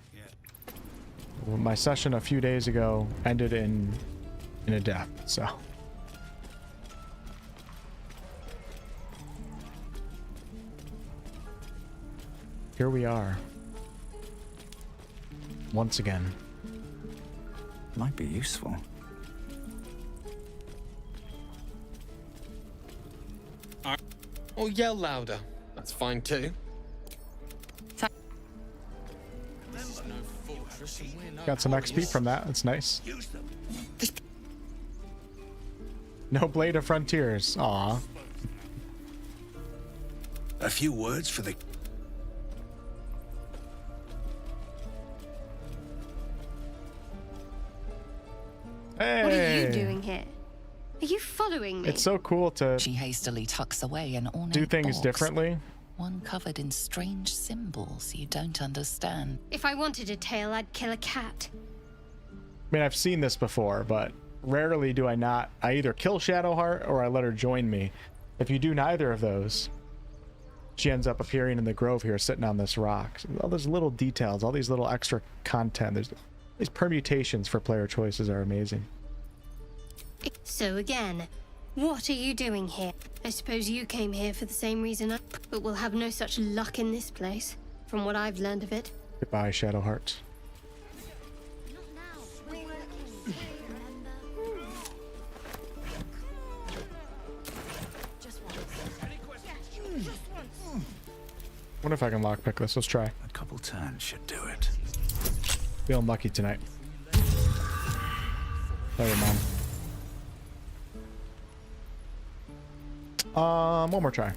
My session a few days ago ended in a death, so. Here we are. Once again. Might be useful. Or yell louder. That's fine too. Got some XP from that. That's nice. No Blade of Frontiers. Aw. A few words for the... Hey. What are you doing here? Are you following me? It's so cool to She hastily tucks away an ornate do things box, differently. one covered in strange symbols you don't understand. If I wanted a tail, I'd kill a cat. I mean, I've seen this before, but rarely do I not. I either kill Shadowheart or I let her join me. If you do neither of those, she ends up appearing in the grove here, sitting on this rock. All those little details, all these little extra content. There's these permutations for player choices are amazing. So again, what are you doing here? I suppose you came here for the same reason but we'll have no such luck in this place, from what I've learned of it. Goodbye, Shadowheart. Wonder if I can lockpick this. Let's try. A couple turns should do it. Feeling lucky tonight. Never mind. One more try.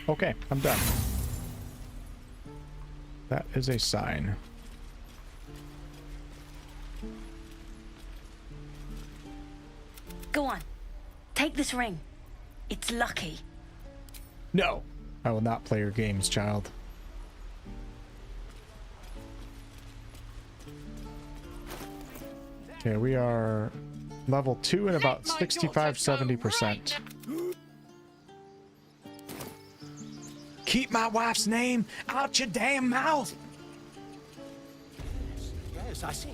Okay, I'm done. That is a sign. Go on. Take this ring. It's lucky. No, I will not play your games, child. Okay, we are level 2 and about 65-70%. Keep my wife's name out your damn mouth. Yes, I see.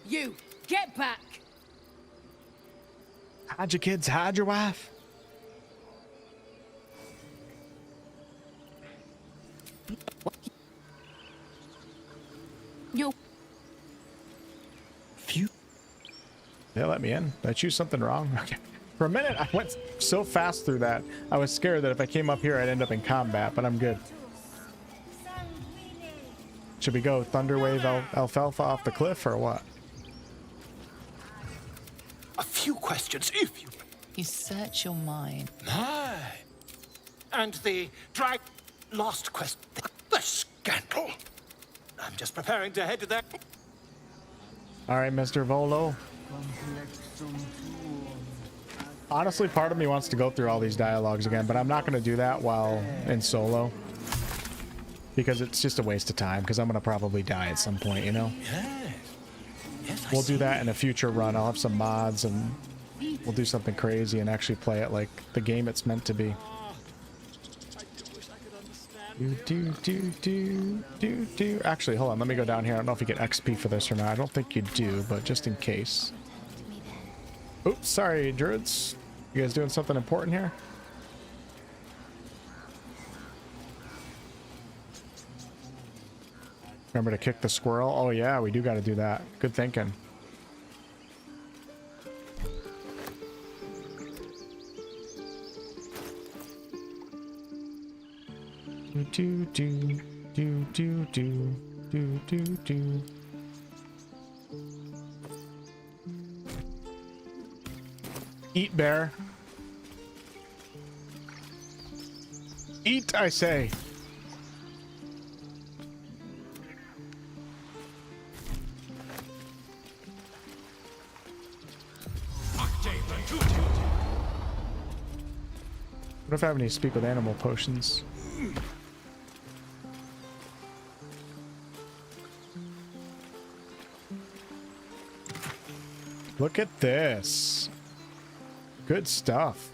You, get back! Hide your kids, hide your wife. You. Phew. They let me in. Did I choose something wrong? Okay. For a minute, I went so fast through that, I was scared that if I came up here, I'd end up in combat, but I'm good. Should we go Thunderwave Alfalfa off the cliff, or what? A few questions, if you... You search your mind. Aye. And the drag... Last question. The scandal. I'm just preparing to head to that... All right, Mr. Volo. Honestly, part of me wants to go through all these dialogues again, but I'm not going to do that while in solo. Because it's just a waste of time, because I'm going to probably die at some point, you know? Yes, We'll do that in a future run. I'll have some mods, and we'll do something crazy and actually play it like the game it's meant to be. Actually, hold on. Let me go down here. I don't know if you get XP for this or not. I don't think you do, but just in case. Oops, sorry, druids. You guys doing something important here? Remember to kick the squirrel? Oh yeah, we do got to do that. Good thinking. Do do do do do do do do. Eat, bear. Eat, I say. What if I have any speak with animal potions? Look at this. Good stuff.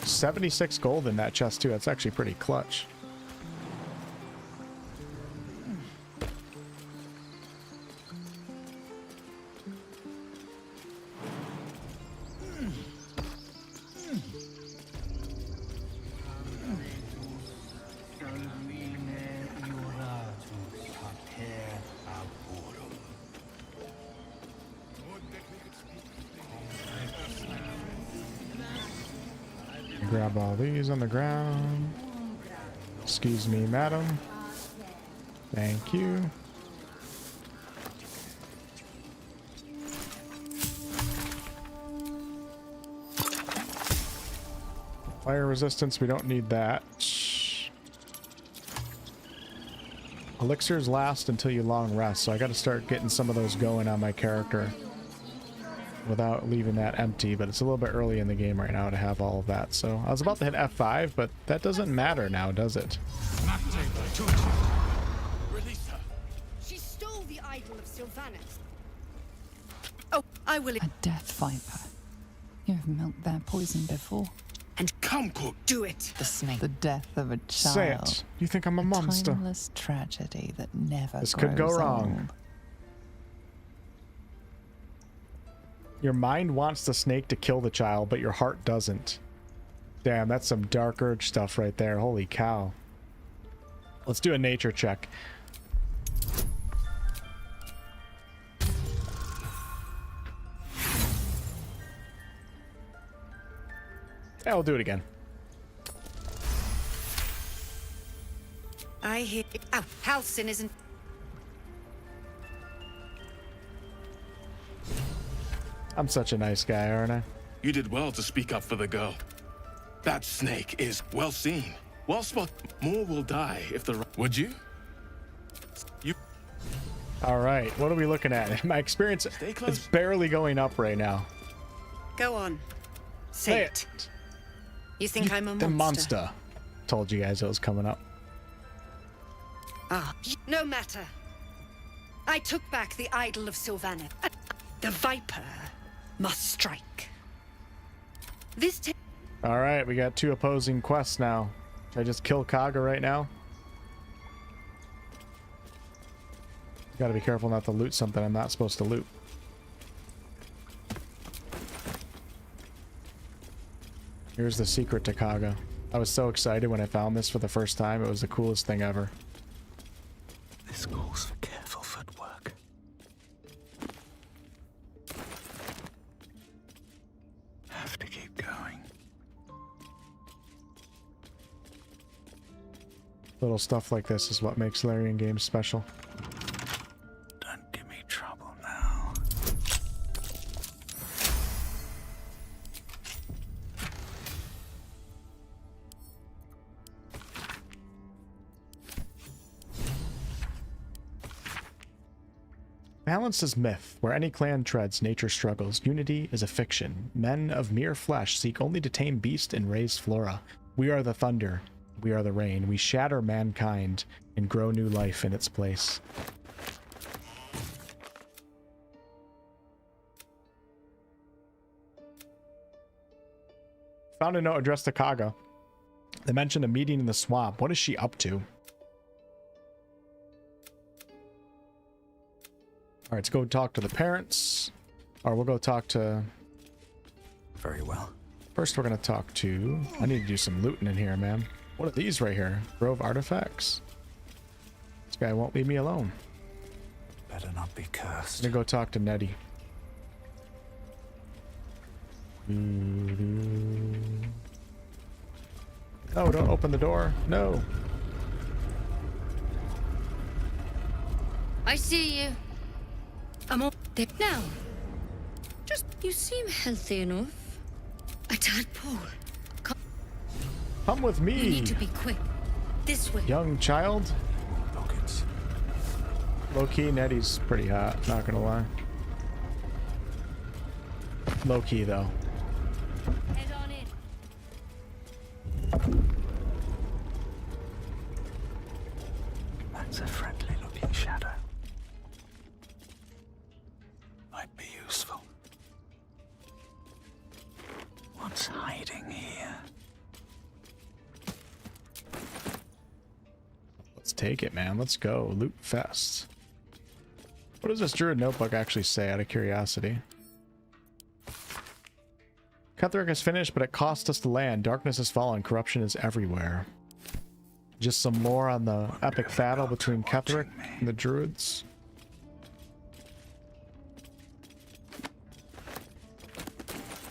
76 gold in that chest too. That's actually pretty clutch. Grab all these on the ground. Excuse me, madam. Thank you. Fire resistance, we don't need that. Elixirs last until you long rest, so I gotta start getting some of those going on my character without leaving that empty, but it's a little bit early in the game right now to have all of that. So I was about to hit F5, but that doesn't matter now, does it? Release her. She stole the idol of Sylvanas. Oh, I will. A death viper. You have milked their poison before. And come, cook. Do it. The snake. The death of a child. Say it. You think I'm a monster? Timeless tragedy that never This could go grows wrong. old. Your mind wants the snake to kill the child, but your heart doesn't. Damn, that's some dark urge stuff right there. Holy cow. Let's do a nature check. Yeah, we'll do it again. I hear. Oh, Halcyon isn't. I'm such a nice guy, aren't I? You did well to speak up for the girl. That snake is well seen. Well spotted. More will die if the... Would you? You... Alright, what are we looking at? My experience is barely going up right now. Go on. Say it. You think I'm a monster? The monster. Told you guys it was coming up. Ah, no matter. I took back the idol of Sylvanas. The Viper must strike. This Alright, we got two opposing quests now. Should I just kill Kaga right now? Gotta be careful not to loot something I'm not supposed to loot. Here's the secret to Kaga. I was so excited when I found this for the first time. It was the coolest thing ever. This calls for careful footwork. Have to keep going. Little stuff like this is what makes Larian games special. Don't give me trouble now. Balance is myth. Where any clan treads, nature struggles. Unity is a fiction. Men of mere flesh seek only to tame beast and raise flora. We are the thunder. We are the rain. We shatter mankind and grow new life in its place. Found a note addressed to Kaga. They mentioned a meeting in the swamp. What is she up to? All right, let's go talk to the parents. Or we'll go talk to... Very well. First, we're going to talk to... I need to do some looting in here, man. What are these right here? Grove artifacts. This guy won't leave me alone. Better not be cursed. I'm going to go talk to Nettie. Oh, don't open the door. No. I see you. I'm up there now. Just, you seem healthy enough. A tadpole. Come with me. We need to be quick. This way. Young child. Pockets. Low-key, Nettie's pretty hot, not gonna lie. Low-key, though. Head on in. That's a friendly-looking shadow. Might be useful. What's hiding here? Let's take it, man. Let's go. Loot fest. What does this Druid notebook actually say, out of curiosity? Ketheric is finished, but it cost us the land. Darkness has fallen. Corruption is everywhere. Just some lore on the epic battle between Ketheric and the Druids.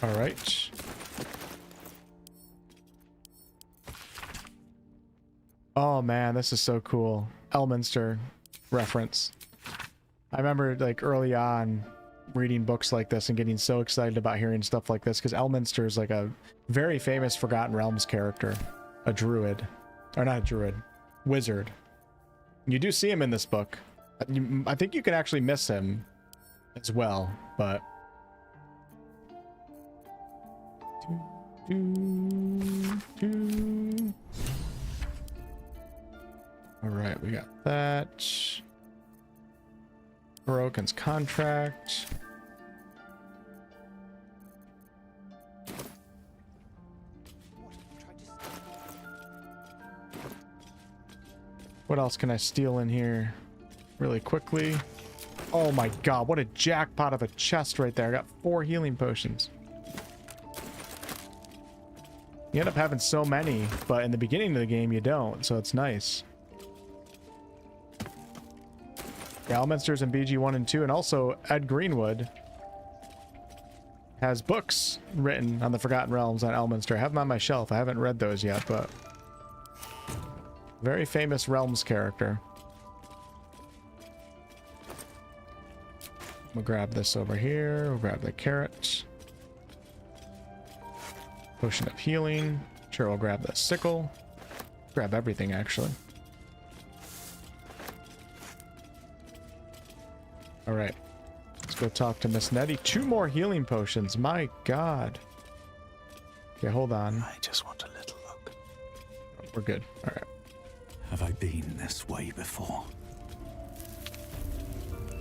Alright. Oh man, this is so cool. Elminster reference. I remember like early on reading books like this and getting so excited about hearing stuff like this because Elminster is like a very famous Forgotten Realms character. A druid. Or not a druid. Wizard. You do see him in this book. I think you can actually miss him as well, but... Alright, we got that. Broken's contract. What else can I steal in here really quickly? Oh my god, what a jackpot of a chest right there. I got 4 healing potions. You end up having so many, but in the beginning of the game you don't, so it's nice. Yeah, Elminster's in BG 1 and 2, and also Ed Greenwood has books written on the Forgotten Realms on Elminster. I have them on my shelf. I haven't read those yet, but... very famous Realms character. We'll grab this over here. We'll grab the carrot. Potion of healing. Sure, we'll grab the sickle. Grab everything, actually. Alright. Let's go talk to Miss Nettie. 2 more healing potions. My god. Okay, hold on. I just want a little look. We're good. Alright. Have I been this way before?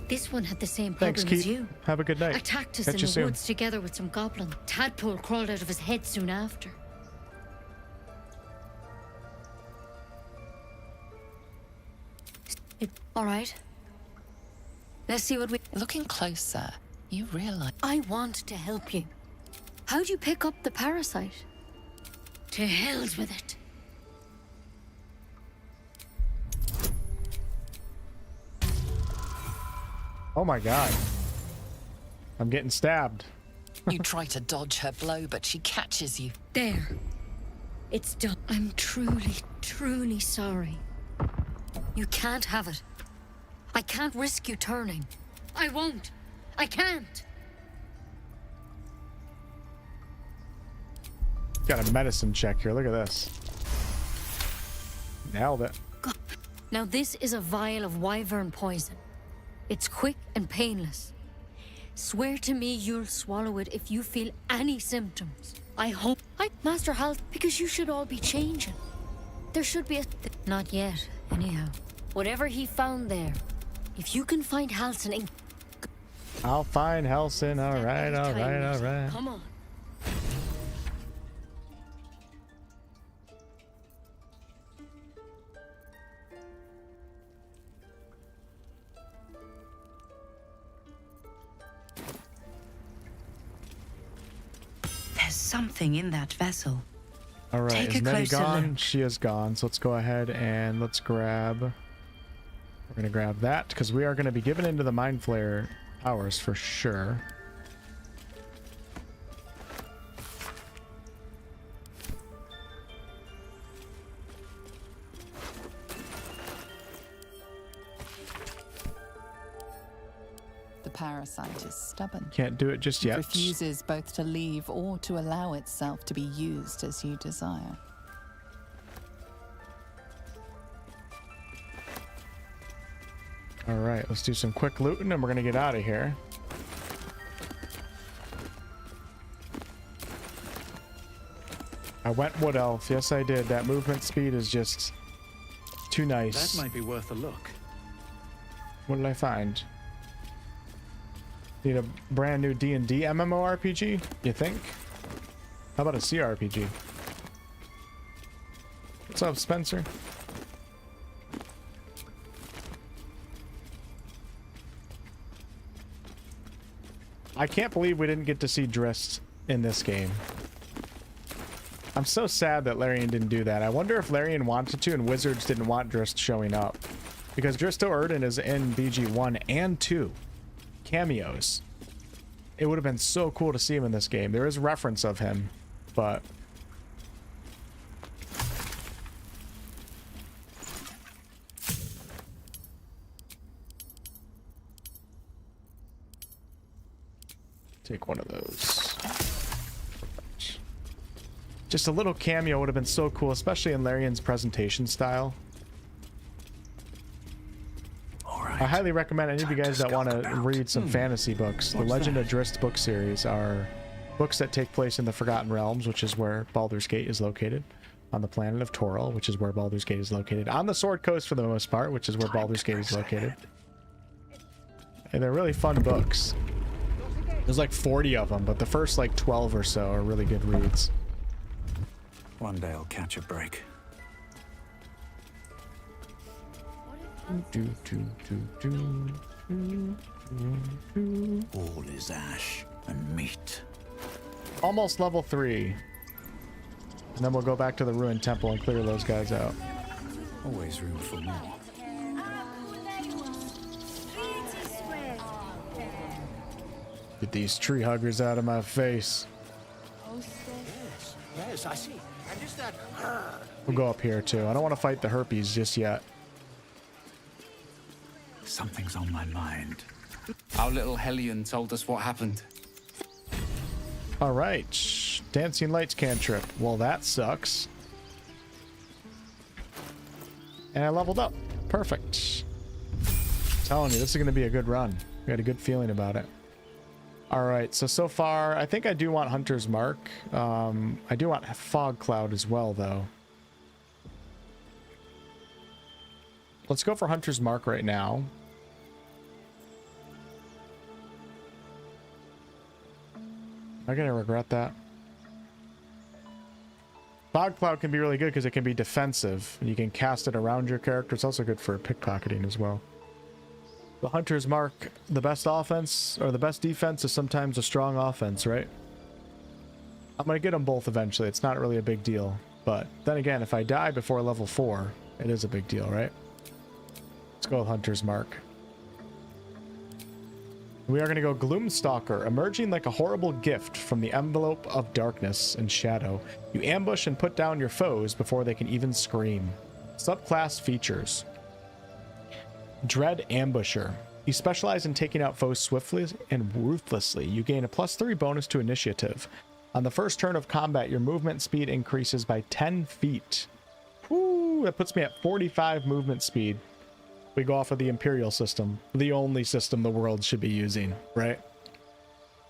This one had the same problem Thanks, as Keith. you. Have a good night. Attacked us Catch in you the soon. woods together with some goblin. Tadpole crawled out of his head soon after. All right. Let's see what we... Looking closer, you realize... I want to help you. How'd you pick up the parasite? To hell's with it. Oh my god. I'm getting stabbed. You try to dodge her blow, but she catches you. There. It's done. I'm truly, truly sorry. You can't have it. I can't risk you turning. I won't. I can't. Got a medicine check here. Look at this. Nailed it. God. Now this is a vial of wyvern poison. It's quick and painless. Swear to me you'll swallow it if you feel any symptoms. I hope Master Health, because you should all be changing. There should be a... Not yet, anyhow. Whatever he found there, if you can find Halsin and... I'll find Halsin. Alright, alright, alright. Come on. There's something in that vessel. Alright, Take is a Nettie closer gone? look. She is gone. So let's go ahead and let's grab... We're going to grab that because we are going to be given into the Mind Flayer powers for sure. The parasite is stubborn. Can't do it just It yet. refuses both to leave or to allow itself to be used as you desire. Alright, let's do some quick looting and we're going to get out of here. I went Wood Elf. Yes, I did. That movement speed is just too nice. That might be worth a look. What did I find? Need a brand new D&D MMORPG? You think? How about a CRPG? What's up, Spencer? I can't believe we didn't get to see Drist in this game. I'm so sad that Larian didn't do that. I wonder if Larian wanted to and Wizards didn't want Drist showing up. Because 𝑔𝑎𝑚𝑒 is in BG 1 and 2. Cameos. It would have been so cool to see him in this game. There is reference of him, but... Take one of those. Just a little cameo would have been so cool, especially in Larian's presentation style. I highly recommend any of you guys that want to read some fantasy books. The Legend of Drizzt book series are books that take place in the Forgotten Realms, which is where Baldur's Gate is located, on the planet of 𝑡𝑒𝑙, which is where Baldur's Gate is located, on the Sword Coast for the most part, which is where Baldur's Gate is located. And they're really fun books. There's like 40 of them, but the first like 12 or so are really good reads. One day I'll catch a break. All is ash and meat. Almost level 3. And then we'll go back to the ruined temple and clear those guys out. Always room for more. Get these tree huggers out of my face. Yes, I see. And is that her? We'll go up here too. I don't want to fight the herpes just yet. Something's on my mind. Our little Hellion told us what happened. All right. Dancing lights cantrip. Well, that sucks. And I leveled up. Perfect. I'm telling you, this is going to be a good run. I got a good feeling about it. All right. So far, I think I do want Hunter's Mark. I do want Fog Cloud as well, though. Let's go for Hunter's Mark right now. Am I gonna regret that? Fog Cloud can be really good because it can be defensive. You can cast it around your character. It's also good for pickpocketing as well. The Hunter's Mark, the best offense or the best defense is sometimes a strong offense, right? I'm gonna get them both eventually. It's not really a big deal. But then again, if I die before level 4, it is a big deal, right? Let's go with Hunter's Mark. We are going to go Gloomstalker. Emerging like a horrible gift from the envelope of darkness and shadow, you ambush and put down your foes before they can even scream. Subclass features. Dread Ambusher. You specialize in taking out foes swiftly and ruthlessly. You gain a +3 bonus to initiative. On the first turn of combat, your movement speed increases by 10 feet. Woo, that puts me at 45 movement speed. We go off of the Imperial system, the only system the world should be using, right?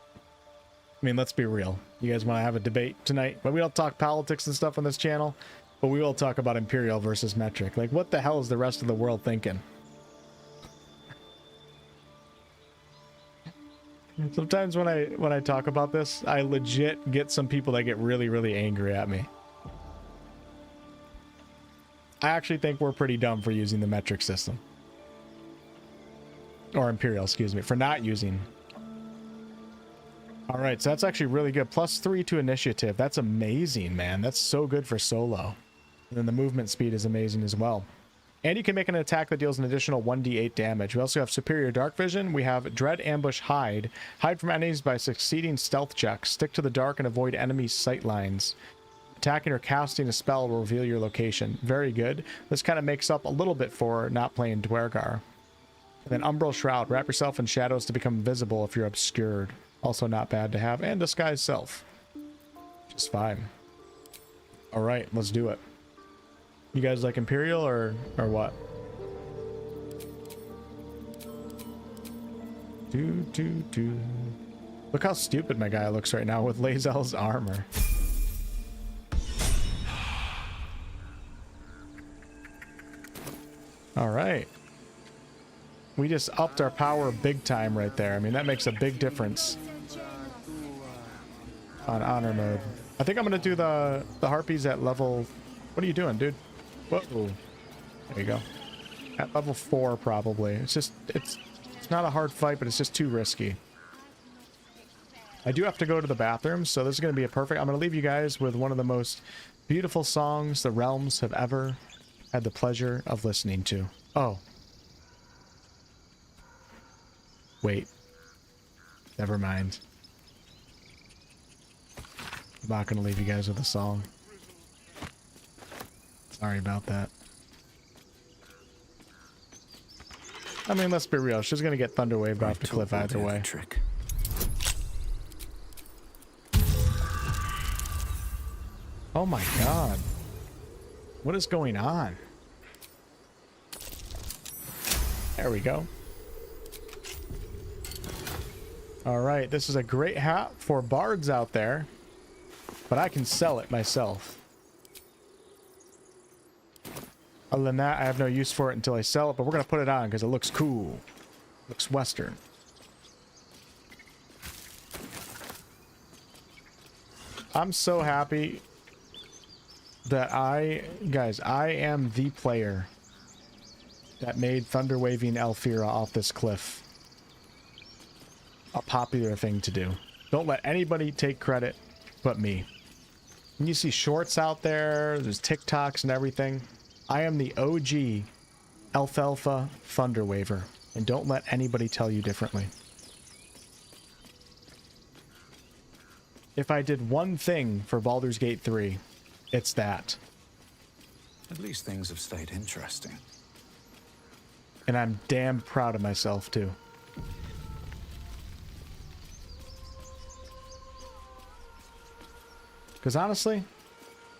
I mean, let's be real. You guys want to have a debate tonight? But we don't talk politics and stuff on this channel, but we will talk about Imperial versus metric. Like, what the hell is the rest of the world thinking? Sometimes when I talk about this, I legit get some people that get really, really angry at me. I actually think we're pretty dumb for using the metric system. Or Imperial, excuse me, for not using. All right, so that's actually really good. +3 to initiative. That's amazing, man. That's so good for solo. And then the movement speed is amazing as well. And you can make an attack that deals an additional 1d8 damage. We also have superior dark vision. We have Dread Ambush Hide. Hide from enemies by succeeding stealth checks. Stick to the dark and avoid enemy sight lines. Attacking or casting a spell will reveal your location. Very good. This kind of makes up a little bit for not playing Dwergar. And then Umbral Shroud. Wrap yourself in shadows to become visible if you're obscured. Also not bad to have. And Disguise Self. Just fine. All right, let's do it. You guys like Imperial or what? Look how stupid my guy looks right now with Lae'zel's armor. All right. We just upped our power big time right there. I mean, that makes a big difference on honor mode. I think I'm going to do the harpies at level... What are you doing, dude? Whoa. There you go. At level 4, probably. It's just... It's not a hard fight, but it's just too risky. I do have to go to the bathroom, so this is going to be a perfect... I'm going to leave you guys with one of the most beautiful songs the realms have ever had the pleasure of listening to. Oh. Wait. Never mind. I'm not going to leave you guys with a song. Sorry about that. I mean, let's be real. She's going to get thunder waved off the cliff either way. Oh my god. What is going on? There we go. Alright, this is a great hat for bards out there, but I can sell it myself. Other than that, I have no use for it until I sell it, but we're going to put it on because it looks cool. Looks Western. I'm so happy that guys, I am the player that made thunder waving Alfira off this cliff a popular thing to do. Don't let anybody take credit but me. When you see shorts out there, there's TikToks and everything. I am the OG Alfalfa thunder waver, and don't let anybody tell you differently. If I did one thing for Baldur's Gate 3, it's that. At least things have stayed interesting. And I'm damn proud of myself, too. Because honestly,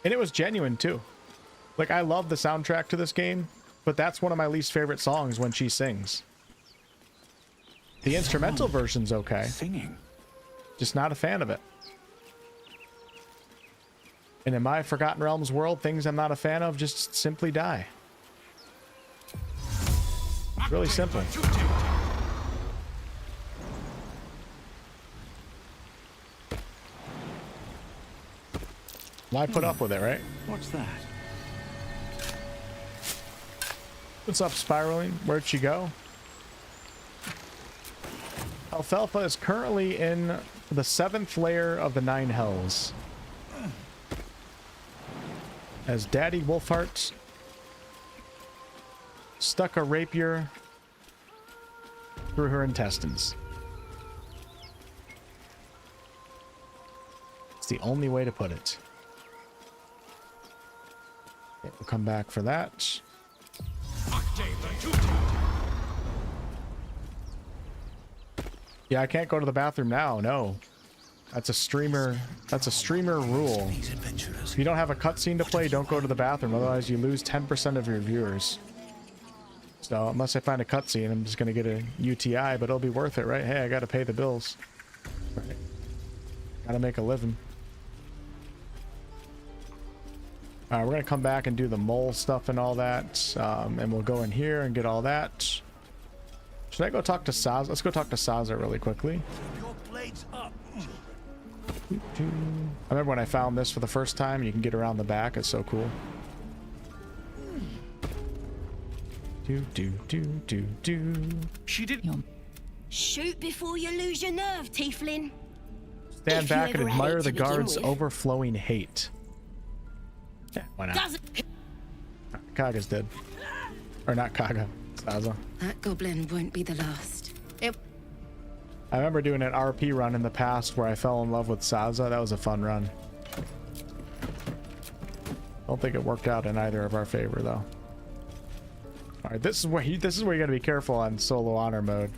and it was genuine, too. Like, I love the soundtrack to this game, but that's one of my least favorite songs when she sings. The instrumental version's okay. Singing. Just not a fan of it. And in my Forgotten Realms world, things I'm not a fan of just simply die. Really simple. Why put up with it, right? What's that? What's up, Spiraling? Where'd she go? Alfalfa is currently in the 7th layer of the 9 hells. As Daddy Wolfheart stuck a rapier through her intestines. It's the only way to put it. Okay, we'll come back for that. Yeah, I can't go to the bathroom now. No, that's a streamer rule. If you don't have a cutscene to play, don't go to the bathroom. Otherwise, you lose 10% of your viewers. So unless I find a cutscene, I'm just gonna get a UTI, but it'll be worth it, right? Hey, I gotta pay the bills. Right. Gotta make a living. Alright, we're gonna come back and do the mole stuff and all that. And we'll go in here and get all that. Should I go talk to Sazza? Let's go talk to Sazza really quickly. I remember when I found this for the first time. You can get around the back. It's so cool. She did. Shoot before you lose your nerve, Tiefling. Stand back and admire the guards' overflowing hate. Yeah, why not? Kaga's dead. Or not Kaga. Sazza. That goblin won't be the last. I remember doing an RP run in the past where I fell in love with Sazza. That was a fun run. Don't think it worked out in either of our favor though. All right, this is where you gotta be careful on solo honor mode.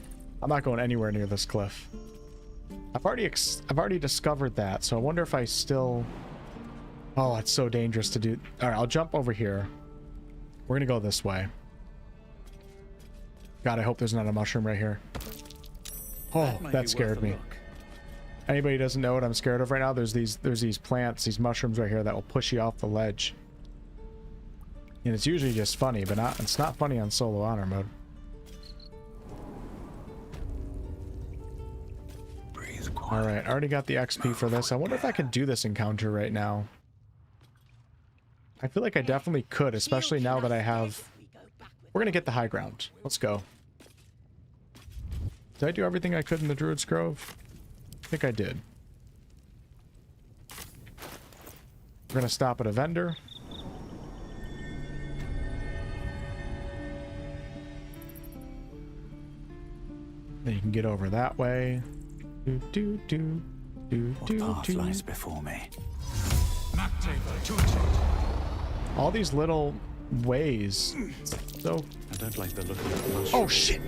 I'm not going anywhere near this cliff. I've already discovered that, so I wonder if I still. Oh, it's so dangerous to do. All right, I'll jump over here. We're gonna go this way. God, I hope there's not a mushroom right here. Oh, that scared me. Anybody who doesn't know what I'm scared of right now, there's these plants, these mushrooms right here that will push you off the ledge. And it's usually just funny, but it's not funny on solo honor mode. All right, I already got the XP for this. I wonder if I can do this encounter right now. I feel like I definitely could, especially now that I have. We're gonna get the high ground. Let's go. Did I do everything I could in the Druid's Grove? I think I did. We're gonna stop at a vendor. Then you can get over that way. What path lies before me? All these little ways. So I don't like the look of that mushroom. Oh shit!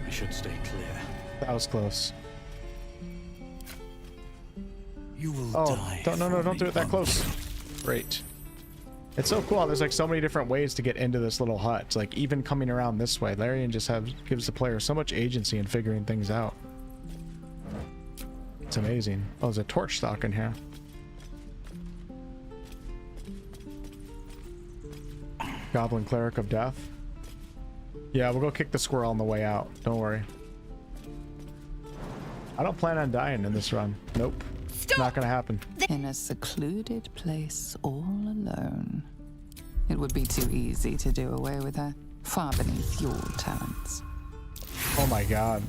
I should stay clear. That was close. You will Oh, die. don't do it that close. Great. It's so cool. There's like so many different ways to get into this little hut. It's like even coming around this way, Larian just gives the player so much agency in figuring things out. It's amazing. Oh, there's a torch stock in here. Goblin Cleric of Death. Yeah, we'll go kick the squirrel on the way out. Don't worry. I don't plan on dying in this run. Nope. Stop. Not gonna happen. In a secluded place all alone. It would be too easy to do away with her. Far beneath your talents. Oh my god.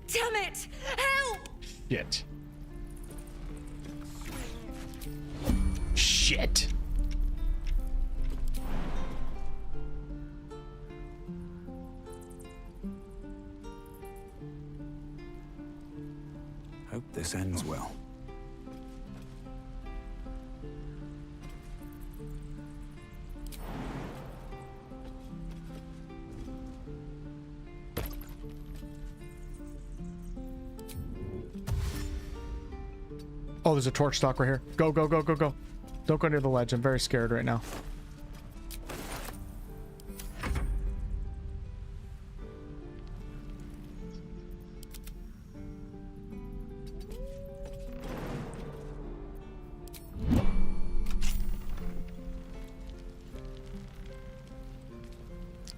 Damn it! Help! Shit. Shit. Hope this ends well. Oh, there's a torch stock right here. Go, go, go, go, go. Don't go near the ledge. I'm very scared right now.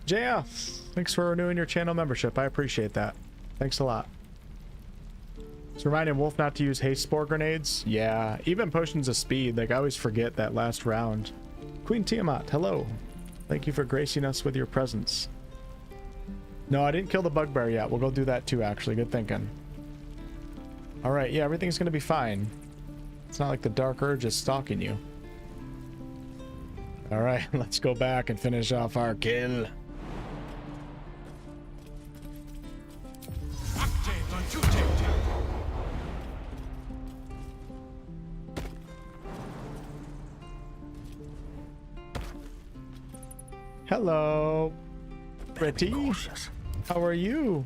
JF, thanks for renewing your channel membership. I appreciate that. Thanks a lot. It's reminding Wolf not to use haste spore grenades. Yeah, even potions of speed. Like, I always forget that last round. Queen Tiamat, hello. Thank you for gracing us with your presence. No, I didn't kill the bugbear yet. We'll go do that too, actually. Good thinking. All right, yeah, everything's gonna be fine. It's not like the Dark Urge is stalking you. All right, let's go back and finish off our kill. Hello, Pretty. How are you?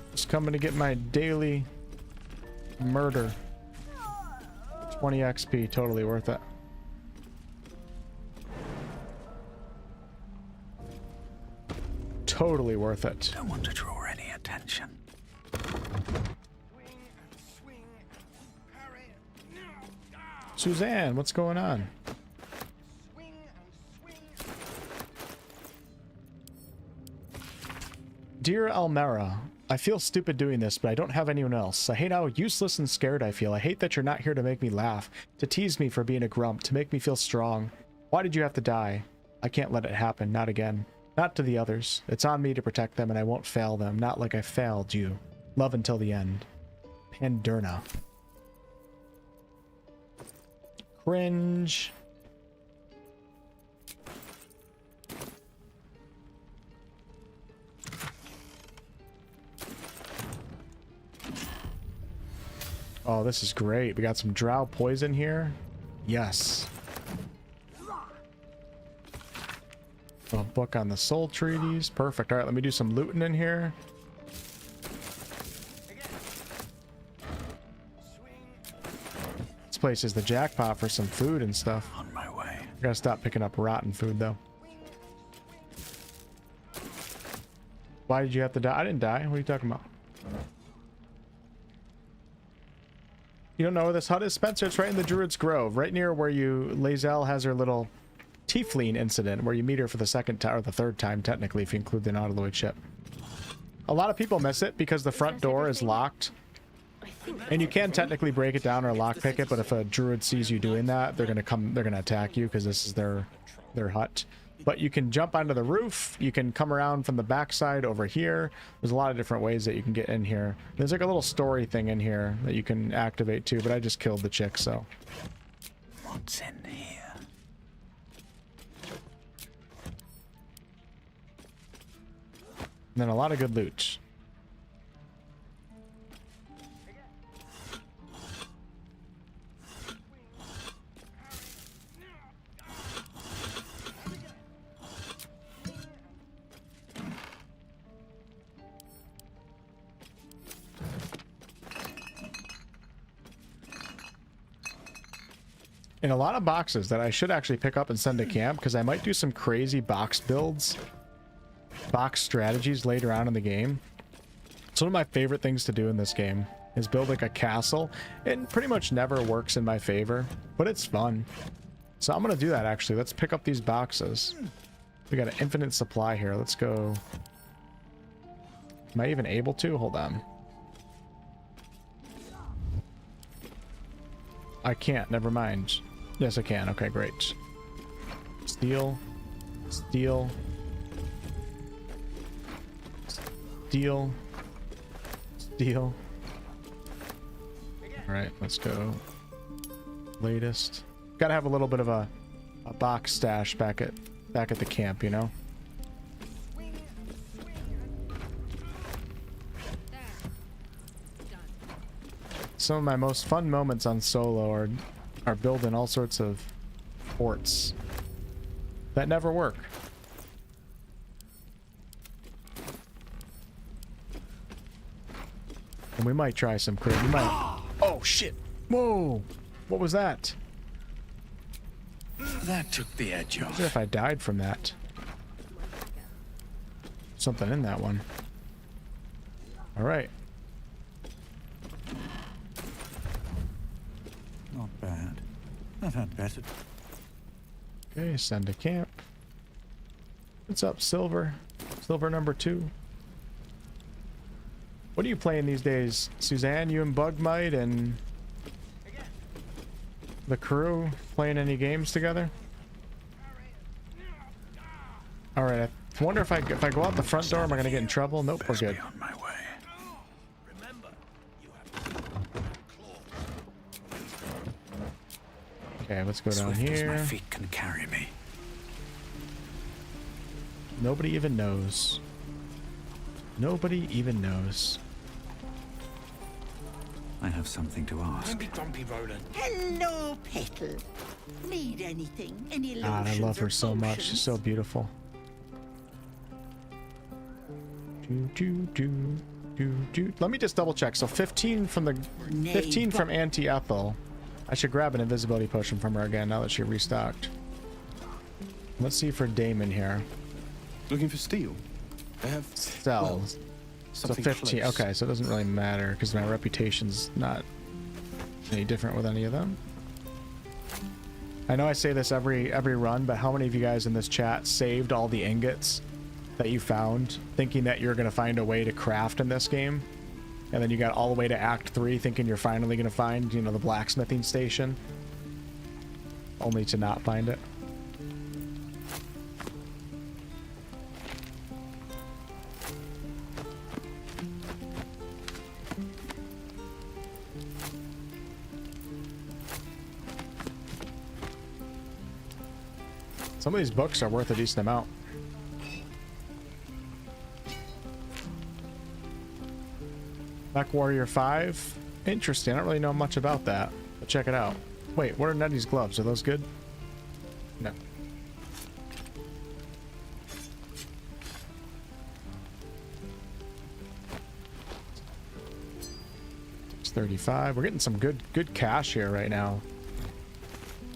Just coming to get my daily murder. 20 XP, totally worth it. Totally worth it. Don't want to draw any attention. Suzanne, what's going on? Dear Almera, I feel stupid doing this, but I don't have anyone else. I hate how useless and scared I feel. I hate that you're not here to make me laugh, to tease me for being a grump, to make me feel strong. Why did you have to die? I can't let it happen, not again. Not to the others. It's on me to protect them, and I won't fail them, not like I failed you. Love until the end. Pandurna. Cringe. Oh, this is great. We got some drow poison here. Yes. A book on the soul treaties. Perfect. All right, let me do some looting in here. This place is the jackpot for some food and stuff. On my way. I gotta stop picking up rotten food though. Why did you have to die? I didn't die. What are you talking about? You don't know where this hut is, Spencer? It's right in the Druid's Grove, right near where Lae'zel has her little tiefling incident, where you meet her for the second time, or the third time, technically, if you include the Nautiloid ship. A lot of people miss it because the front door is locked. And you can technically break it down or lockpick it, but if a Druid sees you doing that, they're gonna attack you because this is their hut. But you can jump onto the roof, you can come around from the backside over here. There's a lot of different ways that you can get in here. There's like a little story thing in here that you can activate too, but I just killed the chick, so. What's in here? And then a lot of good loot. in a lot of boxes that I should actually pick up and send to camp, because I might do some crazy box builds, box strategies later on in the game. It's one of my favorite things to do in this game, is build like a castle. It pretty much never works in my favor, but it's fun. So I'm going to do that actually. Let's pick up these boxes. We got an infinite supply here. Let's go. Am I even able to? Hold on. I can't. Never mind. Yes, I can. Okay, great. Steel. Steel. Steel. Steel. All right, let's go. Latest. Gotta have a little bit of a box stash back at the camp, you know. Some of my most fun moments on solo are building all sorts of forts that never work. And we might try some crit. We might. Oh shit! Whoa! What was that? That took the edge off. What if I died from that? Something in that one. All right. Not bad. I've had better. Okay, send to camp. What's up, Silver? Silver number 2. What are you playing these days, Suzanne? You and 𝑔𝑚𝑒 and the crew playing any games together? All right. I wonder if I go out the front door, am I gonna get in trouble? Nope, we're good. On my way. Okay, let's go down Swift as here. my feet can carry me. Nobody even knows. Nobody even knows. I have something to ask. Don't be grumpy, Roland. Hello, Petal. Need anything? Any lotions God, I love her or so much. potions? She's so beautiful. Let me just double check. So 15 from the 15 from Auntie Ethel. I should grab an invisibility potion from her again now that she restocked. Let's see for Damon here. Looking for steel? I have Cells. So 15. Close. Okay, so it doesn't really matter because my reputation's not any different with any of them. I know I say this every run, but how many of you guys in this chat saved all the ingots that you found, thinking that you're gonna find a way to craft in this game, and then you got all the way to Act 3 thinking you're finally gonna find, you know, the blacksmithing station, only to not find it? Some of these books are worth a decent amount. Mech Warrior 5. Interesting. I don't really know much about that, but check it out. Wait, what are Nettie's gloves? Are those good? No. It's 35. We're getting some good cash here right now.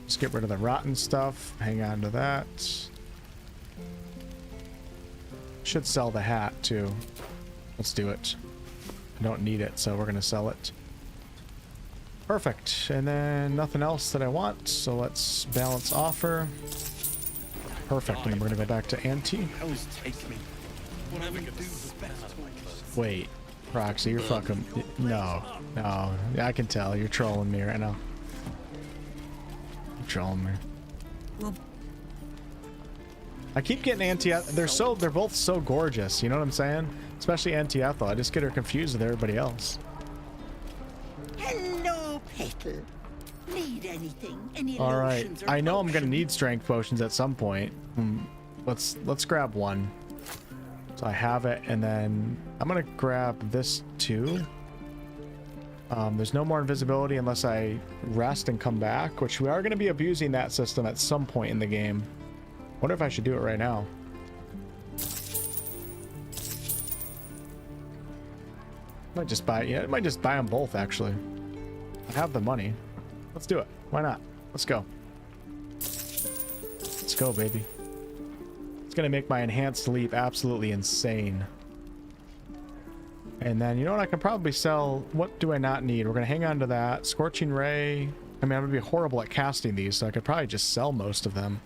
Let's get rid of the rotten stuff. Hang on to that. Should sell the hat too. Let's do it. I don't need it, so we're gonna sell it. Perfect. And then nothing else that I want, so let's balance offer. Perfect. And then we're gonna go back to Auntie. Always take me. Whatever you do, Wait, Proxy, you're fucking... No. No. I can tell. You're trolling me right now. You're trolling me. I keep getting Auntie... They're both so gorgeous, you know what I'm saying? Especially Auntie Ethel. I just get her confused with everybody else. Hello, Petal. Need anything? Any All right. lotions or I know I'm gonna potions? need strength potions at some point. Let's grab one. So I have it, and then I'm gonna grab this too. There's no more invisibility unless I rest and come back, which we are gonna be abusing that system at some point in the game. Wonder if I should do it right now. Might just buy, I might just buy them both actually. I have the money. Let's do it. Why not? Let's go. go, baby. It's gonna make my enhanced leap absolutely insane. And then, you know what? I can probably sell... What do I not need? We're gonna hang on to that. Scorching Ray. I mean, I'm gonna be horrible at casting these, so I could probably just sell most of them.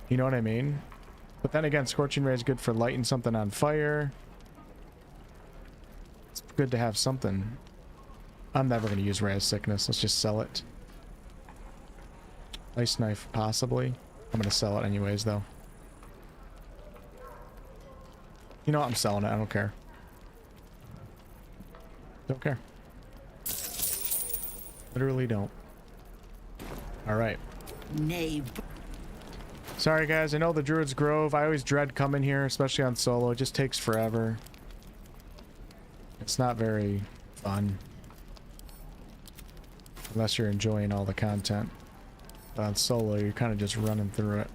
You know what I mean? But then again, Scorching Ray is good for lighting something on fire. It's good to have something. I'm never going to use Ray of Sickness. Let's just sell it. Ice Knife, possibly. I'm going to sell it anyways, though. You know what? I'm selling it. I don't care. Don't care. Literally don't. Alright. Nay. Sorry guys, I know the Druid's Grove. I always dread coming here, especially on solo. It just takes forever. It's not very fun. Unless you're enjoying all the content. But on solo, you're kind of just running through it.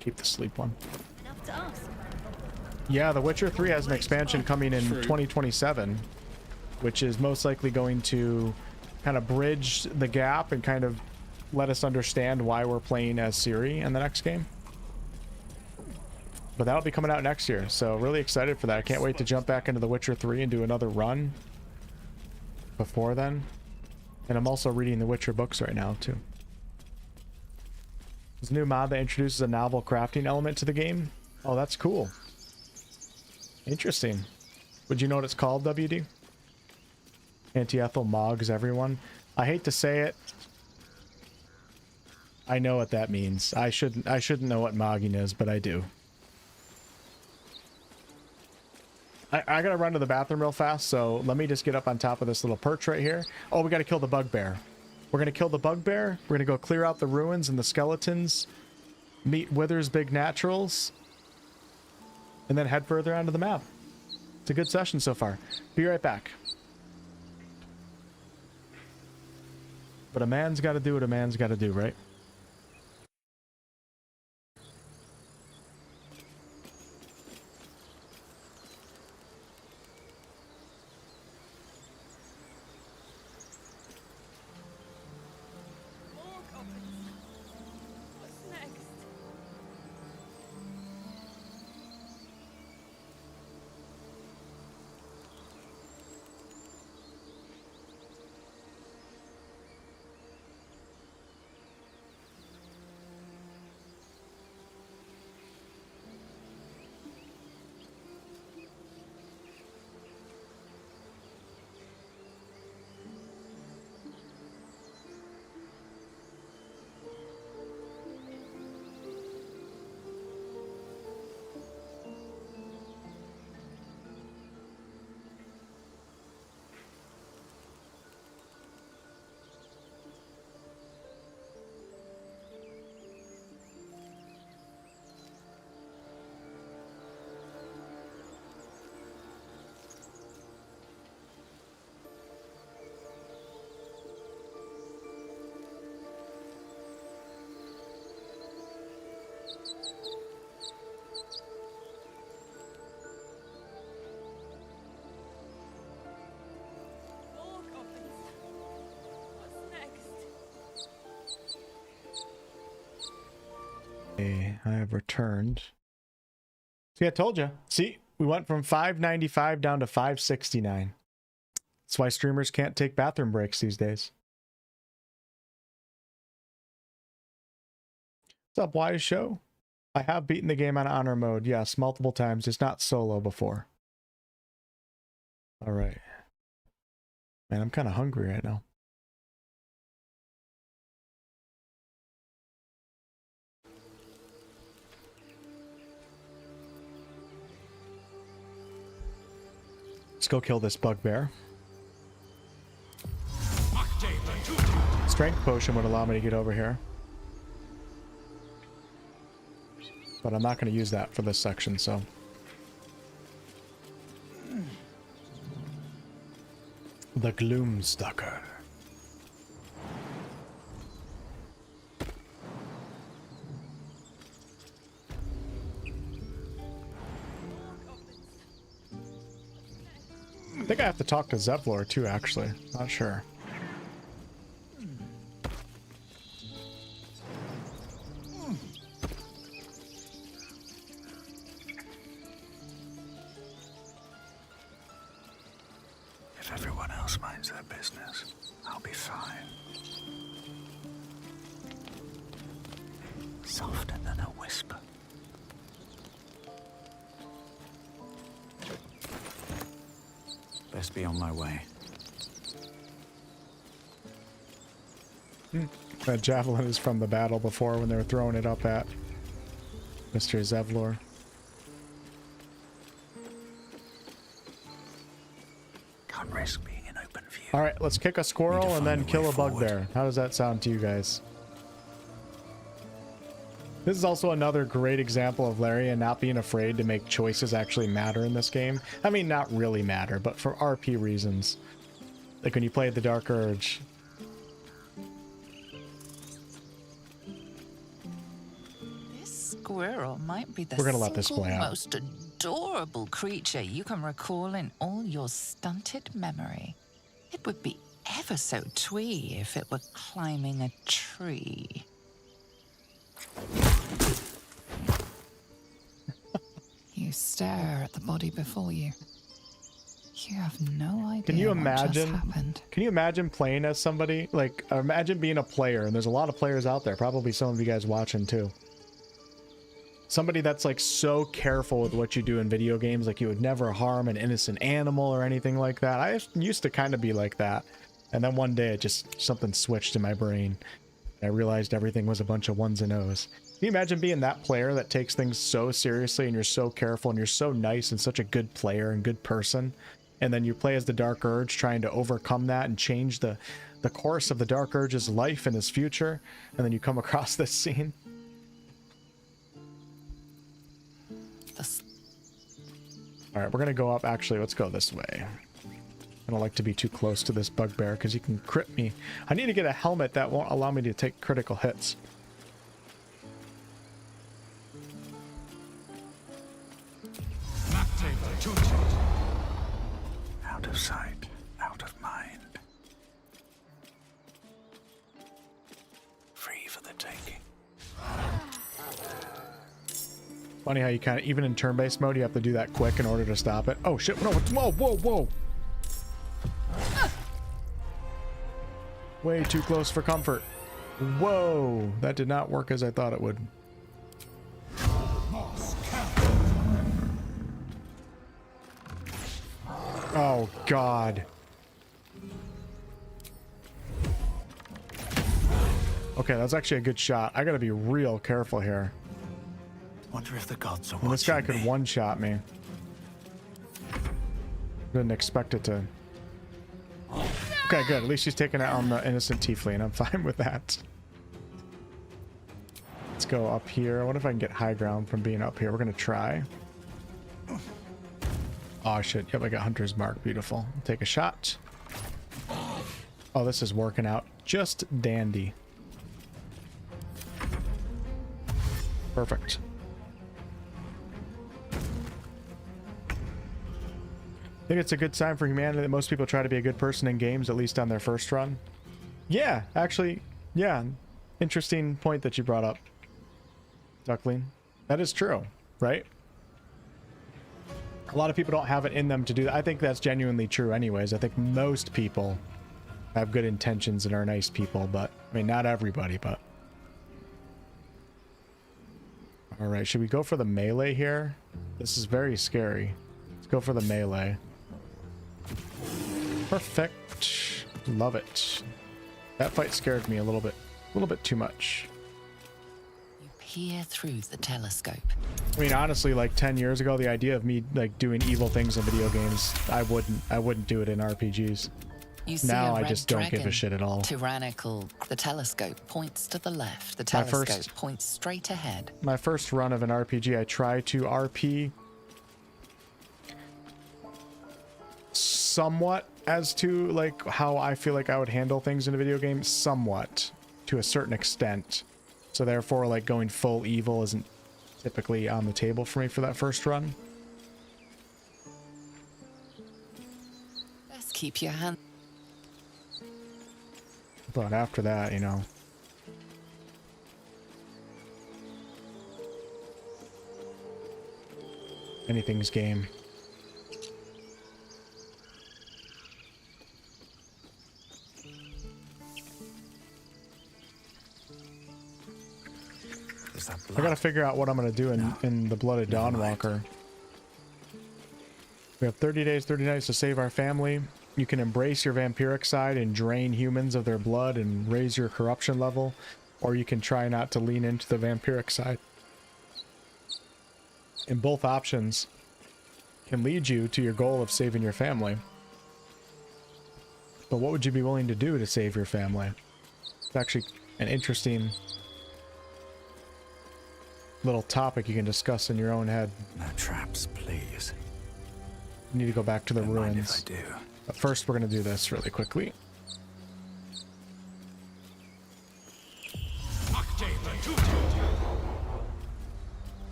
Keep the sleep one. Yeah, The Witcher 3 has an expansion coming in 2027, which is most likely going to kind of bridge the gap and kind of let us understand why we're playing as Ciri in the next game. But that'll be coming out next year, so really excited for that. I can't wait to jump back into The Witcher 3 and do another run before then. And I'm also reading the Witcher books right now, too. There's a new mod that introduces a novel crafting element to the game. Oh, that's cool. Interesting. Would you know what it's called, WD? Anti-Ethel Mogs everyone. I hate to say it. I know what that means. I shouldn't know what mogging is, but I do. I gotta run to the bathroom real fast, so let me just get up on top of this little perch right here. Oh, we gotta kill the bugbear. We're gonna kill the bugbear. We're gonna go clear out the ruins and the skeletons. Meet Wither's Big Naturals. And then head further onto the map. It's a good session so far. Be right back. But a man's got to do what a man's got to do, right? I have returned. See, I told you. See, we went from $5.95 down to $5.69. That's why streamers can't take bathroom breaks these days. What's up, Wise Show? I have beaten the game on honor mode. Yes, multiple times. It's not solo before. All right. Man, I'm kind of hungry right now. Let's go kill this bugbear. Strength potion would allow me to get over here. But I'm not going to use that for this section, so. The Gloomstalker. think I have to talk to Zevlor too, actually. Not sure. If everyone else minds their business, I'll be fine. Softer than a whisper. Best be on my way. That javelin is from the battle before when they were throwing it up at Mr. Zevlor. Can't risk being in open view. All right, let's kick a squirrel and then kill a bugbear. How does that sound to you guys? This is also another great example of Larian not being afraid to make choices actually matter in this game. I mean, not really matter, but for RP reasons. Like when you play the Dark Urge. This squirrel might be the We're gonna let this play out. most adorable creature you can recall in all your stunted memory. It would be ever so twee if it were climbing a tree. You stare at the body before you. You have no idea. Can you what just imagine? happened. Can you imagine playing as somebody? Like, imagine being a player, and there's a lot of players out there. Probably some of you guys watching too. Somebody that's like so careful with what you do in video games, like you would never harm an innocent animal or anything like that. I used to kind of be like that, and then one day it just something switched in my brain. I realized everything was a bunch of ones and O's. Can you imagine being that player that takes things so seriously and you're so careful and you're so nice and such a good player and good person, and then you play as the Dark Urge trying to overcome that and change the course of the Dark Urge's life and his future, and then you come across this scene? All right, we're gonna go up. Actually, let's go this way. I don't like to be too close to this bugbear because he can crit me. I need to get a helmet that won't allow me to take critical hits. Out of sight, out of mind. Free for the taking. Funny how you kind of, even in turn-based mode, you have to do that quick in order to stop it. Oh shit, no, whoa, whoa, whoa. Way too close for comfort. Whoa, that did not work as I thought it would. Oh God. Okay, that's actually a good shot. I gotta be real careful here. Wonder if the gods are And this guy watching could me. one-shot me. Didn't expect it to. Okay, good. At least she's taking it on the innocent tiefling. I'm fine with that. Let's go up here. What if I can get high ground from being up here? We're gonna try. Oh shit. Yep, I got Hunter's Mark. Beautiful. Take a shot. Oh, this is working out just dandy. Perfect. I think it's a good sign for humanity that most people try to be a good person in games, at least on their first run. Yeah, actually, yeah. Interesting point that you brought up, Duckling. That is true, right? A lot of people don't have it in them to do that. I think that's genuinely true anyways. I think most people have good intentions and are nice people, but I mean, not everybody, but. All right, should we go for the melee here? This is very scary. Let's go for the melee. Perfect. Love it. That fight scared me a little bit too much. Peer through the telescope. I mean, honestly, like 10 years ago, the idea of me like doing evil things in video games, I wouldn't do it in RPGs. You see Now a I red just don't give a dragon. shit at all. Tyrannical. The telescope points to the left. The My telescope first- points straight ahead. My first run of an RPG, I try to RP somewhat as to like how I feel like I would handle things in a video game, somewhat to a certain extent. So therefore, like going full evil isn't typically on the table for me for that first run. keep your hand. But after that, you know. Anything's game. I gotta figure out what I'm gonna do in the Blooded Dawnwalker. We have 30 days, 30 nights to save our family. You can embrace your vampiric side and drain humans of their blood and raise your corruption level, or you can try not to lean into the vampiric side. And both options can lead you to your goal of saving your family. But what would you be willing to do to save your family? It's actually an interesting little topic you can discuss in your own head. No traps, please. You need to go back to the Don't mind ruins. if I do. But first, we're going to do this really quickly.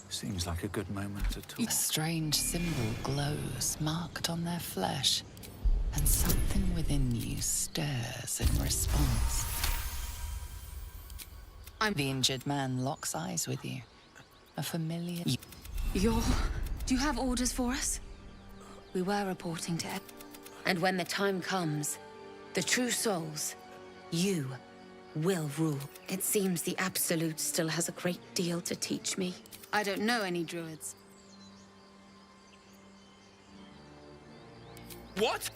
Seems like a good moment to talk. A strange symbol glows, marked on their flesh, and something within you stirs in response. The injured man locks eyes with you. A familiar... Do you have orders for us? We were reporting to Ed. And when the time comes, the true souls, you, will rule. It seems the Absolute still has a great deal to teach me. I don't know any druids. What?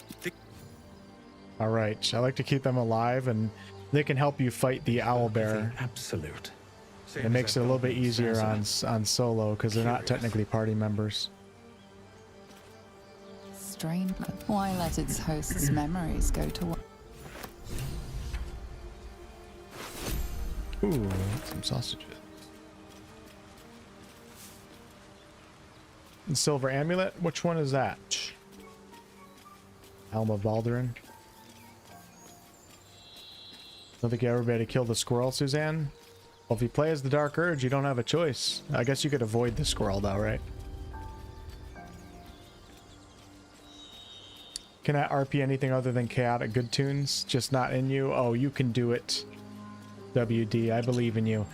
All right, I like to keep them alive, and they can help you fight the owlbear. Absolute. It makes it a little bit easier on solo because they're not technically party members. Strange. Why let its host's memories go to what? Ooh, some sausages. And silver amulet? Which one is that? Helm of Baldur. Don't think you ever be able to kill the squirrel, Suzanne? Well, if you play as the Dark Urge, you don't have a choice. I guess you could avoid the squirrel though, right? Can I RP anything other than chaotic good tunes? Just not in you? Oh, you can do it. WD, I believe in you.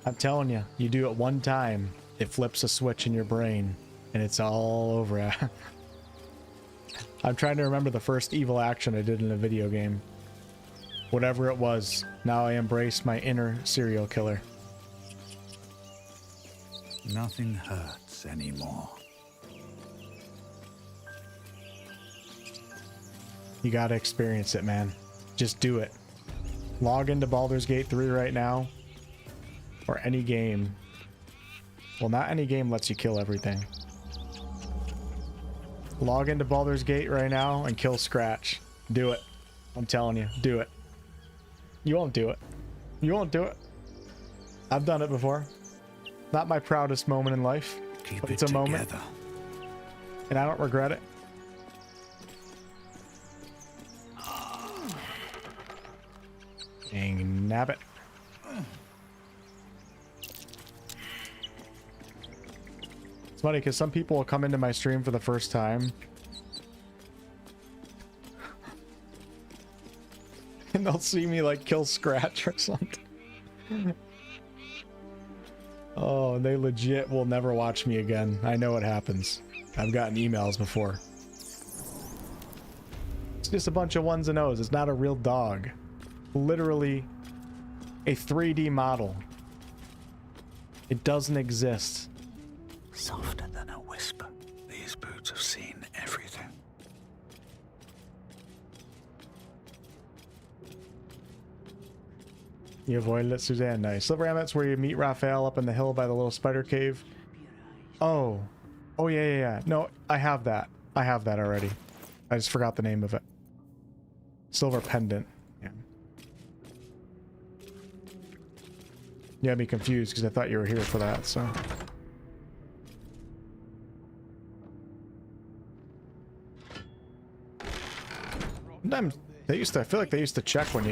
I'm telling you, you do it one time, it flips a switch in your brain, and it's all over. I'm trying to remember the first evil action I did in a video game. Whatever it was, now I embrace my inner serial killer. Nothing hurts anymore. You gotta experience it, man. Just do it. Log into Baldur's Gate 3 right now. Or any game. Well, not any game lets you kill everything. Log into Baldur's Gate right now and kill Scratch. Do it. I'm telling you, do it. You won't do it. You won't do it. I've done it before. Not my proudest moment in life, but it's a moment. And I don't regret it. Dang nabbit. It's funny because some people will come into my stream for the first time and they'll see me like kill Scratch or something. Oh, and they legit will never watch me again. I know it happens. I've gotten emails before. It's just a bunch of ones and O's. It's not a real dog. Literally a 3D model. It doesn't exist. Softer than a whisper. These boots have seen everything. You avoided it, Suzanne. Nice. Silver Amet's where you meet Raphael up in the hill by the little spider cave. Oh. Oh, yeah. No, I have that. I have that already. I just forgot the name of it. Silver Pendant. Yeah. You had me confused because I thought you were here for that, so. Sometimes they used to, I feel like they used to check when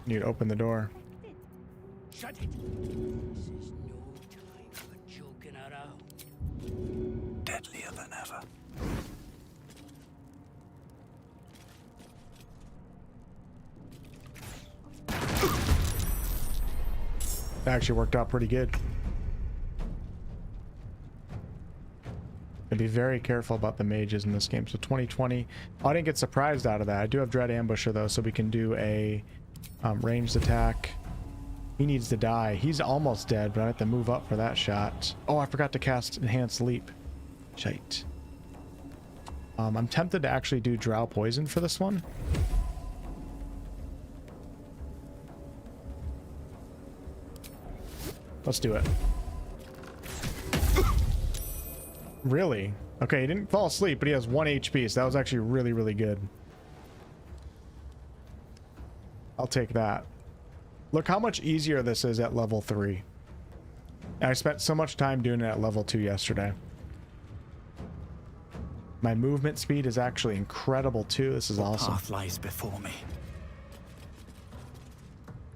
you'd open the door. Shut it. This is no time for joking around. Deadlier than ever. That actually worked out pretty good. And be very careful about the mages in this game. So 2020. Oh, I didn't get surprised out of that. I do have Dread Ambusher though, so we can do a ranged attack. He needs to die. He's almost dead, but I have to move up for that shot. Oh, I forgot to cast Enhanced Leap. Shite. I'm tempted to actually do Drow Poison for this one. Let's do it. Really? Okay, he didn't fall asleep, but he has 1 HP, so that was actually really, really good. I'll take that. Look how much easier this is at level 3. And I spent so much time doing it at level 2 yesterday. My movement speed is actually incredible too. This is awesome. Path lies before me.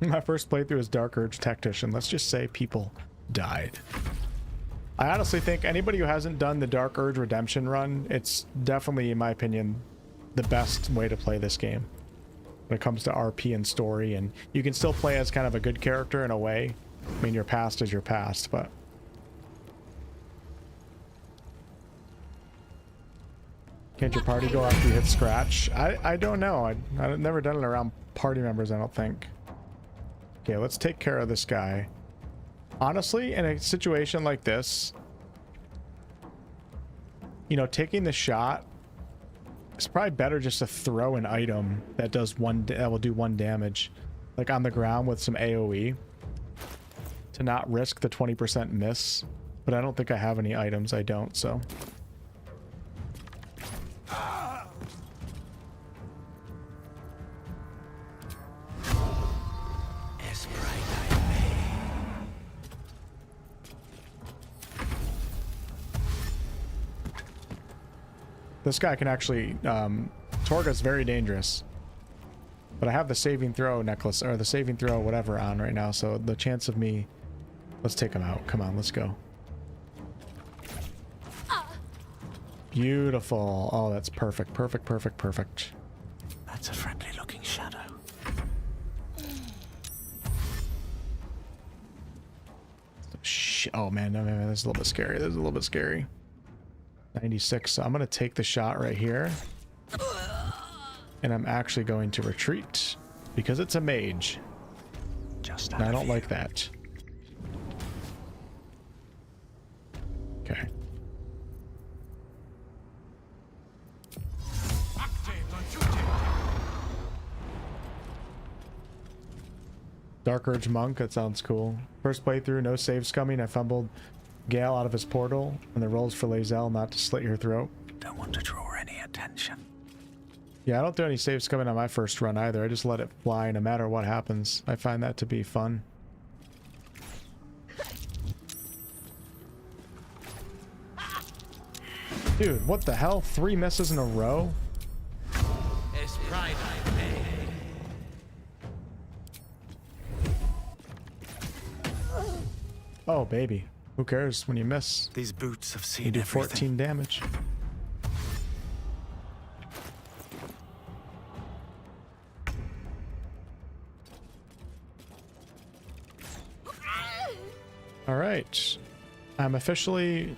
My first playthrough is Dark Urge Tactician. Let's just say people died. I honestly think anybody who hasn't done the Dark Urge Redemption run, it's definitely, in my opinion, the best way to play this game when it comes to RP and story. And you can still play as kind of a good character in a way. I mean, your past is your past, but can't your party go after you hit scratch? I don't know. I've never done it around party members, I don't think. Okay, let's take care of this guy. Honestly, in a situation like this, you know, taking the shot, it's probably better just to throw an item that does that will do 1 damage, like on the ground with some AoE, to not risk the 20% miss. But I don't think I have any items. I don't, so. This guy can actually, Torga's very dangerous. But I have the saving throw necklace, or the saving throw whatever on right now, so the chance of me... Let's take him out. Come on, let's go. Beautiful. Oh, that's perfect, perfect, perfect, perfect. That's a friendly looking shadow. Oh man, no, man, this is a little bit scary. This is a little bit scary. 96, so I'm going to take the shot right here. And I'm actually going to retreat because it's a mage. And I don't like that. Okay. Dark Urge Monk, that sounds cool. First playthrough, no saves coming. I fumbled Gale out of his portal, and the rolls for Lae'zel not to slit your throat. Don't want to draw any attention. Yeah, I don't do any saves coming on my first run either. I just let it fly no matter what happens. I find that to be fun. Dude, what the hell? 3 misses in a row? It's pride I pay. Oh, baby. Who cares when you miss? These boots have seen you do everything. 14 damage. All right. I'm officially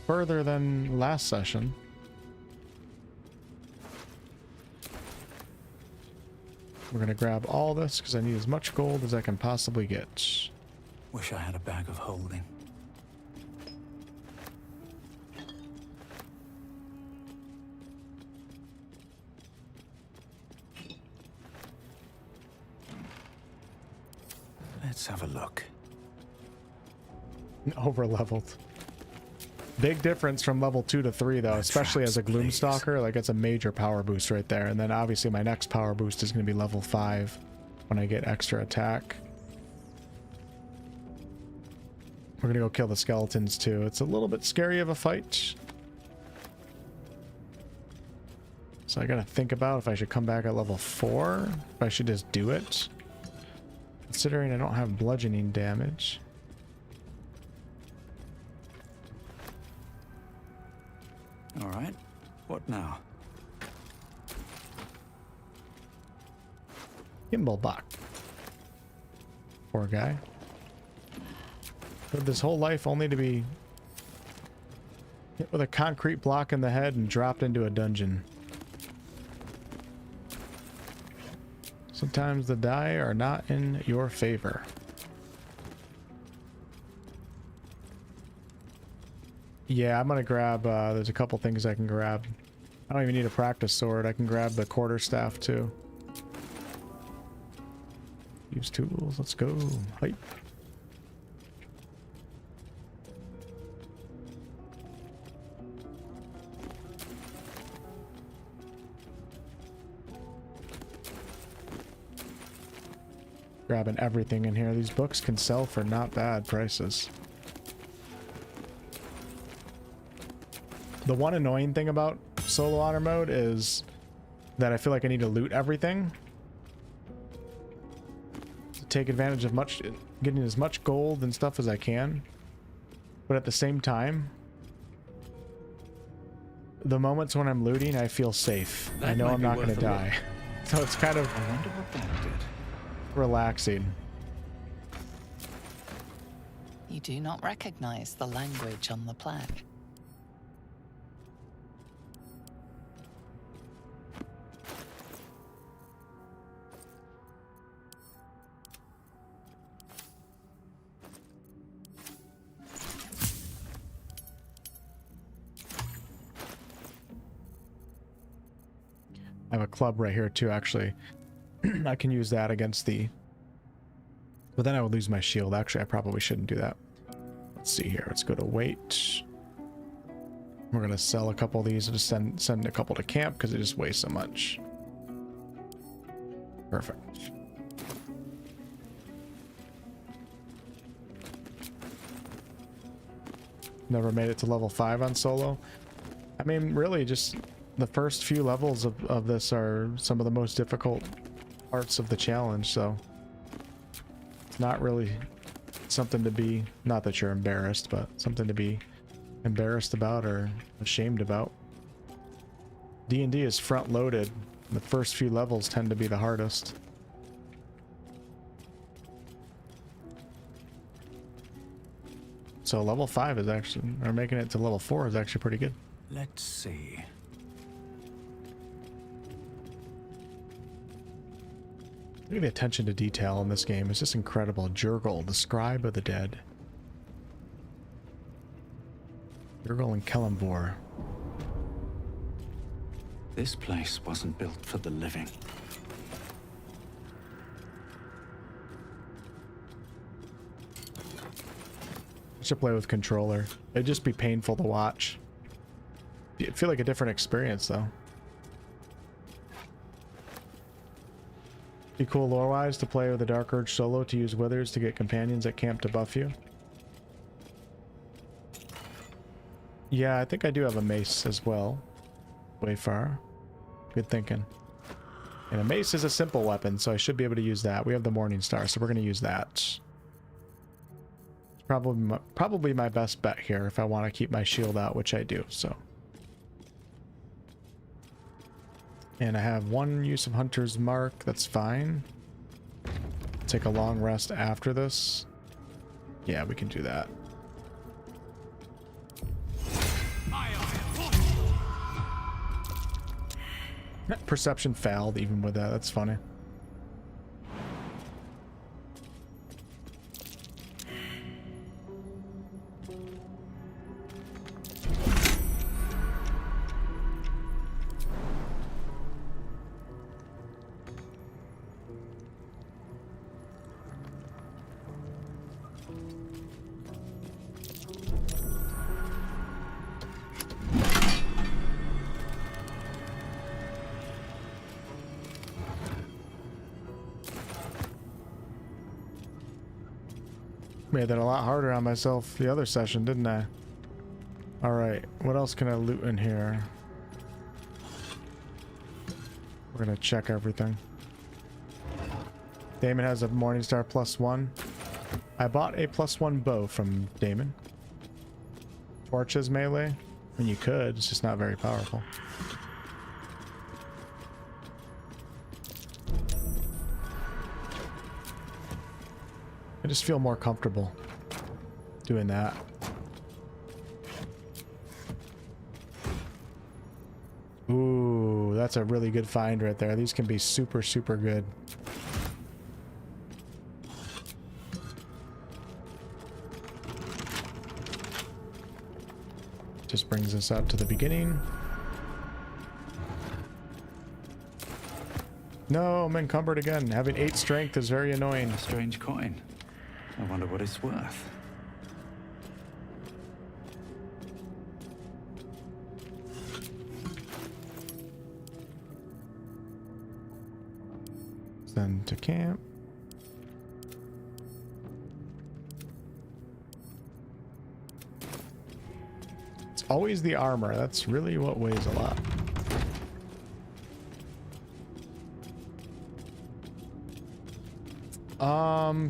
further than last session. We're going to grab all this because I need as much gold as I can possibly get. Wish I had a bag of holding. Let's have a look. Over leveled. Big difference from level 2 to 3 though, especially as a Gloomstalker. Like, it's a major power boost right there. And then obviously my next power boost is going to be level 5 when I get extra attack. We're gonna go kill the skeletons too. It's a little bit scary of a fight. So I gotta think about if I should come back at level 4, if I should just do it. Considering I don't have bludgeoning damage. All right, what now? Gimbal Bach. Poor guy. Lived his whole life only to be hit with a concrete block in the head and dropped into a dungeon. Sometimes the die are not in your favor. Yeah, I'm gonna grab, there's a couple things I can grab. I don't even need a practice sword. I can grab the quarterstaff too. Use tools, let's go. Hype. Grabbing everything in here. These books can sell for not bad prices. The one annoying thing about solo honor mode is that I feel like I need to loot everything to take advantage of getting as much gold and stuff as I can. But at the same time, the moments when I'm looting, I feel safe. I know I'm not going to die. So it's kind of I wonder what that did. Relaxing. You do not recognize the language on the plaque. I have a club right here too, actually. I can use that against the... But then I would lose my shield. Actually, I probably shouldn't do that. Let's see here. Let's go to weight. We're going to sell a couple of these and just send a couple to camp because it just weighs so much. Perfect. Never made it to level 5 on solo. I mean, really, just the first few levels of this are some of the most difficult parts of the challenge, so it's not really something to be, not that you're embarrassed, but something to be embarrassed about or ashamed about. D&D is front loaded. The first few levels tend to be the hardest. So level 5 is actually, or making it to level 4 is actually pretty good. Let's see. Look at the attention to detail in this game. It's just incredible. 𝑔𝑚𝑒, the scribe of the dead. 𝑔𝑚𝑒 and 𝑘𝑒𝑙𝑝𝑠. This place wasn't built for the living. I should play with controller. It'd just be painful to watch. It'd feel like a different experience though. Be cool lore-wise to play with the Dark Urge solo to use withers to get companions at camp to buff you. Yeah, I think I do have a mace as well. Way far. Good thinking. And a mace is a simple weapon, so I should be able to use that. We have the Morning Star, so we're going to use that. Probably my best bet here if I want to keep my shield out, which I do, so. And I have one use of Hunter's Mark, that's fine. Take a long rest after this. Yeah, we can do that. Perception failed even with that, that's funny. Made that a lot harder on myself the other session, didn't I? Alright, what else can I loot in here? We're gonna check everything. Damon has a Morningstar +1. I bought a +1 bow from Damon. Torches melee? I mean, you could, it's just not very powerful. I just feel more comfortable doing that. Ooh, that's a really good find right there. These can be super, super good. Just brings us up to the beginning. No, I'm encumbered again. Having 8 strength is very annoying. A strange coin. I wonder what it's worth. Send to camp. It's always the armor. That's really what weighs a lot.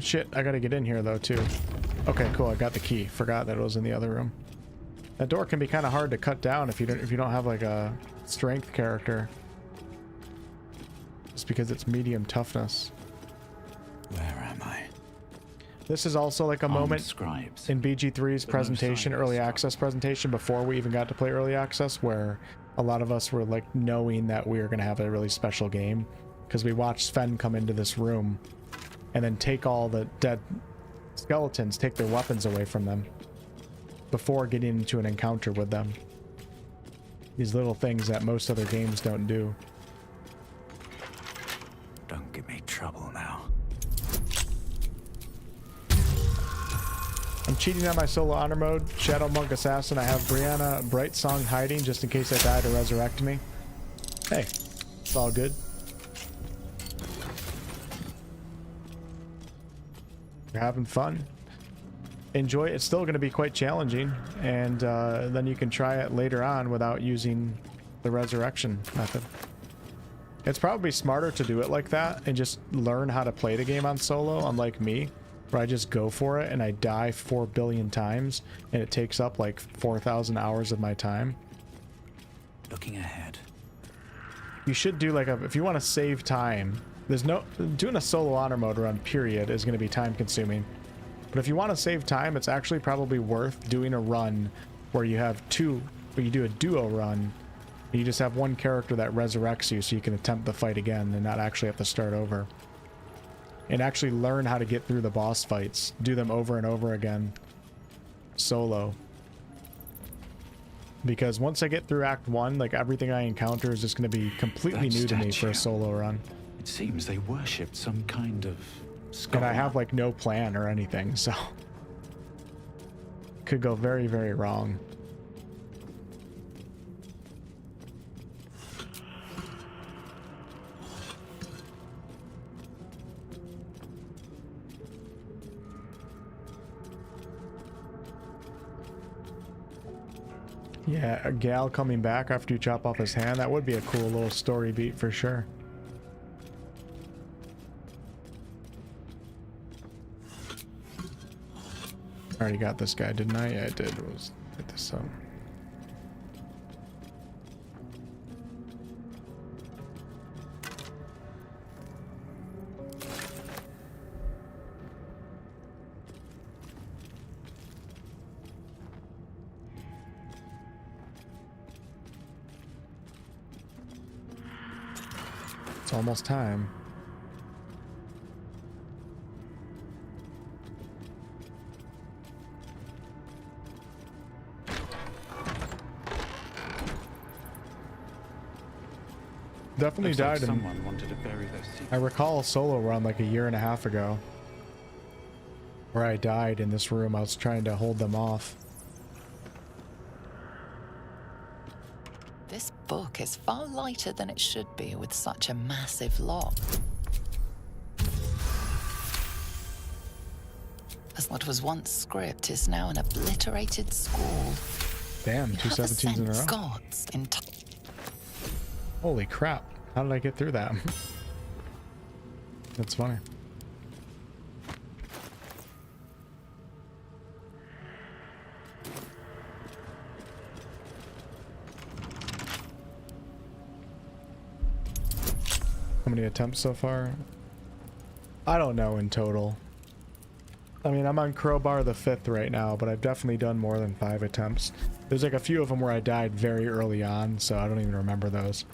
Shit, I gotta get in here though too. Okay, cool. I got the key. Forgot that it was in the other room. That door can be kind of hard to cut down if you don't have like a strength character. Just because it's medium toughness. Where am I? This is also like a moment scribes. in BG3's presentation, early access presentation, before we even got to play early access, where a lot of us were like knowing that we were going to have a really special game, because we watched Sven come into this room and then take all the dead skeletons, take their weapons away from them before getting into an encounter with them. These little things that most other games don't do. Don't give me trouble now. I'm cheating on my solo honor mode. Shadow Monk Assassin. I have Brianna Bright Song hiding just in case I die to resurrect me. Hey, it's all good. You're having fun. Enjoy it. It's still going to be quite challenging, and then you can try it later on without using the resurrection method. It's probably smarter to do it like that and just learn how to play the game on solo, unlike me, where I just go for it and I die 4 billion times and it takes up like 4,000 hours of my time. Looking ahead. You should do like if you want to save time, doing a solo honor mode run period is going to be time consuming. But if you want to save time, it's actually probably worth doing a run where you do a duo run. You just have one character that resurrects you so you can attempt the fight again and not actually have to start over. And actually learn how to get through the boss fights. Do them over and over again. Solo. Because once I get through Act 1, like everything I encounter is just going to be completely new to me for a solo run. It seems they worshipped some kind of skull. And I have like no plan or anything, so could go very, very wrong. Yeah, a gal coming back after you chop off his hand, that would be a cool little story beat for sure. Already got this guy, didn't I? Yeah, I did. Was hit this up. It's almost time. Definitely Looks died. like someone wanted to bury their secret. I recall a solo run like a year and a half ago where I died in this room. I was trying to hold them off. This book is far lighter than it should be with such a massive lock. As what was once script is now an obliterated scrawl. Damn, 2 17s in a row. Gods in Holy crap. How did I get through that? That's funny. How many attempts so far? I don't know in total. I mean, I'm on Crowbar the 5th right now, but I've definitely done more than 5 attempts. There's like a few of them where I died very early on, so I don't even remember those.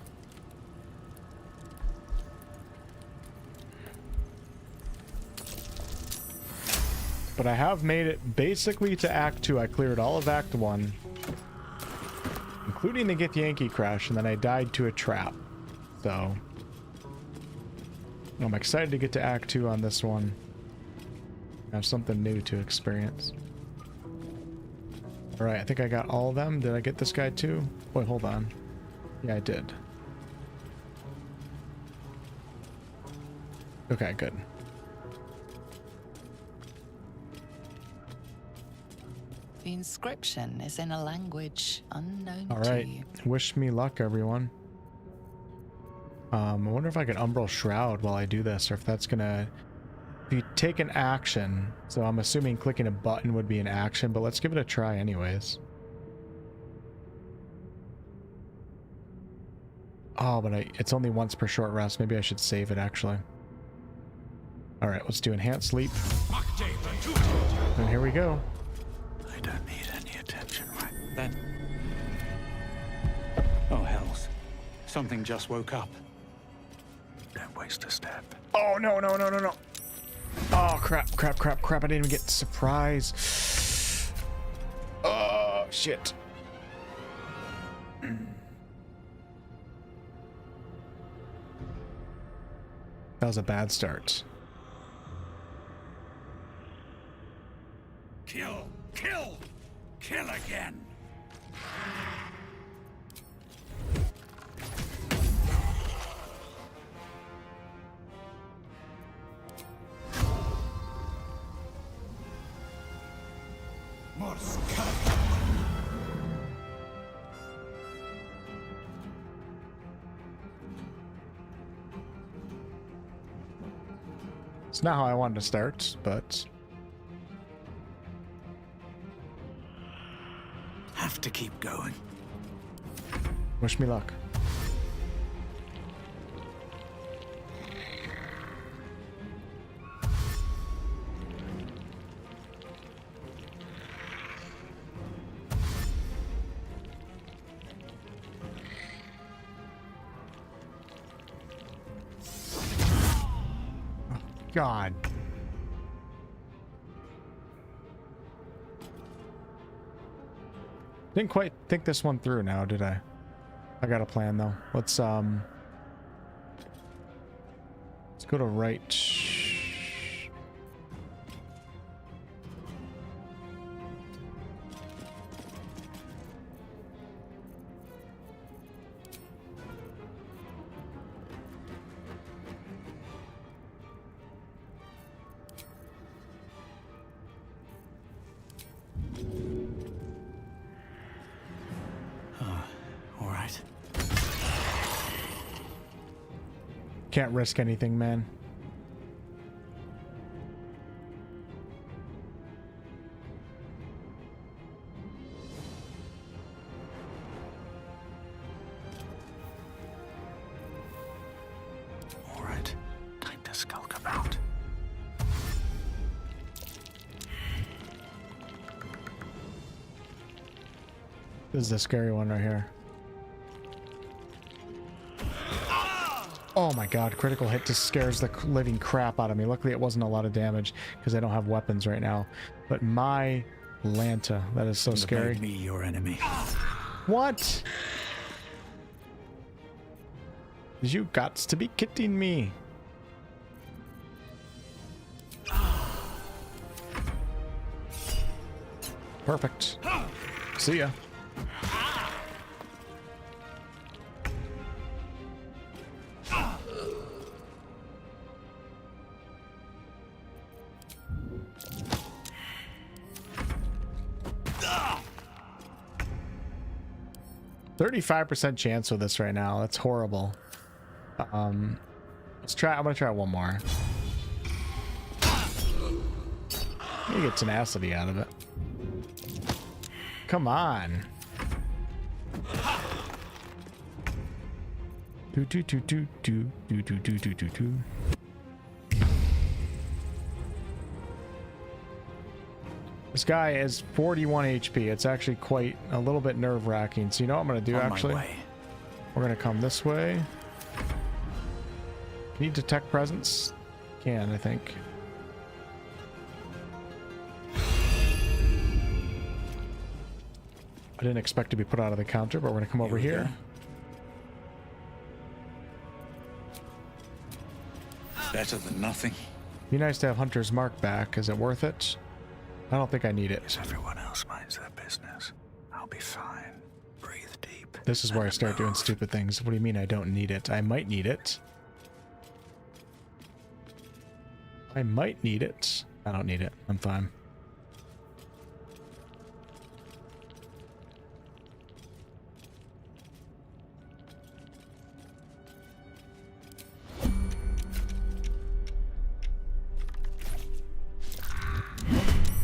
But I have made it basically to Act 2. I cleared all of Act 1, including the Githyanki crash, and then I died to a trap. So I'm excited to get to Act 2 on this one. Have something new to experience. Alright, I think I got all of them. Did I get this guy too? Wait, hold on. Yeah, I did. Okay, good. The inscription is in a language unknown All to right, you. wish me luck, everyone. I wonder if I can Umbral Shroud while I do this, or if that's gonna... If you take an action, so I'm assuming clicking a button would be an action, but let's give it a try anyways. Oh, but it's only once per short rest. Maybe I should save it, actually. All right, let's do Enhanced Sleep. And here we go. I don't need any attention right then. Oh, hells. Something just woke up. Don't waste a step. Oh, no, no, no, no, no. Oh, crap, crap, crap, crap. I didn't even get surprise. Oh, shit. That was a bad start. Kill, kill, kill again. It's not how I wanted to start, but... Have to keep going. Wish me luck. God. Didn't quite think this one through now, did I? I got a plan though. Let's go to right. Can't risk anything, man. All right, time to skulk about. This is the scary one right here. Oh my god, critical hit just scares the living crap out of me. Luckily it wasn't a lot of damage because I don't have weapons right now. But my Lanta, that is so scary. Make me your enemy. What? You gots to be kidding me. Perfect. See ya. 35% chance with this right now. That's horrible. Let's try. I'm gonna try one more. Let me get tenacity out of it. Come on. Do do do do do do do do do do do. This guy is 41 HP. It's actually quite a little bit nerve-wracking. So you know what I'm going to do, actually? We're going to come this way. Can you detect presence? Can, I think. I didn't expect to be put out of the counter, but we're going to come over here. Better than nothing. Be nice to have Hunter's Mark back. Is it worth it? I don't think I need it. If everyone else minds their business, I'll be fine. Breathe deep. This is where I start doing stupid things. What do you mean I don't need it? I might need it. I might need it. I don't need it. I'm fine.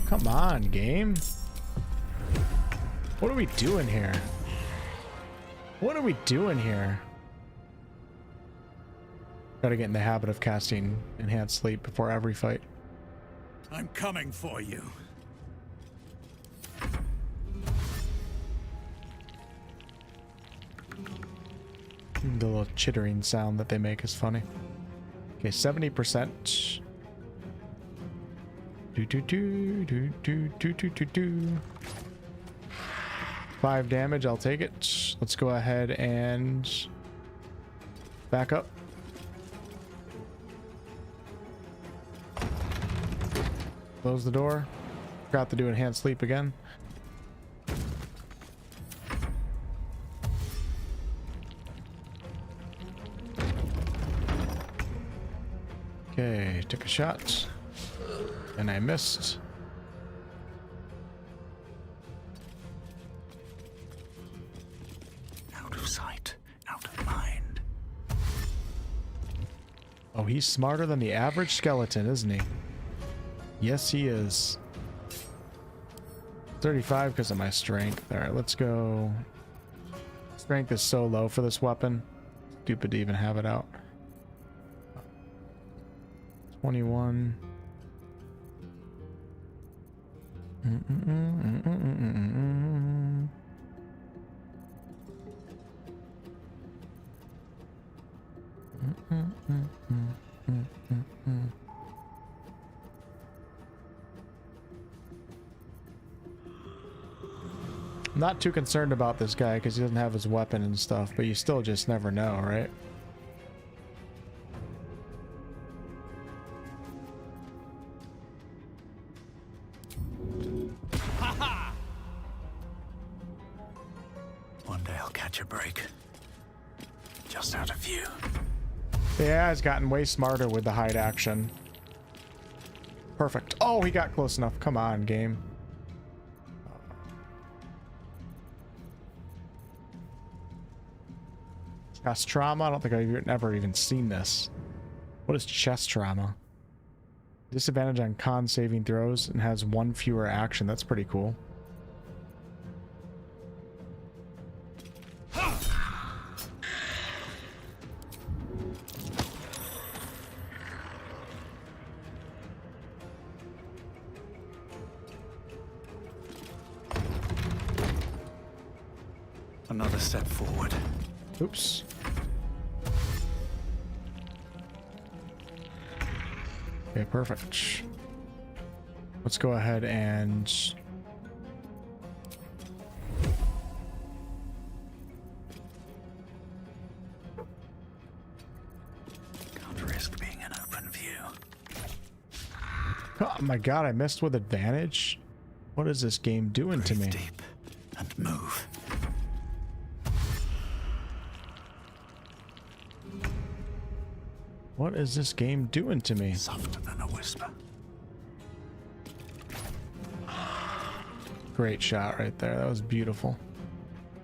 Come on, game. What are we doing here? What are we doing here? Gotta get in the habit of casting Enhanced Sleep before every fight. I'm coming for you. The little chittering sound that they make is funny. Okay, 70%. Do do do do do do do do do. 5 damage, I'll take it. Let's go ahead and back up. Close the door. Forgot to do Enhanced Sleep again. Okay, took a shot. And I missed. Out of sight, out of mind. Oh, he's smarter than the average skeleton, isn't he? Yes, he is. 35 because of my strength. Alright, let's go. Strength is so low for this weapon. Stupid to even have it out. 21. I'm not too concerned about this guy because he doesn't have his weapon and stuff, but you still just never know, right? One day I'll catch a break. Just out of view. Yeah, he's gotten way smarter with the hide action. Perfect. Oh, he got close enough. Come on, game. Chest trauma? I don't think I've ever even seen this. What is chest trauma? Disadvantage on con saving throws and has 1 fewer action. That's pretty cool. Another step forward. Oops. Okay, perfect. Let's go ahead and can't risk being in open view. oh my god, I missed with advantage. What is this game doing to me? Deep and move. What is this game doing to me? Softer than a whisper. Great shot right there. That was beautiful.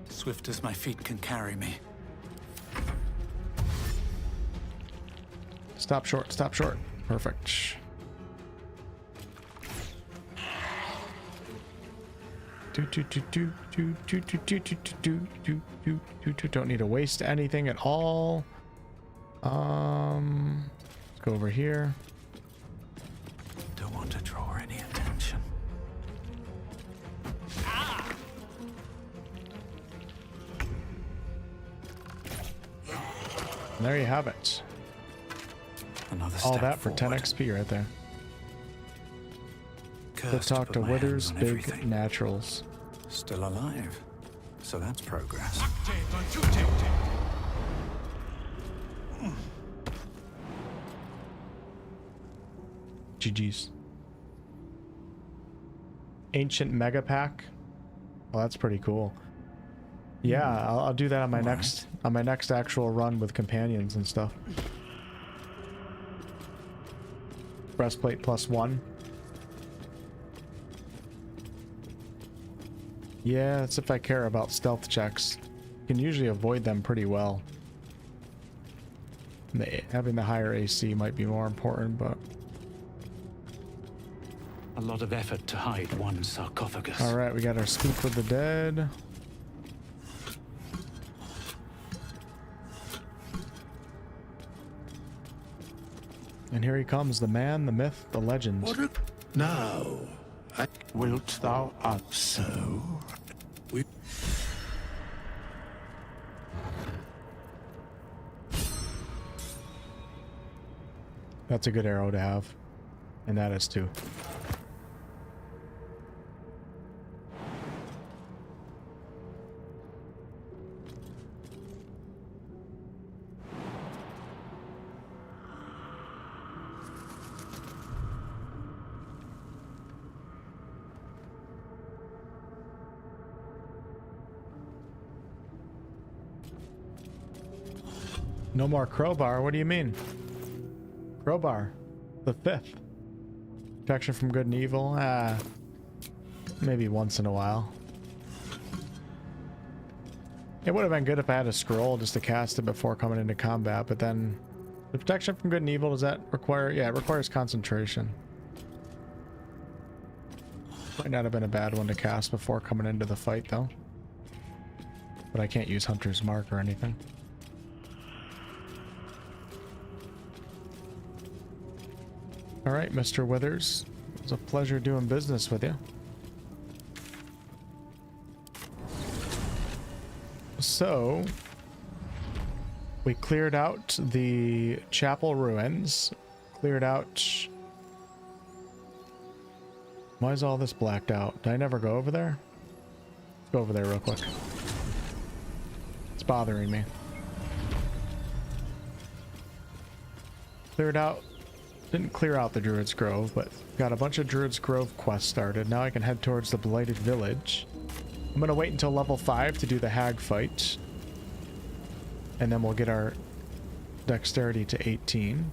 Swift as my feet can carry me. Stop short, stop short. Perfect. Don't need to waste anything at all. Let's go over here. Don't want to draw any attention. And there you have it. Another All step that for 10 forward. XP right there. Go Cursed talk put to my hands Withers on Big everything. Naturals. Still alive. So that's progress. GG's. Ancient Mega Pack. Oh, that's pretty cool. Yeah, I'll do that on my next actual run with companions and stuff. Breastplate +1. Yeah, that's if I care about stealth checks. You can usually avoid them pretty well. Having the higher AC might be more important, but... A lot of effort to hide one sarcophagus. Alright, we got our Speak with the Dead. And here he comes, the man, the myth, the legend. Now, wilt thou also? That's a good arrow to have. And that is too. No more Crowbar, what do you mean? Crowbar, the 5th. Protection from good and evil? Maybe once in a while. It would have been good if I had a scroll just to cast it before coming into combat, but then... The protection from good and evil, does that require... Yeah, it requires concentration. Might not have been a bad one to cast before coming into the fight, though. But I can't use Hunter's Mark or anything. Alright, Mr. Withers. It was a pleasure doing business with you. So, we cleared out the chapel ruins. Cleared out... Why is all this blacked out? Did I never go over there? Let's go over there real quick. It's bothering me. Cleared out... Didn't clear out the Druid's Grove, but got a bunch of Druid's Grove quests started. Now I can head towards the Blighted Village. I'm gonna wait until level 5 to do the hag fight. And then we'll get our dexterity to 18.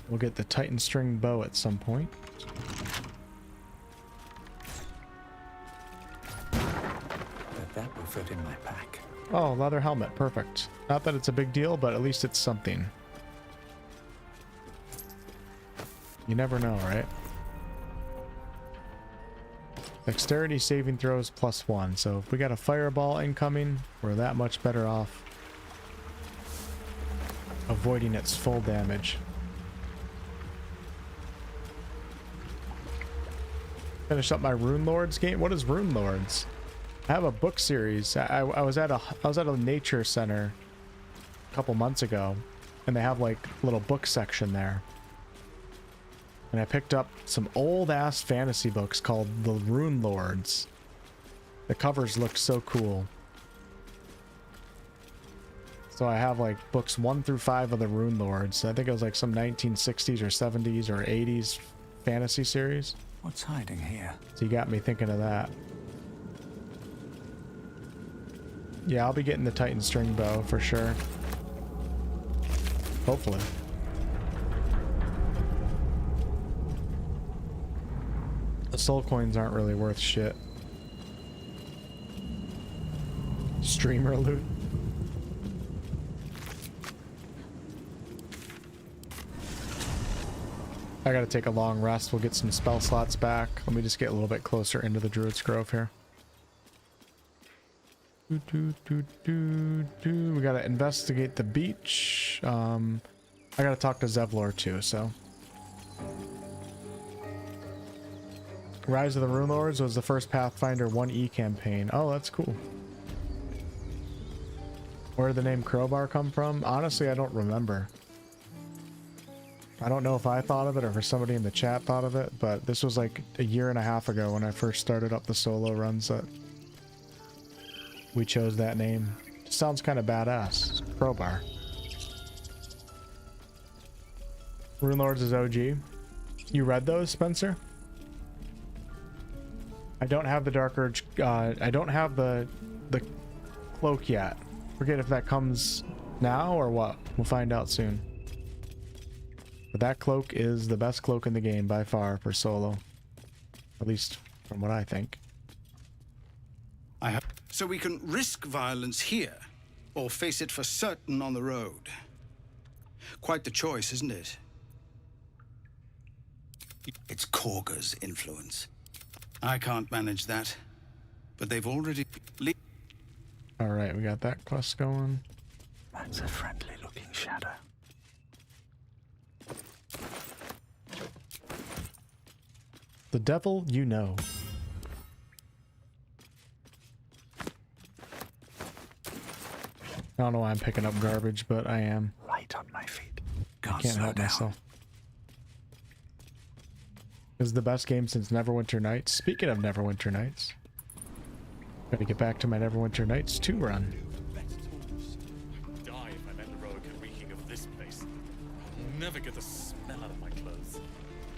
We'll get the Titan String Bow at some point. That will fit in my pack. Oh, leather helmet. Perfect. Not that it's a big deal, but at least it's something. You never know, right? Dexterity saving throws +1. So if we got a fireball incoming, we're that much better off avoiding its full damage. Finish up my Rune Lords game. What is Rune Lords? I have a book series. I was at a nature center a couple months ago, and they have like a little book section there. And I picked up some old ass fantasy books called the Rune Lords. The covers look so cool. So I have like books 1 through 5 of the Rune Lords. I think it was like some 1960s or 70s or 80s fantasy series. What's hiding here? So you got me thinking of that. Yeah, I'll be getting the Titan String Bow for sure. Hopefully. The soul coins aren't really worth shit. Streamer loot. I gotta take a long rest. We'll get some spell slots back. Let me just get a little bit closer into the Druid's Grove here. We gotta investigate the beach. I gotta talk to Zevlor too, so. Rise of the Rune Lords was the first Pathfinder 1E campaign. Oh, that's cool. Where did the name Crowbar come from? Honestly, I don't remember. I don't know if I thought of it or if somebody in the chat thought of it, but this was like a year and a half ago when I first started up the solo runs that we chose that name. Sounds kind of badass. Crowbar. Rune Lords is OG. You read those, Spencer? I don't have the Dark Urge. I don't have the cloak yet. Forget if that comes now or what. We'll find out soon. But that cloak is the best cloak in the game by far for solo. At least from what I think. So we can risk violence here, or face it for certain on the road. Quite the choice, isn't it? It's Korga's influence. I can't manage that, but they've already... Alright, we got that quest going. That's a friendly-looking shadow. The devil you know. I don't know why I'm picking up garbage, but I am. Right on my feet. Can't help myself. This is the best game since Neverwinter Nights. Speaking of Neverwinter Nights, gotta get back to my Neverwinter Nights 2 run. Die if I'm in the road reeking of this place. I'll never get the smell out of my clothes.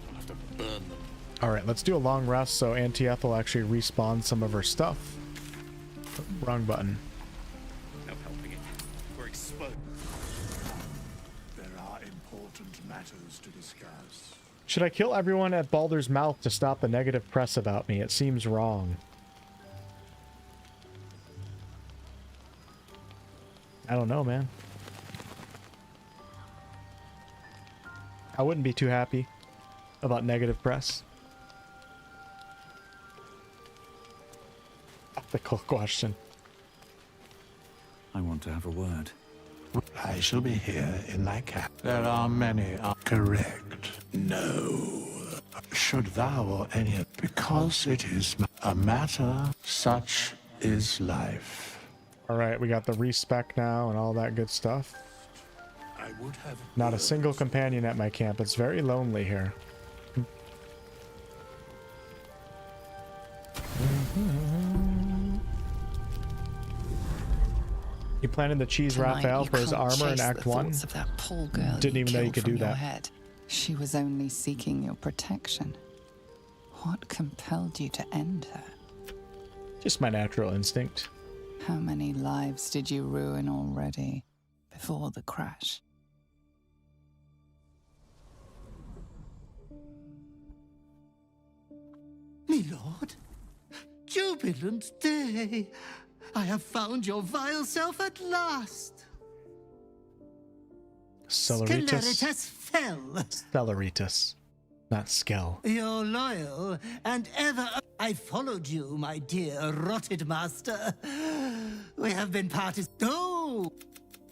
I'll have to burn them. Alright, let's do a long rest so Auntie Ethel actually respawns some of her stuff. Wrong button. No helping it. We're exposed. There are important matters to discuss. Should I kill everyone at Baldur's Mouth to stop the negative press about me? It seems wrong. I don't know, man. I wouldn't be too happy about negative press. Ethical question. I want to have a word. I shall be here in my cap. There are many. Correct. No. Should thou or any... Because it is a matter, such is life. Alright, we got the respec now and all that good stuff. I would have... Not a single companion at my camp. It's very lonely here. You planted the cheese Raphael for his armor in Act 1? Of that poor girl Didn't even know you could do that. Head. She was only seeking your protection. What compelled you to end her? Just my natural instinct. How many lives did you ruin already before the crash? Me lord, jubilant day! I have found your vile self at last. Celeritas fell. Celeritas, not Skell. You're loyal and ever. I followed you, my dear rotted master. We have been parties. Oh,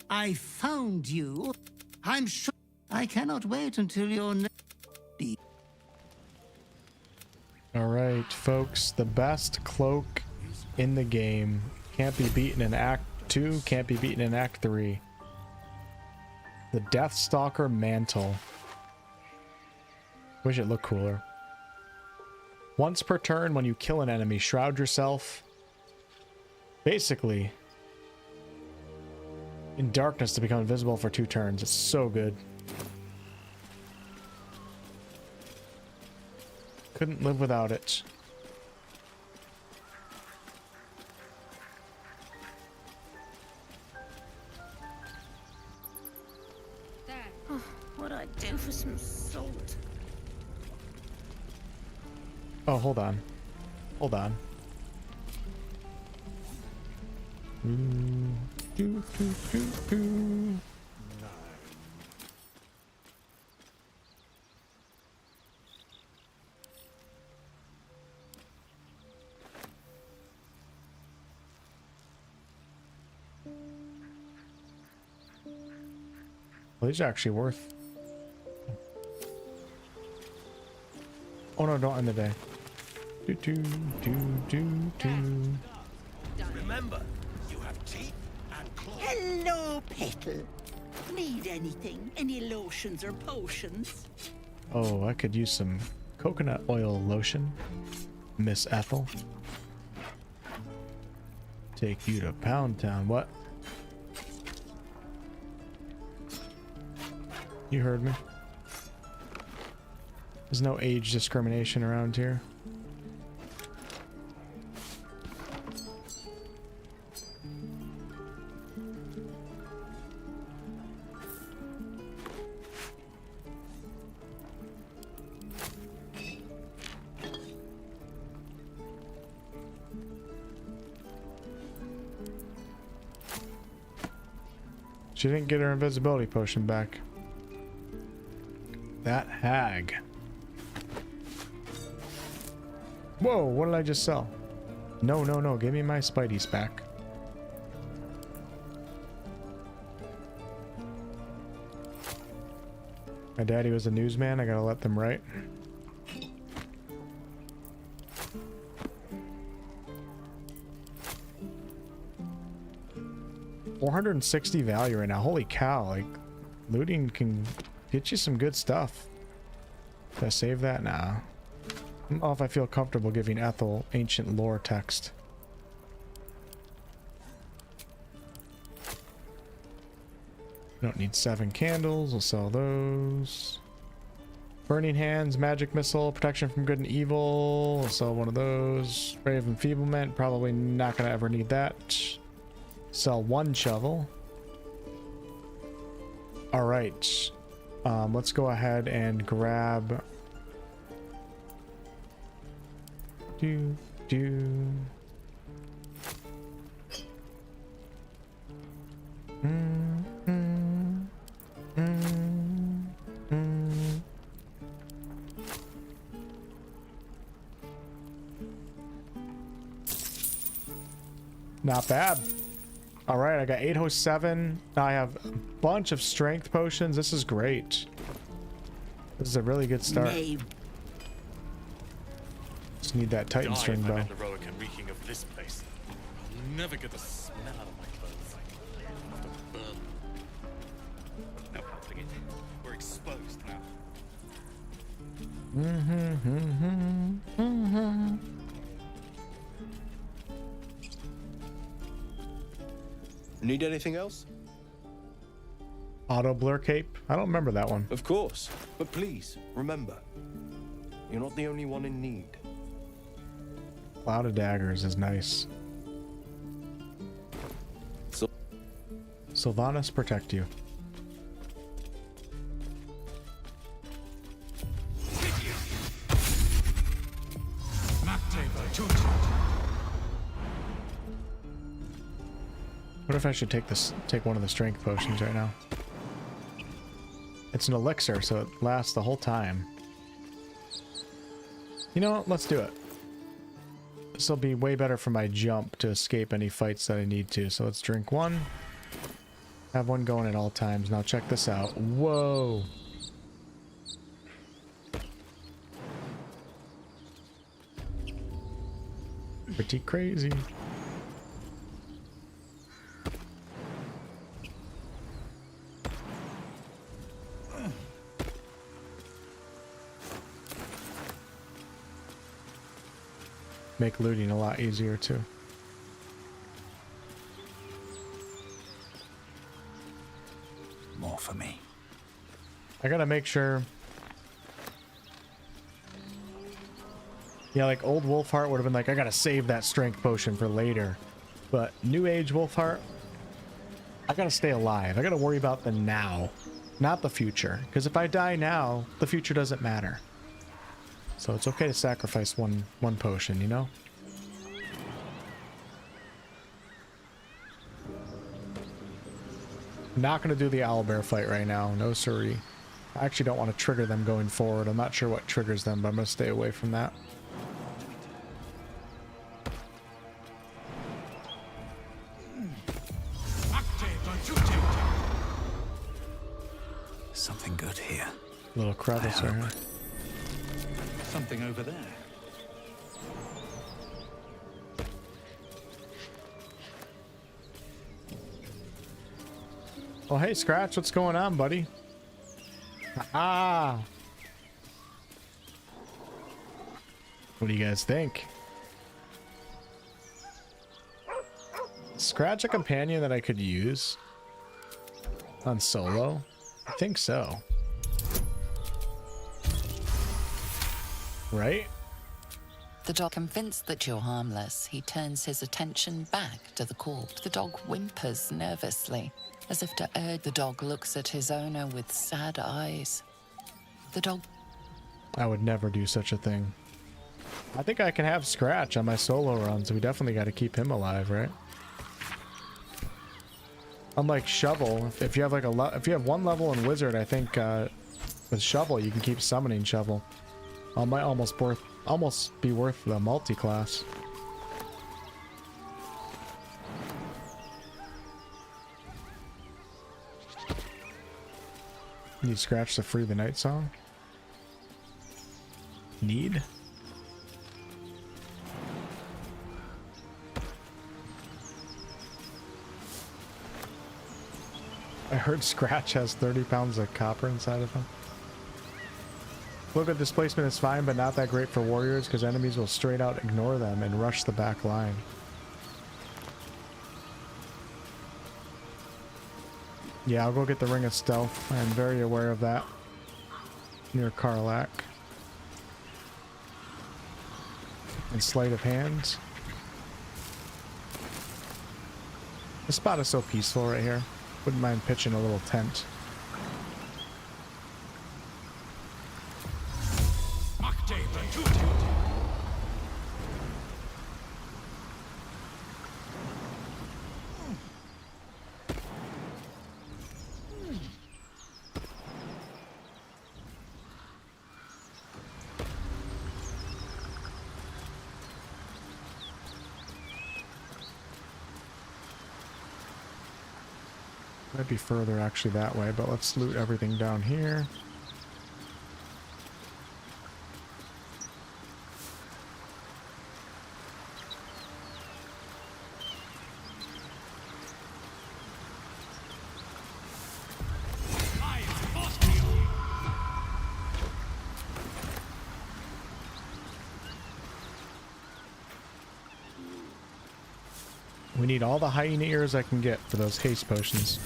I found you. I'm sure. I cannot wait until you're. All right, folks. The best cloak in the game. Can't be beaten in Act 2, can't be beaten in Act 3. The Deathstalker Mantle. Wish it looked cooler. Once per turn, when you kill an enemy, shroud yourself basically in darkness to become invisible for 2 turns. It's so good. Couldn't live without it. What'd I do for some salt? Oh, hold on. Hold on. Well, these are actually worth. Oh no, don't end the day. Remember, you have teeth and claws. Hello, Petal. Need anything? Any lotions or potions? Oh, I could use some coconut oil lotion, Miss Ethel. Take you to Pound Town. What? You heard me. There's no age discrimination around here. She didn't get her invisibility potion back. That hag. Whoa, what did I just sell? No, no, no, give me my Spideys back. My daddy was a newsman, I gotta let them write. $460 value right now. Holy cow, like looting can get you some good stuff. Did I save that? Nah. I don't know if I feel comfortable giving Ethel ancient lore text. Don't need 7 candles, we'll sell those. Burning Hands, Magic Missile, Protection from Good and Evil, we'll sell one of those. Ray of Enfeeblement, probably not gonna ever need that. Sell 1 shovel. All right, let's go ahead and grab. Not bad. All right, I got 807. Now I have a bunch of strength potions. This is great. This is a really good start. Just need that Titan string bow. Heroic and reeking of this place. I'll never get the smell out of my clothes. I'll have to burn them. No helping it. We're exposed now. Need anything else? Auto blur cape? I don't remember that one. Of course. But please, remember, you're not the only one in need. Cloud of Daggers is nice. Sylvanas protect you. What if I should take one of the strength potions right now? It's an elixir, so it lasts the whole time. You know what? Let's do it. This will be way better for my jump to escape any fights that I need to. So let's drink 1. Have 1 going at all times. Now check this out. Whoa. Pretty crazy. Make looting a lot easier too. More for me. I gotta make sure. Yeah, like old Wolfheart would have been like, I gotta save that strength potion for later. But new age Wolfheart, I gotta stay alive. I gotta worry about the now, not the future. Because if I die now, the future doesn't matter. So it's okay to sacrifice one potion, you know? I'm not going to do the owlbear fight right now. No siree. I actually don't want to trigger them going forward. I'm not sure what triggers them, but I'm going to stay away from that. something good here. Little crevice right here. Something over there. Oh, hey, Scratch, what's going on, buddy? Ah. What do you guys think? Scratch a companion that I could use on solo? I think so. Right? The dog, convinced that you're harmless, he turns his attention back to the corpse. The dog whimpers nervously, as if to urge. The dog looks at his owner with sad eyes. The dog... I would never do such a thing. I think I can have Scratch on my solo runs. We definitely got to keep him alive, right? Unlike Shovel, if you have like if you have one level in Wizard, I think with Shovel you can keep summoning Shovel. Might almost be worth the multi-class. Need Scratch to free the night song? Need? I heard Scratch has 30 pounds of copper inside of him. Look at displacement is fine, but not that great for warriors because enemies will straight out ignore them and rush the back line. Yeah, I'll go get the Ring of Stealth. I'm very aware of that. Near Karlach. And Sleight of Hand. This spot is so peaceful right here. Wouldn't mind pitching a little tent. Might be further actually that way, but let's loot everything down here. We need all the hyena ears I can get for those haste potions.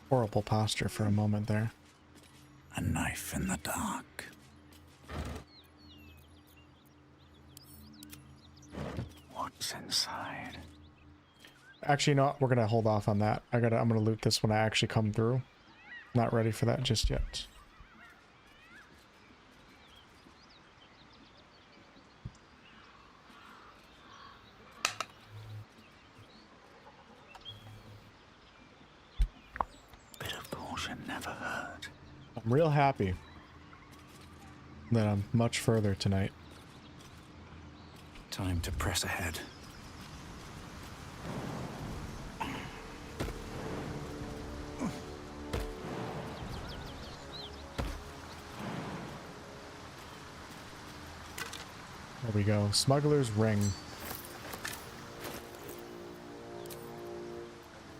Horrible posture for a moment there. A knife in the dark. What's inside? Actually, you know what? We're gonna hold off on that. I'm gonna loot this when I actually come through. Not ready for that just yet. Never hurt. I'm real happy that I'm much further tonight. Time to press ahead. There we go. Smuggler's Ring.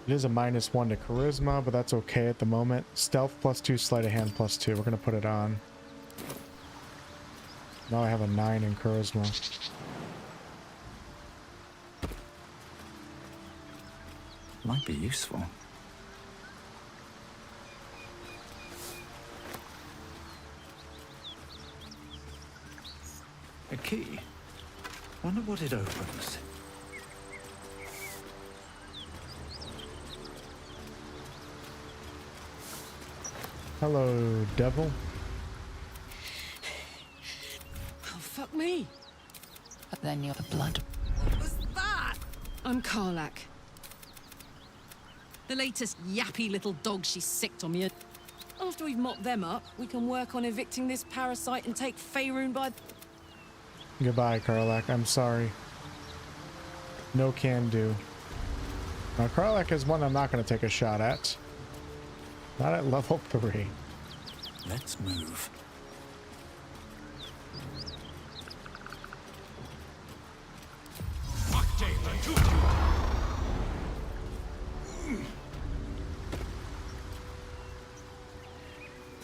It is a -1 to charisma, but that's okay at the moment. Stealth +2, sleight of hand +2. We're gonna put it on. Now I have a 9 in charisma. Might be useful. A key. Wonder what it opens. Hello, devil. Oh, fuck me. But then you're the blood. What was that? I'm Karlak. The latest yappy little dog she sicked on me. After we've mopped them up, we can work on evicting this parasite and take Faerun by... Goodbye, Karlak. I'm sorry. No can do. Now, Karlak is one I'm not going to take a shot at. Not at level 3. Let's move.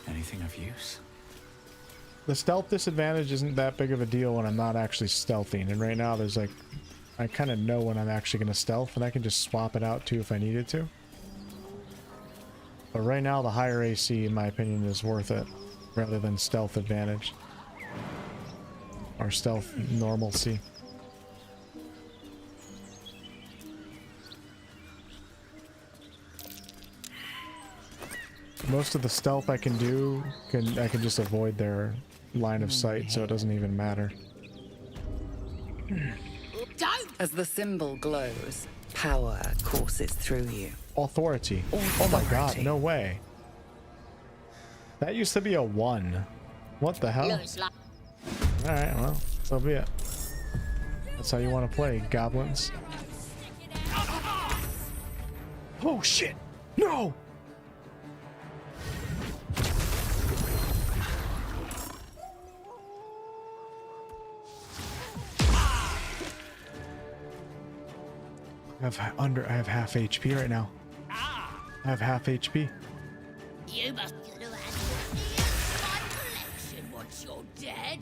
Anything of use? The stealth disadvantage isn't that big of a deal when I'm not actually stealthing, and right now there's like, I kind of know when I'm actually going to stealth, and I can just swap it out too if I needed to. But right now the higher AC, in my opinion, is worth it, rather than stealth advantage. Or stealth normalcy. Most of the stealth I can do, I can just avoid their line of sight, so it doesn't even matter. As the symbol glows, power courses through you. Authority. Oh my god, no way. That used to be a 1. What the hell? Alright, well, so be it. That's how you want to play, goblins. Oh shit! No! I have half HP right now. I have half HP. You must have had my collection once you're dead.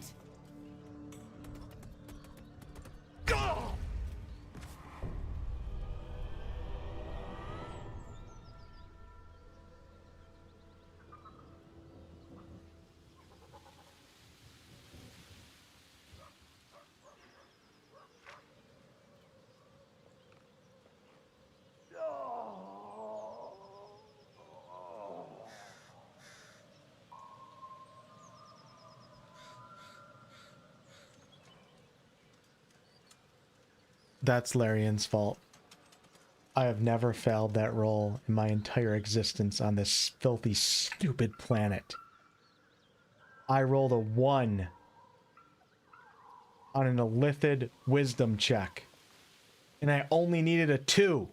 That's Larian's fault. I have never failed that roll in my entire existence on this filthy, stupid planet. I rolled a 1 on an illithid wisdom check, and I only needed a 2.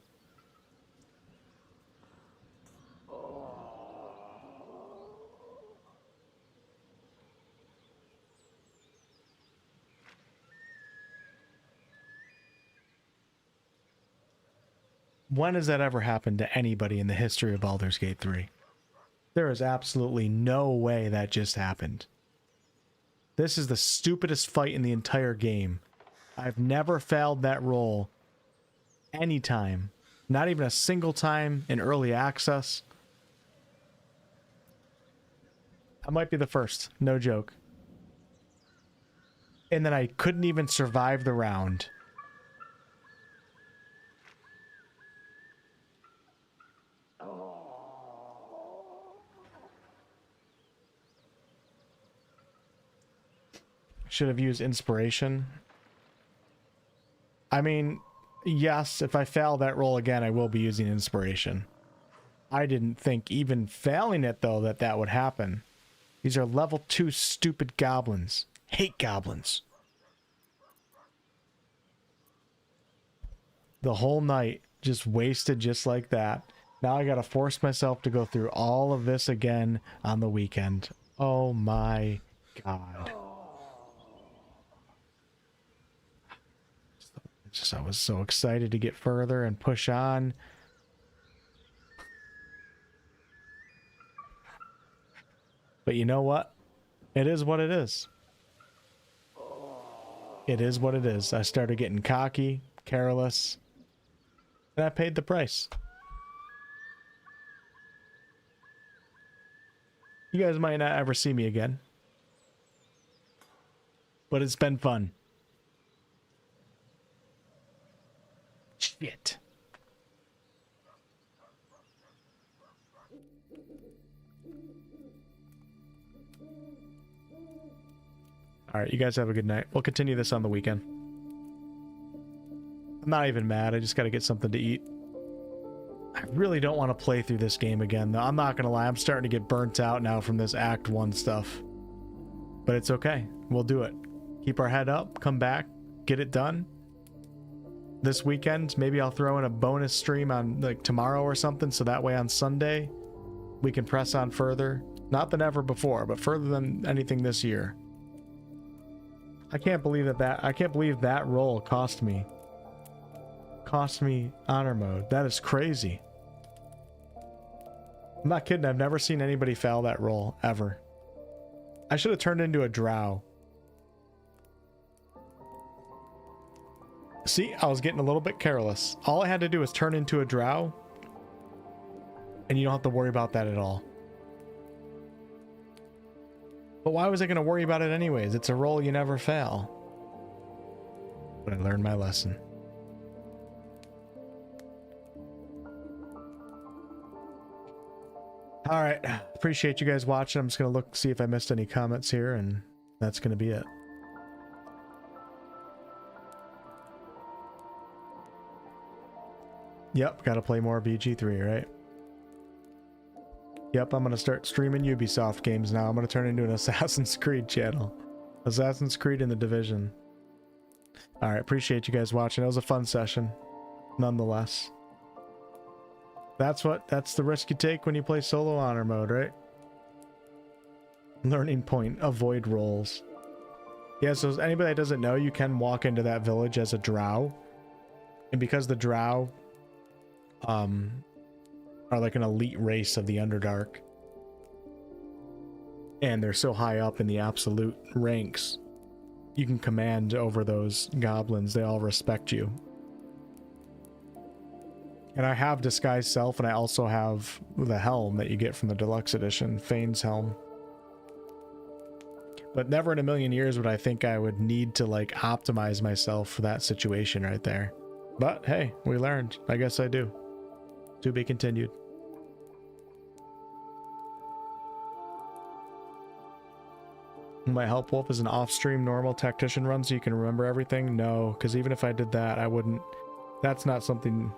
When has that ever happened to anybody in the history of Baldur's Gate 3? There is absolutely no way that just happened. This is the stupidest fight in the entire game. I've never failed that roll anytime. Not even a single time in early access. I might be the first, no joke. And then I couldn't even survive the round. Should have used inspiration. I mean, yes, if I fail that roll again, I will be using inspiration. I didn't think even failing it, though, that would happen. These are level 2 stupid goblins. Hate goblins. The whole night just wasted just like that. Now I gotta force myself to go through all of this again on the weekend. Oh my god. I was so excited to get further and push on. But you know what? It is what it is. It is what it is. I started getting cocky, careless, and I paid the price. You guys might not ever see me again, but it's been fun. Shit. All right, you guys have a good night. We'll continue this on the weekend. I'm not even mad. I just got to get something to eat. I really don't want to play through this game again, though. I'm not going to lie. I'm starting to get burnt out now from this Act 1 stuff. But it's okay. We'll do it. Keep our head up. Come back. Get it done. This weekend, maybe I'll throw in a bonus stream on like tomorrow or something, so that way on Sunday we can press on further. Not than ever before, but further than anything this year. I can't believe that role cost me honor mode. That is crazy. I'm not kidding. I've never seen anybody fail that role ever. I should have turned into a drow. See, I was getting a little bit careless. All I had to do was turn into a drow, and you don't have to worry about that at all. But why was I going to worry about it anyways? It's a role you never fail. But I learned my lesson. All right. Appreciate you guys watching. I'm just going to look, see if I missed any comments here, and that's going to be it. Yep, got to play more BG3, right? Yep, I'm going to start streaming Ubisoft games now. I'm going to turn into an Assassin's Creed channel. Assassin's Creed in the Division. All right, appreciate you guys watching. It was a fun session, nonetheless. That's the risk you take when you play solo honor mode, right? Learning point, avoid rolls. Yeah, so anybody that doesn't know, you can walk into that village as a drow. And because the drow are like an elite race of the Underdark, and they're so high up in the absolute ranks, you can command over those goblins. They all respect you. And I have Disguise Self, and I also have the helm that you get from the deluxe edition, Fane's helm. But never in a million years would I think I would need to like optimize myself for that situation right there. But hey, we learned. I guess I do. To be continued. My help Wolf is an off-stream normal tactician run so you can remember everything? No, because even if I did that, I wouldn't. That's not something.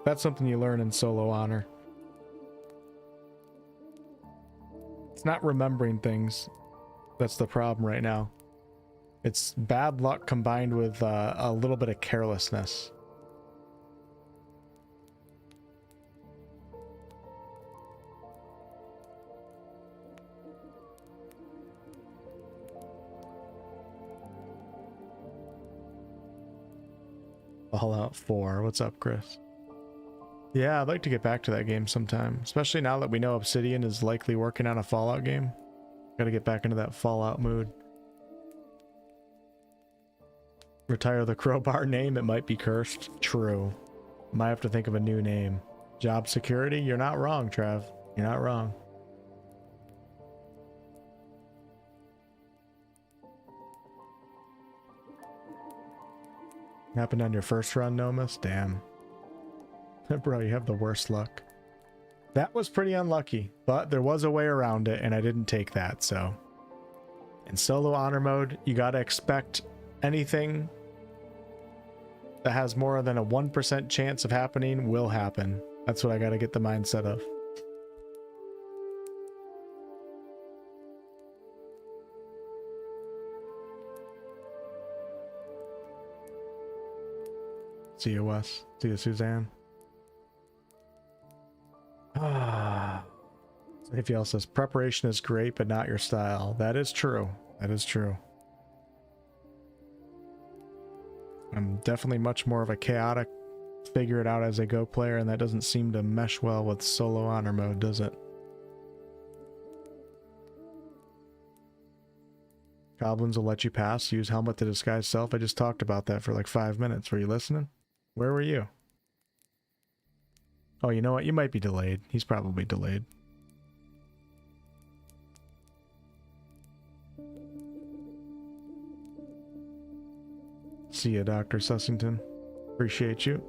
That's something you learn in solo honor. It's not remembering things that's the problem right now. It's bad luck combined with a little bit of carelessness. Fallout 4. What's up, Chris? Yeah, I'd like to get back to that game sometime, especially now that we know Obsidian is likely working on a Fallout game. Gotta get back into that Fallout mood. Retire the Crowbar name, it might be cursed. True. Might have to think of a new name. Job security? You're not wrong, Trav. You're not wrong. Happened on your first run, Nomus? Damn. Bro, you have the worst luck. That was pretty unlucky, but there was a way around it, and I didn't take that, so. In solo honor mode, you gotta expect anything that has more than a 1% chance of happening will happen. That's what I gotta get the mindset of. See you, Wes. See you, Suzanne. If says preparation is great, but not your style. That is true. That is true. I'm definitely much more of a chaotic, figure it out as I go player, and that doesn't seem to mesh well with solo honor mode, does it? Goblins will let you pass. Use helmet to disguise self. I just talked about that for like 5 minutes. Were you listening? Where were you? Oh, you know what? You might be delayed. He's probably delayed. See ya, Dr. Sussington. Appreciate you.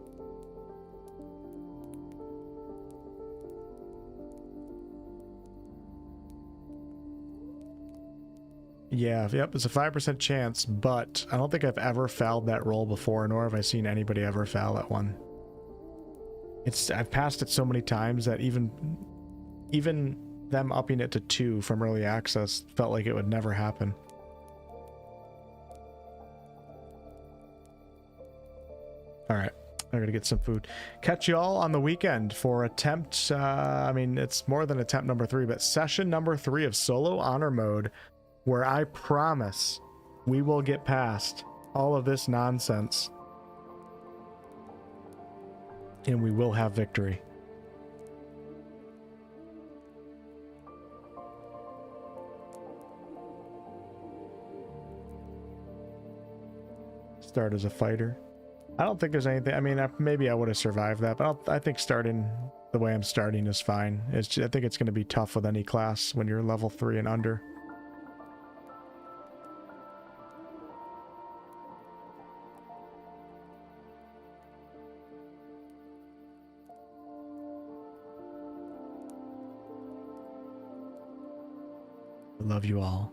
Yeah, yep, it's a 5% chance, but I don't think I've ever fouled that roll before, nor have I seen anybody ever foul at one. I've passed it so many times that even them upping it to 2 from early access felt like it would never happen. All right, I gotta get some food. Catch you all on the weekend for attempt, I mean, it's more than attempt number 3, but session number 3 of solo honor mode, where I promise we will get past all of this nonsense and we will have victory. Start as a fighter. I don't think there's anything, I mean, maybe I would have survived that, but I think starting the way I'm starting is fine. I think it's going to be tough with any class when you're level 3 and under. I love you all.